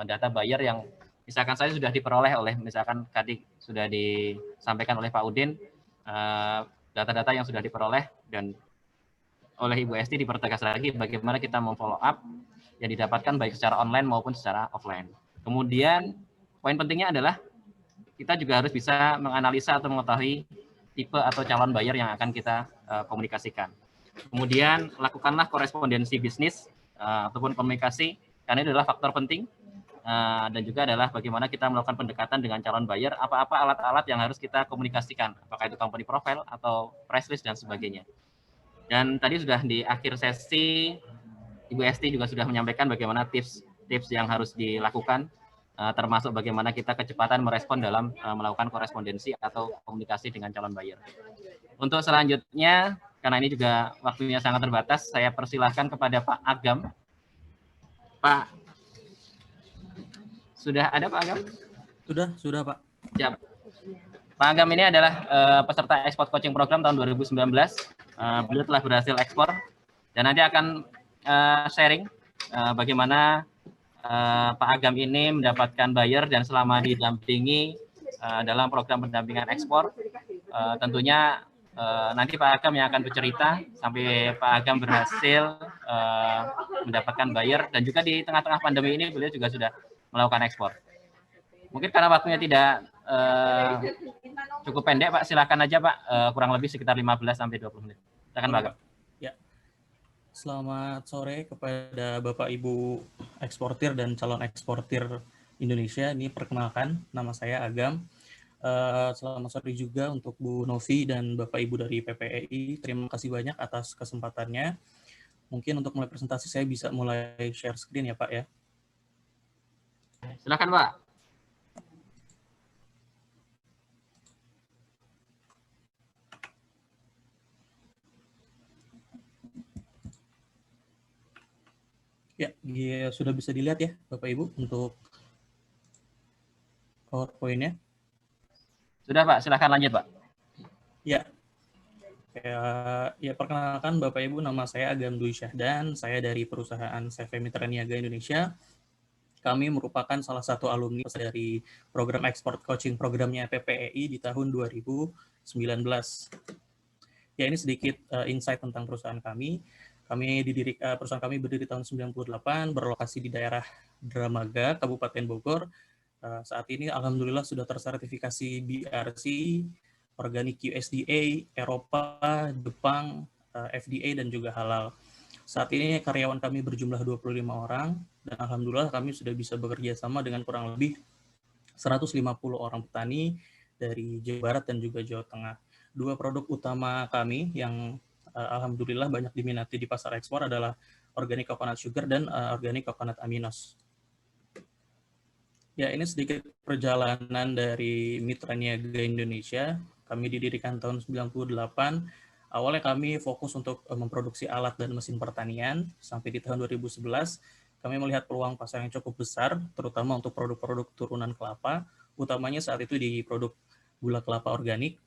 data buyer yang misalkan saya sudah diperoleh oleh misalkan tadi sudah disampaikan oleh Pak Udin data-data yang sudah diperoleh dan oleh Ibu Esti dipertegas lagi bagaimana kita memfollow up yang didapatkan baik secara online maupun secara offline. Kemudian poin pentingnya adalah kita juga harus bisa menganalisa atau mengetahui tipe atau calon buyer yang akan kita komunikasikan. Kemudian lakukanlah korespondensi bisnis ataupun komunikasi karena itu adalah faktor penting dan juga adalah bagaimana kita melakukan pendekatan dengan calon buyer, apa-apa alat-alat yang harus kita komunikasikan, apakah itu company profile atau price list dan sebagainya. Dan tadi sudah di akhir sesi Ibu Esti juga sudah menyampaikan bagaimana tips yang harus dilakukan, termasuk bagaimana kita kecepatan merespon dalam melakukan korespondensi atau komunikasi dengan calon buyer. Untuk selanjutnya, karena ini juga waktunya sangat terbatas, saya persilahkan kepada Pak Agam. Pak, sudah ada Pak Agam? Sudah Pak. Siap. Pak Agam ini adalah peserta Export Coaching Program tahun 2019. Beliau telah berhasil ekspor dan nanti akan sharing bagaimana Pak Agam ini mendapatkan buyer dan selama didampingi dalam program pendampingan ekspor tentunya nanti Pak Agam yang akan bercerita sampai Pak Agam berhasil mendapatkan buyer, dan juga di tengah-tengah pandemi ini beliau juga sudah melakukan ekspor. Mungkin karena waktunya tidak cukup pendek, Pak, silakan aja Pak, kurang lebih sekitar 15 sampai 20 menit. Silakan Pak Agam. Ya. Selamat sore kepada Bapak Ibu eksportir dan calon eksportir Indonesia. Ini perkenalkan, nama saya Agam. Selamat sore juga untuk Bu Novi dan Bapak Ibu dari PPEI. Terima kasih banyak atas kesempatannya. Mungkin untuk mulai presentasi saya bisa mulai share screen ya Pak ya. Silakan Pak. Ya, sudah bisa dilihat ya Bapak Ibu untuk PowerPoint-nya. Sudah Pak, silakan lanjut Pak. Ya, perkenalkan Bapak Ibu, nama saya Agam Dwi Syahdan, saya dari perusahaan CV Mitra Niaga Indonesia. Kami merupakan salah satu alumni dari program ekspor coaching programnya PPEI di tahun 2019. Ya, ini sedikit insight tentang perusahaan kami. Perusahaan kami berdiri tahun 98, berlokasi di daerah Dramaga, Kabupaten Bogor. Saat ini alhamdulillah sudah tersertifikasi BRC, Organic USDA, Eropa, Jepang, FDA, dan juga halal. Saat ini karyawan kami berjumlah 25 orang, dan alhamdulillah kami sudah bisa bekerja sama dengan kurang lebih 150 orang petani dari Jawa Barat dan juga Jawa Tengah. Dua produk utama kami yang alhamdulillah banyak diminati di pasar ekspor adalah Organic Coconut Sugar dan Organic Coconut Aminos. Ya, ini sedikit perjalanan dari Mitra Niaga Indonesia. Kami didirikan tahun 98. Awalnya kami fokus untuk memproduksi alat dan mesin pertanian. Sampai di tahun 2011, kami melihat peluang pasar yang cukup besar, terutama untuk produk-produk turunan kelapa, utamanya saat itu di produk gula kelapa organik.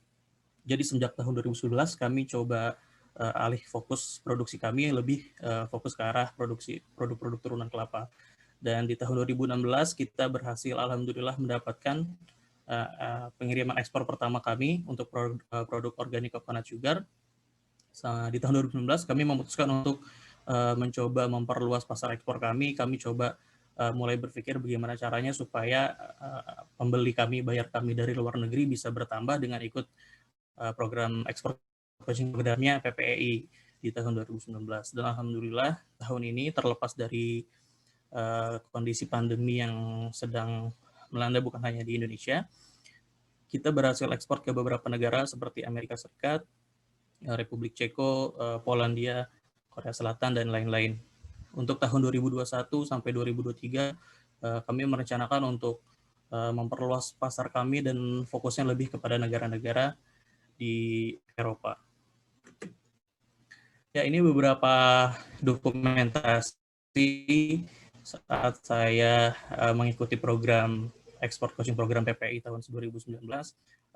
Jadi sejak tahun 2011, kami coba alih fokus produksi kami lebih fokus ke arah produksi produk-produk turunan kelapa. Dan di tahun 2016 kita berhasil alhamdulillah mendapatkan pengiriman ekspor pertama kami untuk produk Organic Coconut Sugar. Di tahun 2019 kami memutuskan untuk mencoba memperluas pasar ekspor kami. Kami coba mulai berpikir bagaimana caranya supaya pembeli kami, buyer kami dari luar negeri bisa bertambah dengan ikut program ekspor coaching programnya PPEI di tahun 2019. Dan alhamdulillah tahun ini terlepas dari kondisi pandemi yang sedang melanda bukan hanya di Indonesia, kita berhasil ekspor ke beberapa negara seperti Amerika Serikat, Republik Ceko, Polandia, Korea Selatan, dan lain-lain. Untuk tahun 2021 sampai 2023, kami merencanakan untuk memperluas pasar kami dan fokusnya lebih kepada negara-negara di Eropa. Ya, ini beberapa dokumentasi saat saya mengikuti program ekspor coaching program PPI tahun 2019.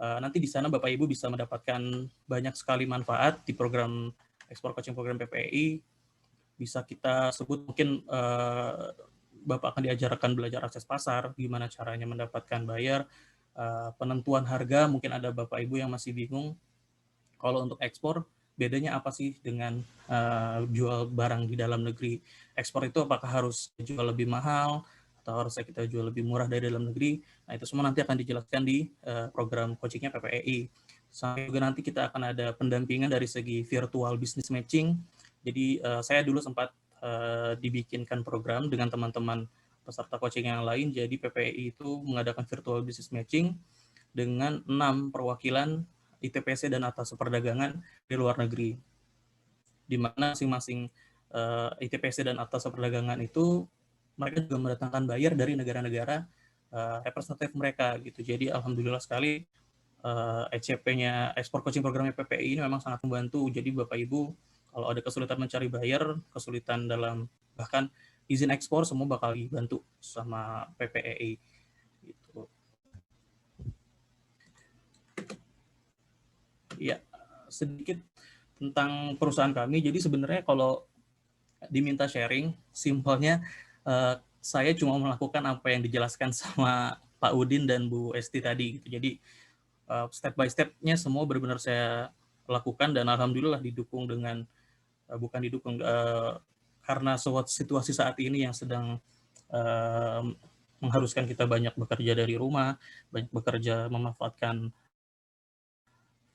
Nanti di sana Bapak Ibu bisa mendapatkan banyak sekali manfaat di program ekspor coaching program PPI. Bisa kita sebut mungkin Bapak akan diajarkan belajar akses pasar, gimana caranya mendapatkan buyer, penentuan harga, mungkin ada Bapak Ibu yang masih bingung kalau untuk ekspor bedanya apa sih dengan jual barang di dalam negeri. Ekspor itu apakah harus jual lebih mahal atau harusnya kita jual lebih murah dari dalam negeri. Nah, itu semua nanti akan dijelaskan di program coachingnya PPEI. Sampai juga nanti kita akan ada pendampingan dari segi virtual business matching. Jadi saya dulu sempat dibikinkan program dengan teman-teman peserta coaching yang lain. Jadi PPEI itu mengadakan virtual business matching dengan 6 perwakilan ITPC dan atas perdagangan di luar negeri, di mana masing-masing ITPC dan atas perdagangan itu mereka juga mendatangkan buyer dari negara-negara representatif mereka gitu. Jadi alhamdulillah sekali ECP-nya ekspor coaching programnya PPI ini memang sangat membantu. Jadi Bapak Ibu kalau ada kesulitan mencari buyer, kesulitan dalam bahkan izin ekspor, semua bakal dibantu sama PPEI. Gitu. Ya, sedikit tentang perusahaan kami. Jadi sebenarnya kalau diminta sharing, simpelnya saya cuma melakukan apa yang dijelaskan sama Pak Udin dan Bu Esti tadi. Gitu. Jadi step by step-nya semua benar-benar saya lakukan, dan alhamdulillah didukung dengan karena situasi saat ini yang sedang mengharuskan kita banyak bekerja dari rumah, banyak bekerja memanfaatkan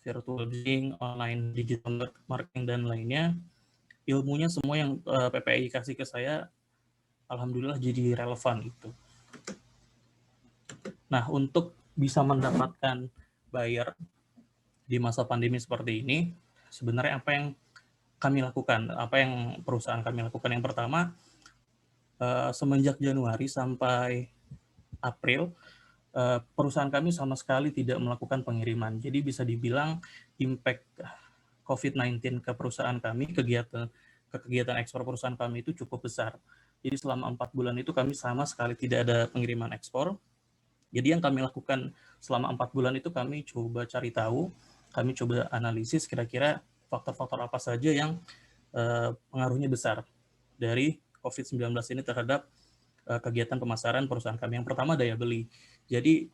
virtual meeting, online digital marketing, dan lainnya. Ilmunya semua yang PPI kasih ke saya, alhamdulillah jadi relevan gitu. Nah, untuk bisa mendapatkan buyer di masa pandemi seperti ini, sebenarnya apa yang kami lakukan, apa yang perusahaan kami lakukan? Yang pertama, semenjak Januari sampai April, perusahaan kami sama sekali tidak melakukan pengiriman. Jadi bisa dibilang impact COVID-19 ke perusahaan kami, kegiatan ekspor perusahaan kami itu cukup besar. Jadi selama 4 bulan itu kami sama sekali tidak ada pengiriman ekspor. Jadi yang kami lakukan selama 4 bulan itu kami coba cari tahu, kami coba analisis kira-kira faktor-faktor apa saja yang pengaruhnya besar dari COVID-19 ini terhadap kegiatan pemasaran perusahaan kami. Yang pertama, daya beli. Jadi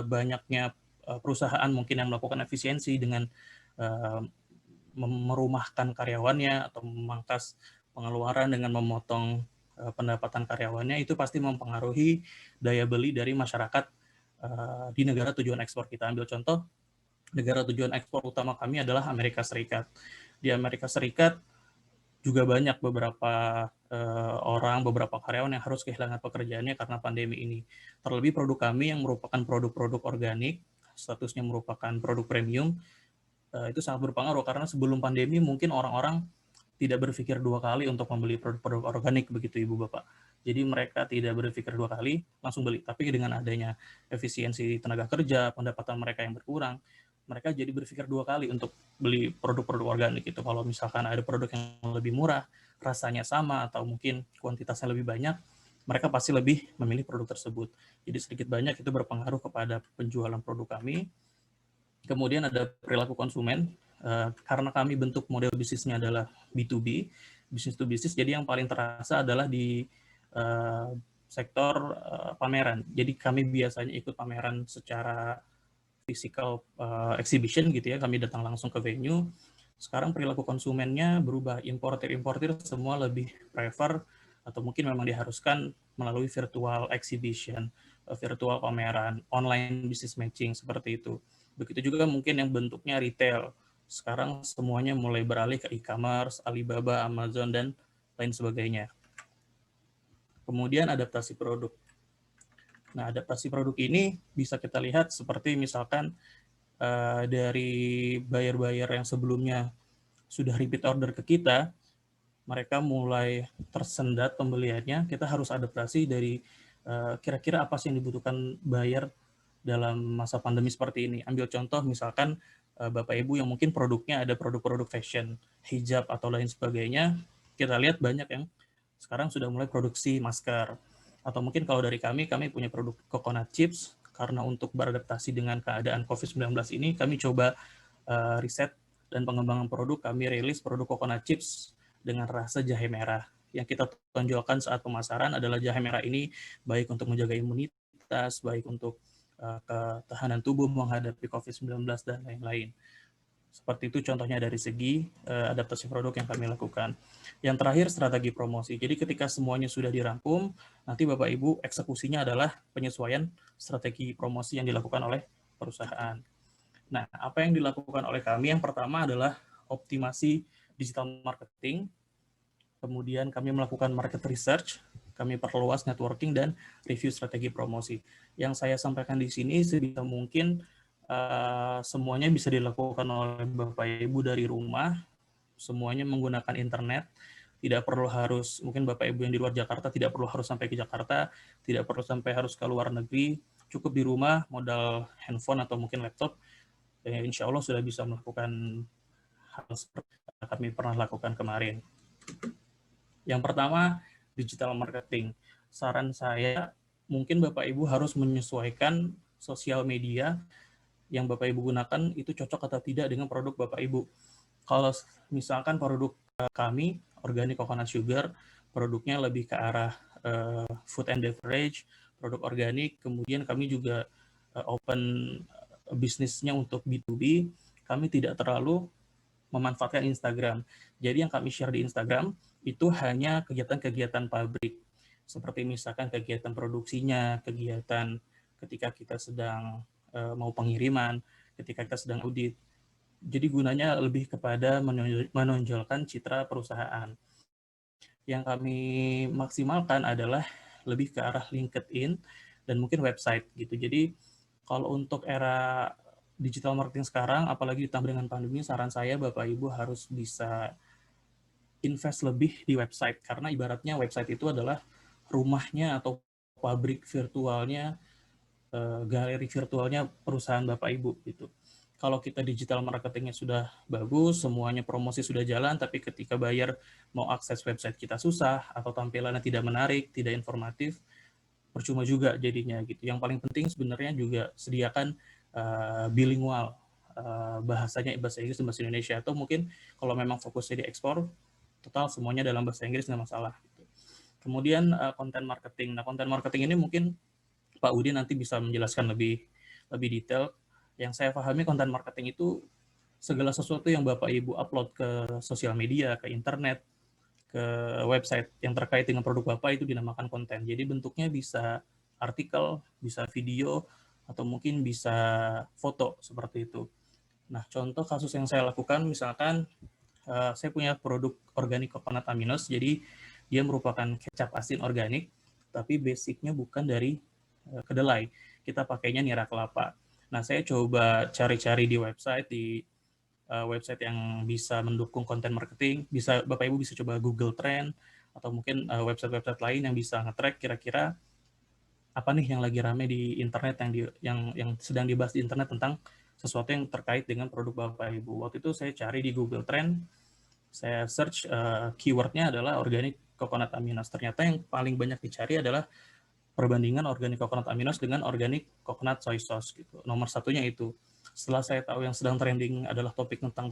banyaknya perusahaan mungkin yang melakukan efisiensi dengan merumahkan karyawannya atau memangkas pengeluaran dengan memotong pendapatan karyawannya, itu pasti mempengaruhi daya beli dari masyarakat di negara tujuan ekspor kita. Ambil contoh, negara tujuan ekspor utama kami adalah Amerika Serikat. Di Amerika Serikat juga banyak beberapa beberapa karyawan yang harus kehilangan pekerjaannya karena pandemi ini. Terlebih produk kami yang merupakan produk-produk organik, statusnya merupakan produk premium, itu sangat berpengaruh karena sebelum pandemi mungkin orang-orang tidak berpikir 2 kali untuk membeli produk-produk organik, begitu Ibu Bapak. Jadi mereka tidak berpikir 2 kali, langsung beli. Tapi dengan adanya efisiensi tenaga kerja, pendapatan mereka yang berkurang, mereka jadi berpikir 2 kali untuk beli produk-produk organik itu. Kalau misalkan ada produk yang lebih murah, rasanya sama, atau mungkin kuantitasnya lebih banyak, mereka pasti lebih memilih produk tersebut. Jadi sedikit banyak itu berpengaruh kepada penjualan produk kami. Kemudian ada perilaku konsumen, karena kami bentuk model bisnisnya adalah B2B, business to business, jadi yang paling terasa adalah di sektor pameran. Jadi kami biasanya ikut pameran secara physical exhibition gitu ya, kami datang langsung ke venue. Sekarang perilaku konsumennya berubah, importer semua lebih prefer atau mungkin memang diharuskan melalui virtual exhibition, virtual pameran, online business matching, seperti itu. Begitu juga mungkin yang bentuknya retail. Sekarang semuanya mulai beralih ke e-commerce, Alibaba, Amazon, dan lain sebagainya. Kemudian adaptasi produk. Nah, adaptasi produk ini bisa kita lihat seperti misalkan dari buyer-buyer yang sebelumnya sudah repeat order ke kita, mereka mulai tersendat pembeliannya, kita harus adaptasi dari kira-kira apa sih yang dibutuhkan buyer dalam masa pandemi seperti ini. Ambil contoh misalkan Bapak Ibu yang mungkin produknya ada produk-produk fashion, hijab atau lain sebagainya, kita lihat banyak yang sekarang sudah mulai produksi masker. Atau mungkin kalau dari kami punya produk coconut chips, karena untuk beradaptasi dengan keadaan COVID-19 ini, kami coba riset dan pengembangan produk, kami rilis produk coconut chips dengan rasa jahe merah. Yang kita tonjolkan saat pemasaran adalah jahe merah ini baik untuk menjaga imunitas, baik untuk ketahanan tubuh menghadapi COVID-19 dan lain-lain. Seperti itu contohnya dari segi adaptasi produk yang kami lakukan. Yang terakhir, strategi promosi. Jadi ketika semuanya sudah dirangkum, nanti Bapak Ibu eksekusinya adalah penyesuaian strategi promosi yang dilakukan oleh perusahaan. Nah, apa yang dilakukan oleh kami? Yang pertama adalah optimasi digital marketing. Kemudian kami melakukan market research, kami perluas networking dan review strategi promosi. Yang saya sampaikan di sini sebisa mungkin semuanya bisa dilakukan oleh Bapak Ibu dari rumah, semuanya menggunakan internet, tidak perlu harus, mungkin Bapak Ibu yang di luar Jakarta tidak perlu harus sampai ke Jakarta, tidak perlu sampai harus ke luar negeri, cukup di rumah, modal handphone atau mungkin laptop, insya Allah sudah bisa melakukan hal seperti yang kami pernah lakukan kemarin. Yang pertama, digital marketing. Saran saya, mungkin Bapak Ibu harus menyesuaikan sosial media yang Bapak Ibu gunakan itu cocok atau tidak dengan produk Bapak Ibu. Kalau misalkan produk kami, organic coconut sugar, produknya lebih ke arah food and beverage, produk organik, kemudian kami juga open bisnisnya untuk B2B, kami tidak terlalu memanfaatkan Instagram. Jadi yang kami share di Instagram itu hanya kegiatan-kegiatan pabrik, seperti misalkan kegiatan produksinya, kegiatan ketika kita sedang mau pengiriman, ketika kita sedang audit. Jadi gunanya lebih kepada menonjolkan citra perusahaan. Yang kami maksimalkan adalah lebih ke arah LinkedIn dan mungkin website gitu. Jadi kalau untuk era digital marketing sekarang, apalagi ditambah dengan pandemi, saran saya Bapak Ibu harus bisa invest lebih di website, karena ibaratnya website itu adalah rumahnya atau pabrik virtualnya, galeri virtualnya perusahaan Bapak Ibu gitu. Kalau kita digital marketingnya sudah bagus, semuanya promosi sudah jalan, tapi ketika buyer mau akses website kita susah, atau tampilannya tidak menarik, tidak informatif, percuma juga jadinya gitu. Yang paling penting sebenarnya juga sediakan bilingual, bahasanya bahasa Inggris dan bahasa Indonesia, atau mungkin kalau memang fokusnya di ekspor, total semuanya dalam bahasa Inggris nggak masalah. Gitu. Kemudian konten marketing. Nah, konten marketing ini mungkin Pak Udin nanti bisa menjelaskan lebih detail. Yang saya pahami konten marketing itu segala sesuatu yang Bapak Ibu upload ke sosial media, ke internet, ke website yang terkait dengan produk Bapak itu dinamakan konten. Jadi bentuknya bisa artikel, bisa video, atau mungkin bisa foto seperti itu. Nah, contoh kasus yang saya lakukan, misalkan saya punya produk organik coconut aminos, jadi dia merupakan kecap asin organik, tapi basicnya bukan dari kedelai. Kita pakainya nira kelapa. Nah, saya coba cari-cari di website yang bisa mendukung konten marketing. Bisa Bapak Ibu bisa coba Google Trend atau mungkin website-website lain yang bisa nge-track kira-kira apa nih yang lagi rame di internet, yang sedang dibahas di internet tentang sesuatu yang terkait dengan produk Bapak Ibu. Waktu itu saya cari di Google Trend, saya search keywordnya adalah organic coconut aminos. Ternyata yang paling banyak dicari adalah perbandingan organic coconut aminos dengan organic coconut soy sauce gitu. Nomor satunya itu. Setelah saya tahu yang sedang trending adalah topik tentang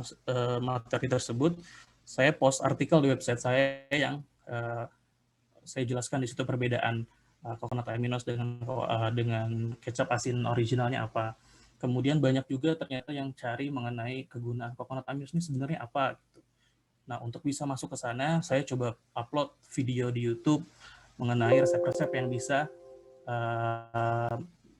materi tersebut, saya post artikel di website saya yang saya jelaskan di situ perbedaan coconut aminos dengan kecap asin originalnya apa. Kemudian banyak juga ternyata yang cari mengenai kegunaan coconut aminos ini sebenarnya apa gitu. Nah, untuk bisa masuk ke sana, saya coba upload video di YouTube mengenai resep-resep yang bisa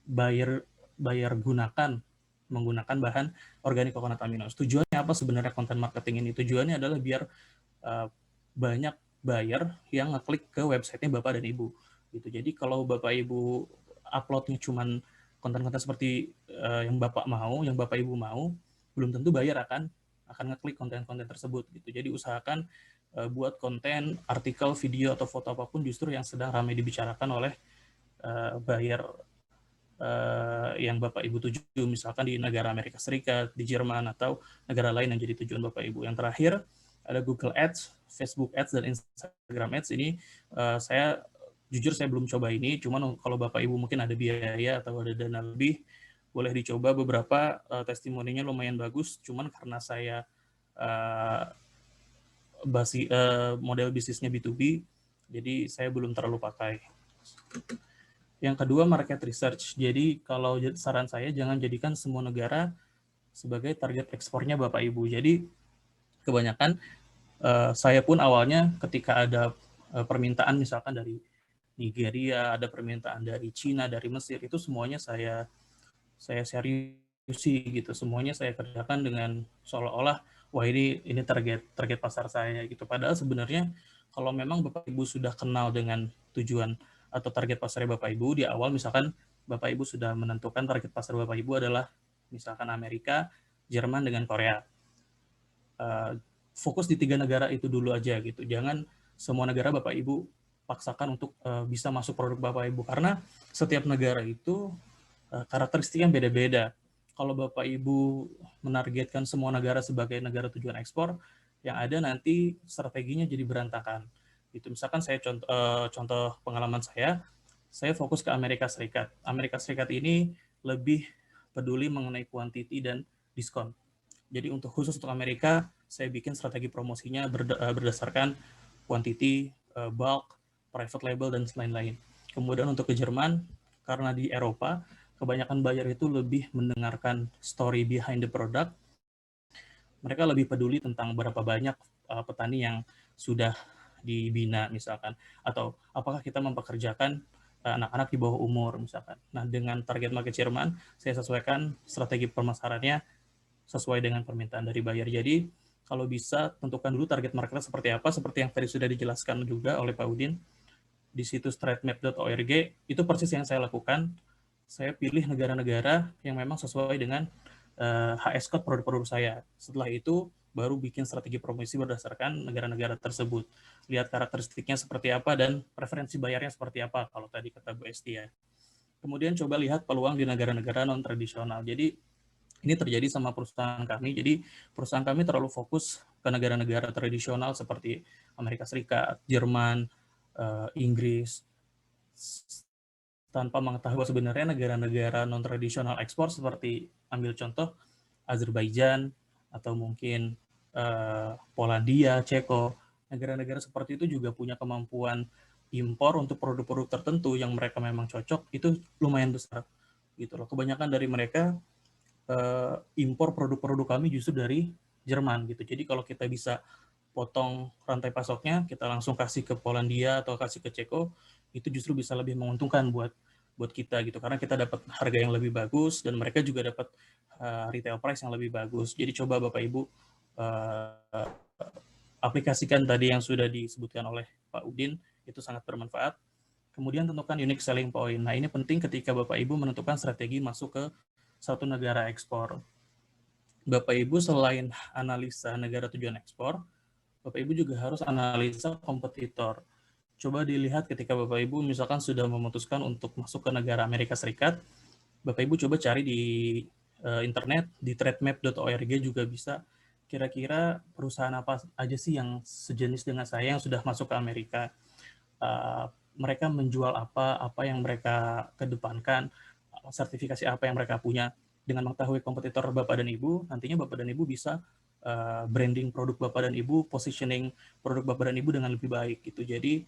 buyer gunakan menggunakan bahan organik coconut aminos. Tujuannya apa sebenarnya konten marketing ini? Tujuannya adalah biar banyak buyer yang ngeklik ke websitenya Bapak dan Ibu. Gitu. Jadi kalau Bapak Ibu uploadnya cuman konten-konten seperti yang Bapak mau, yang Bapak Ibu mau, belum tentu buyer akan ngeklik konten-konten tersebut. Gitu. Jadi usahakan buat konten, artikel, video, atau foto apapun justru yang sedang ramai dibicarakan oleh buyer yang Bapak Ibu tuju, misalkan di negara Amerika Serikat, di Jerman, atau negara lain yang jadi tujuan Bapak Ibu. Yang terakhir, ada Google Ads, Facebook Ads, dan Instagram Ads. Ini jujur saya belum coba ini, cuman kalau Bapak Ibu mungkin ada biaya atau ada dana lebih, boleh dicoba. Beberapa testimoninya lumayan bagus, cuman karena saya model bisnisnya B2B, jadi saya belum terlalu pakai. Yang kedua, market research. Jadi kalau saran saya, jangan jadikan semua negara sebagai target ekspornya Bapak Ibu. Jadi kebanyakan saya pun awalnya ketika ada permintaan misalkan dari Nigeria, ada permintaan dari Cina, dari Mesir, itu semuanya saya seriusi gitu. Semuanya saya kerjakan dengan seolah-olah wah ini target pasar saya gitu. Padahal sebenarnya kalau memang Bapak Ibu sudah kenal dengan tujuan atau target pasarnya Bapak Ibu di awal, misalkan Bapak Ibu sudah menentukan target pasar Bapak Ibu adalah misalkan Amerika, Jerman dengan Korea. Fokus di 3 negara itu dulu aja gitu. Jangan semua negara Bapak Ibu paksakan untuk bisa masuk produk Bapak Ibu, karena setiap negara itu karakteristiknya beda-beda. Kalau Bapak Ibu menargetkan semua negara sebagai negara tujuan ekspor, yang ada nanti strateginya jadi berantakan. Gitu. Misalkan saya contoh pengalaman saya fokus ke Amerika Serikat. Amerika Serikat ini lebih peduli mengenai quantity dan diskon. Jadi khusus untuk Amerika, saya bikin strategi promosinya berdasarkan quantity, bulk, private label, dan lain-lain. Kemudian untuk ke Jerman, karena di Eropa, kebanyakan buyer itu lebih mendengarkan story behind the product mereka lebih peduli tentang berapa banyak petani yang sudah dibina misalkan, atau apakah kita mempekerjakan anak-anak di bawah umur misalkan. Nah, dengan target market Jerman, saya sesuaikan strategi pemasarannya sesuai dengan permintaan dari buyer. Jadi kalau bisa tentukan dulu target marketnya seperti apa, seperti yang tadi sudah dijelaskan juga oleh Pak Udin di situs trademap.org. Itu persis yang saya lakukan. Saya pilih negara-negara yang memang sesuai dengan HS code produk-produk saya. Setelah itu baru bikin strategi promosi berdasarkan negara-negara tersebut. Lihat karakteristiknya seperti apa dan preferensi bayarnya seperti apa, kalau tadi kata Bu Esti ya. Kemudian coba lihat peluang di negara-negara non-tradisional. Jadi ini terjadi sama perusahaan kami. Jadi perusahaan kami terlalu fokus ke negara-negara tradisional seperti Amerika Serikat, Jerman, Inggris, tanpa mengetahui sebenarnya negara-negara non-tradisional ekspor seperti ambil contoh Azerbaijan atau mungkin Polandia, Ceko, negara-negara seperti itu juga punya kemampuan impor untuk produk-produk tertentu yang mereka memang cocok, itu lumayan besar gitu loh. Kebanyakan dari mereka impor produk-produk kami justru dari Jerman gitu. Jadi kalau kita bisa potong rantai pasoknya, kita langsung kasih ke Polandia atau kasih ke Ceko, itu justru bisa lebih menguntungkan buat kita gitu, karena kita dapat harga yang lebih bagus dan mereka juga dapat retail price yang lebih bagus. Jadi coba Bapak Ibu aplikasikan tadi yang sudah disebutkan oleh Pak Udin, itu sangat bermanfaat. Kemudian tentukan unique selling point. Nah, ini penting ketika Bapak Ibu menentukan strategi masuk ke satu negara ekspor. Bapak Ibu selain analisa negara tujuan ekspor, Bapak Ibu juga harus analisa kompetitor. Coba dilihat ketika Bapak Ibu misalkan sudah memutuskan untuk masuk ke negara Amerika Serikat, Bapak Ibu coba cari di internet, di trademap.org juga bisa, kira-kira perusahaan apa aja sih yang sejenis dengan saya yang sudah masuk ke Amerika. Mereka menjual apa yang mereka kedepankan, sertifikasi apa yang mereka punya. Dengan mengetahui kompetitor Bapak dan Ibu, nantinya Bapak dan Ibu bisa branding produk Bapak dan Ibu, positioning produk Bapak dan Ibu dengan lebih baik gitu. Jadi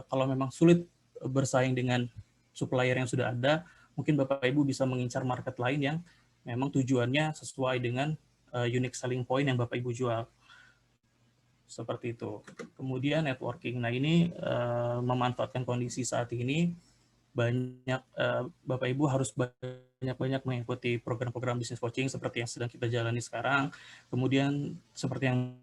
kalau memang sulit bersaing dengan supplier yang sudah ada, mungkin Bapak Ibu bisa mengincar market lain yang memang tujuannya sesuai dengan unique selling point yang Bapak Ibu jual. Seperti itu. Kemudian networking. Nah, ini memanfaatkan kondisi saat ini, banyak Bapak Ibu harus banyak-banyak mengikuti program-program business coaching seperti yang sedang kita jalani sekarang. Kemudian seperti yang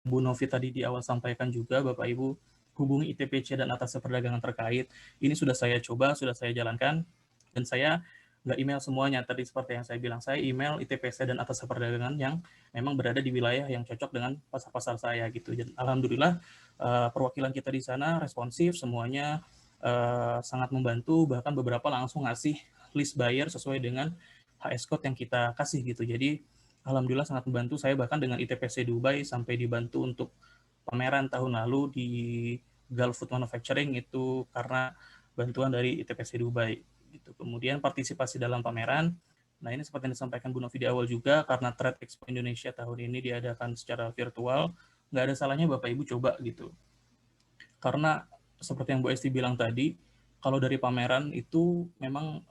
Bu Novi tadi di awal sampaikan juga, Bapak Ibu hubungi ITPC dan atas perdagangan terkait. Ini sudah saya coba, sudah saya jalankan, dan saya nggak email semuanya. Tadi seperti yang saya bilang, saya email ITPC dan atas perdagangan yang memang berada di wilayah yang cocok dengan pasar-pasar saya gitu. Dan alhamdulillah perwakilan kita di sana responsif, semuanya sangat membantu, bahkan beberapa langsung ngasih list buyer sesuai dengan HS code yang kita kasih gitu. Jadi alhamdulillah sangat membantu. Saya bahkan dengan ITPC Dubai sampai dibantu untuk pameran tahun lalu di Gulf Food Manufacturing itu karena bantuan dari ITPC Dubai gitu. Kemudian partisipasi dalam pameran. Nah, ini seperti yang disampaikan Bu Novi di awal juga, karena Trade Expo Indonesia tahun ini diadakan secara virtual, nggak ada salahnya Bapak Ibu coba gitu. Karena seperti yang Bu Esti bilang tadi, kalau dari pameran itu memang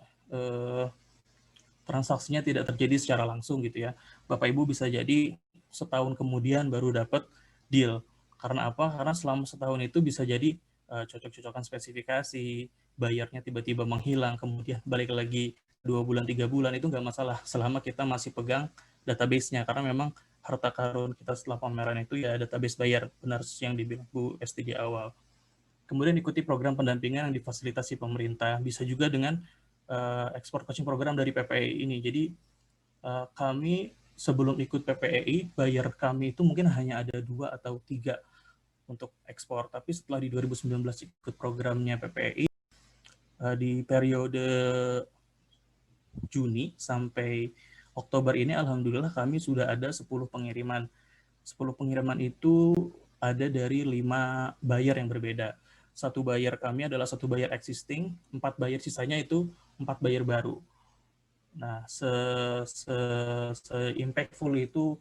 transaksinya tidak terjadi secara langsung gitu ya. Bapak Ibu bisa jadi setahun kemudian baru dapat deal. Karena apa? Karena selama setahun itu bisa jadi cocok-cocokan spesifikasi, bayarnya tiba-tiba menghilang, kemudian balik lagi 2 bulan, 3 bulan, itu nggak masalah selama kita masih pegang database-nya. Karena memang harta karun kita setelah pameran itu ya database bayar, benar yang dibilang Bu Esti di awal. Kemudian ikuti program pendampingan yang difasilitasi pemerintah. Bisa juga dengan ekspor coaching program dari PPEI ini. Jadi kami sebelum ikut PPEI, bayar kami itu mungkin hanya ada 2 atau 3 untuk ekspor. Tapi setelah di 2019 ikut programnya PPEI, di periode Juni sampai Oktober ini, alhamdulillah kami sudah ada 10 pengiriman. 10 pengiriman itu ada dari 5 buyer yang berbeda. 1 buyer kami adalah 1 buyer existing, 4 buyer sisanya itu 4 buyer baru. Nah, se-impactful itu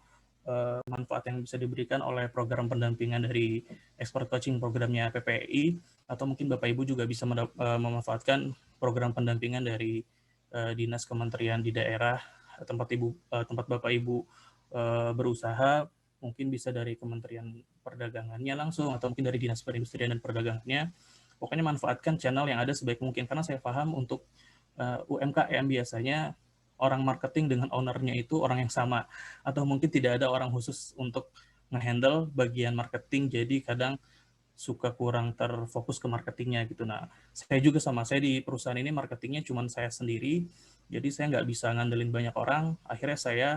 manfaat yang bisa diberikan oleh program pendampingan dari export coaching programnya PPEI, atau mungkin Bapak Ibu juga bisa memanfaatkan program pendampingan dari dinas kementerian di daerah tempat Bapak Ibu berusaha, mungkin bisa dari Kementerian Perdagangannya langsung, atau mungkin dari Dinas Perindustrian dan Perdagangannya. Pokoknya manfaatkan channel yang ada sebaik mungkin, karena saya paham untuk UMKM biasanya orang marketing dengan ownernya itu orang yang sama, atau mungkin tidak ada orang khusus untuk nge-handle bagian marketing, jadi kadang suka kurang terfokus ke marketingnya gitu. Nah, saya juga sama, saya di perusahaan ini marketingnya cuma saya sendiri, jadi saya nggak bisa ngandelin banyak orang. Akhirnya saya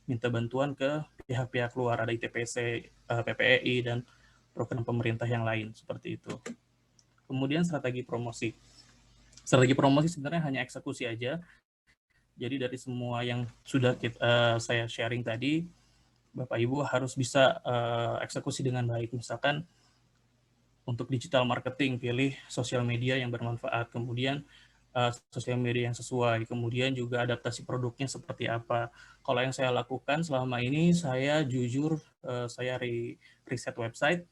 minta bantuan ke pihak-pihak luar, ada ITPC, PPEI, dan program pemerintah yang lain, seperti itu. Kemudian strategi promosi. Strategi promosi sebenarnya hanya eksekusi aja. Jadi dari semua yang sudah saya sharing tadi, Bapak Ibu harus bisa eksekusi dengan baik. Misalkan untuk digital marketing, pilih sosial media yang bermanfaat, kemudian sosial media yang sesuai, kemudian juga adaptasi produknya seperti apa. Kalau yang saya lakukan selama ini, saya jujur, saya riset website,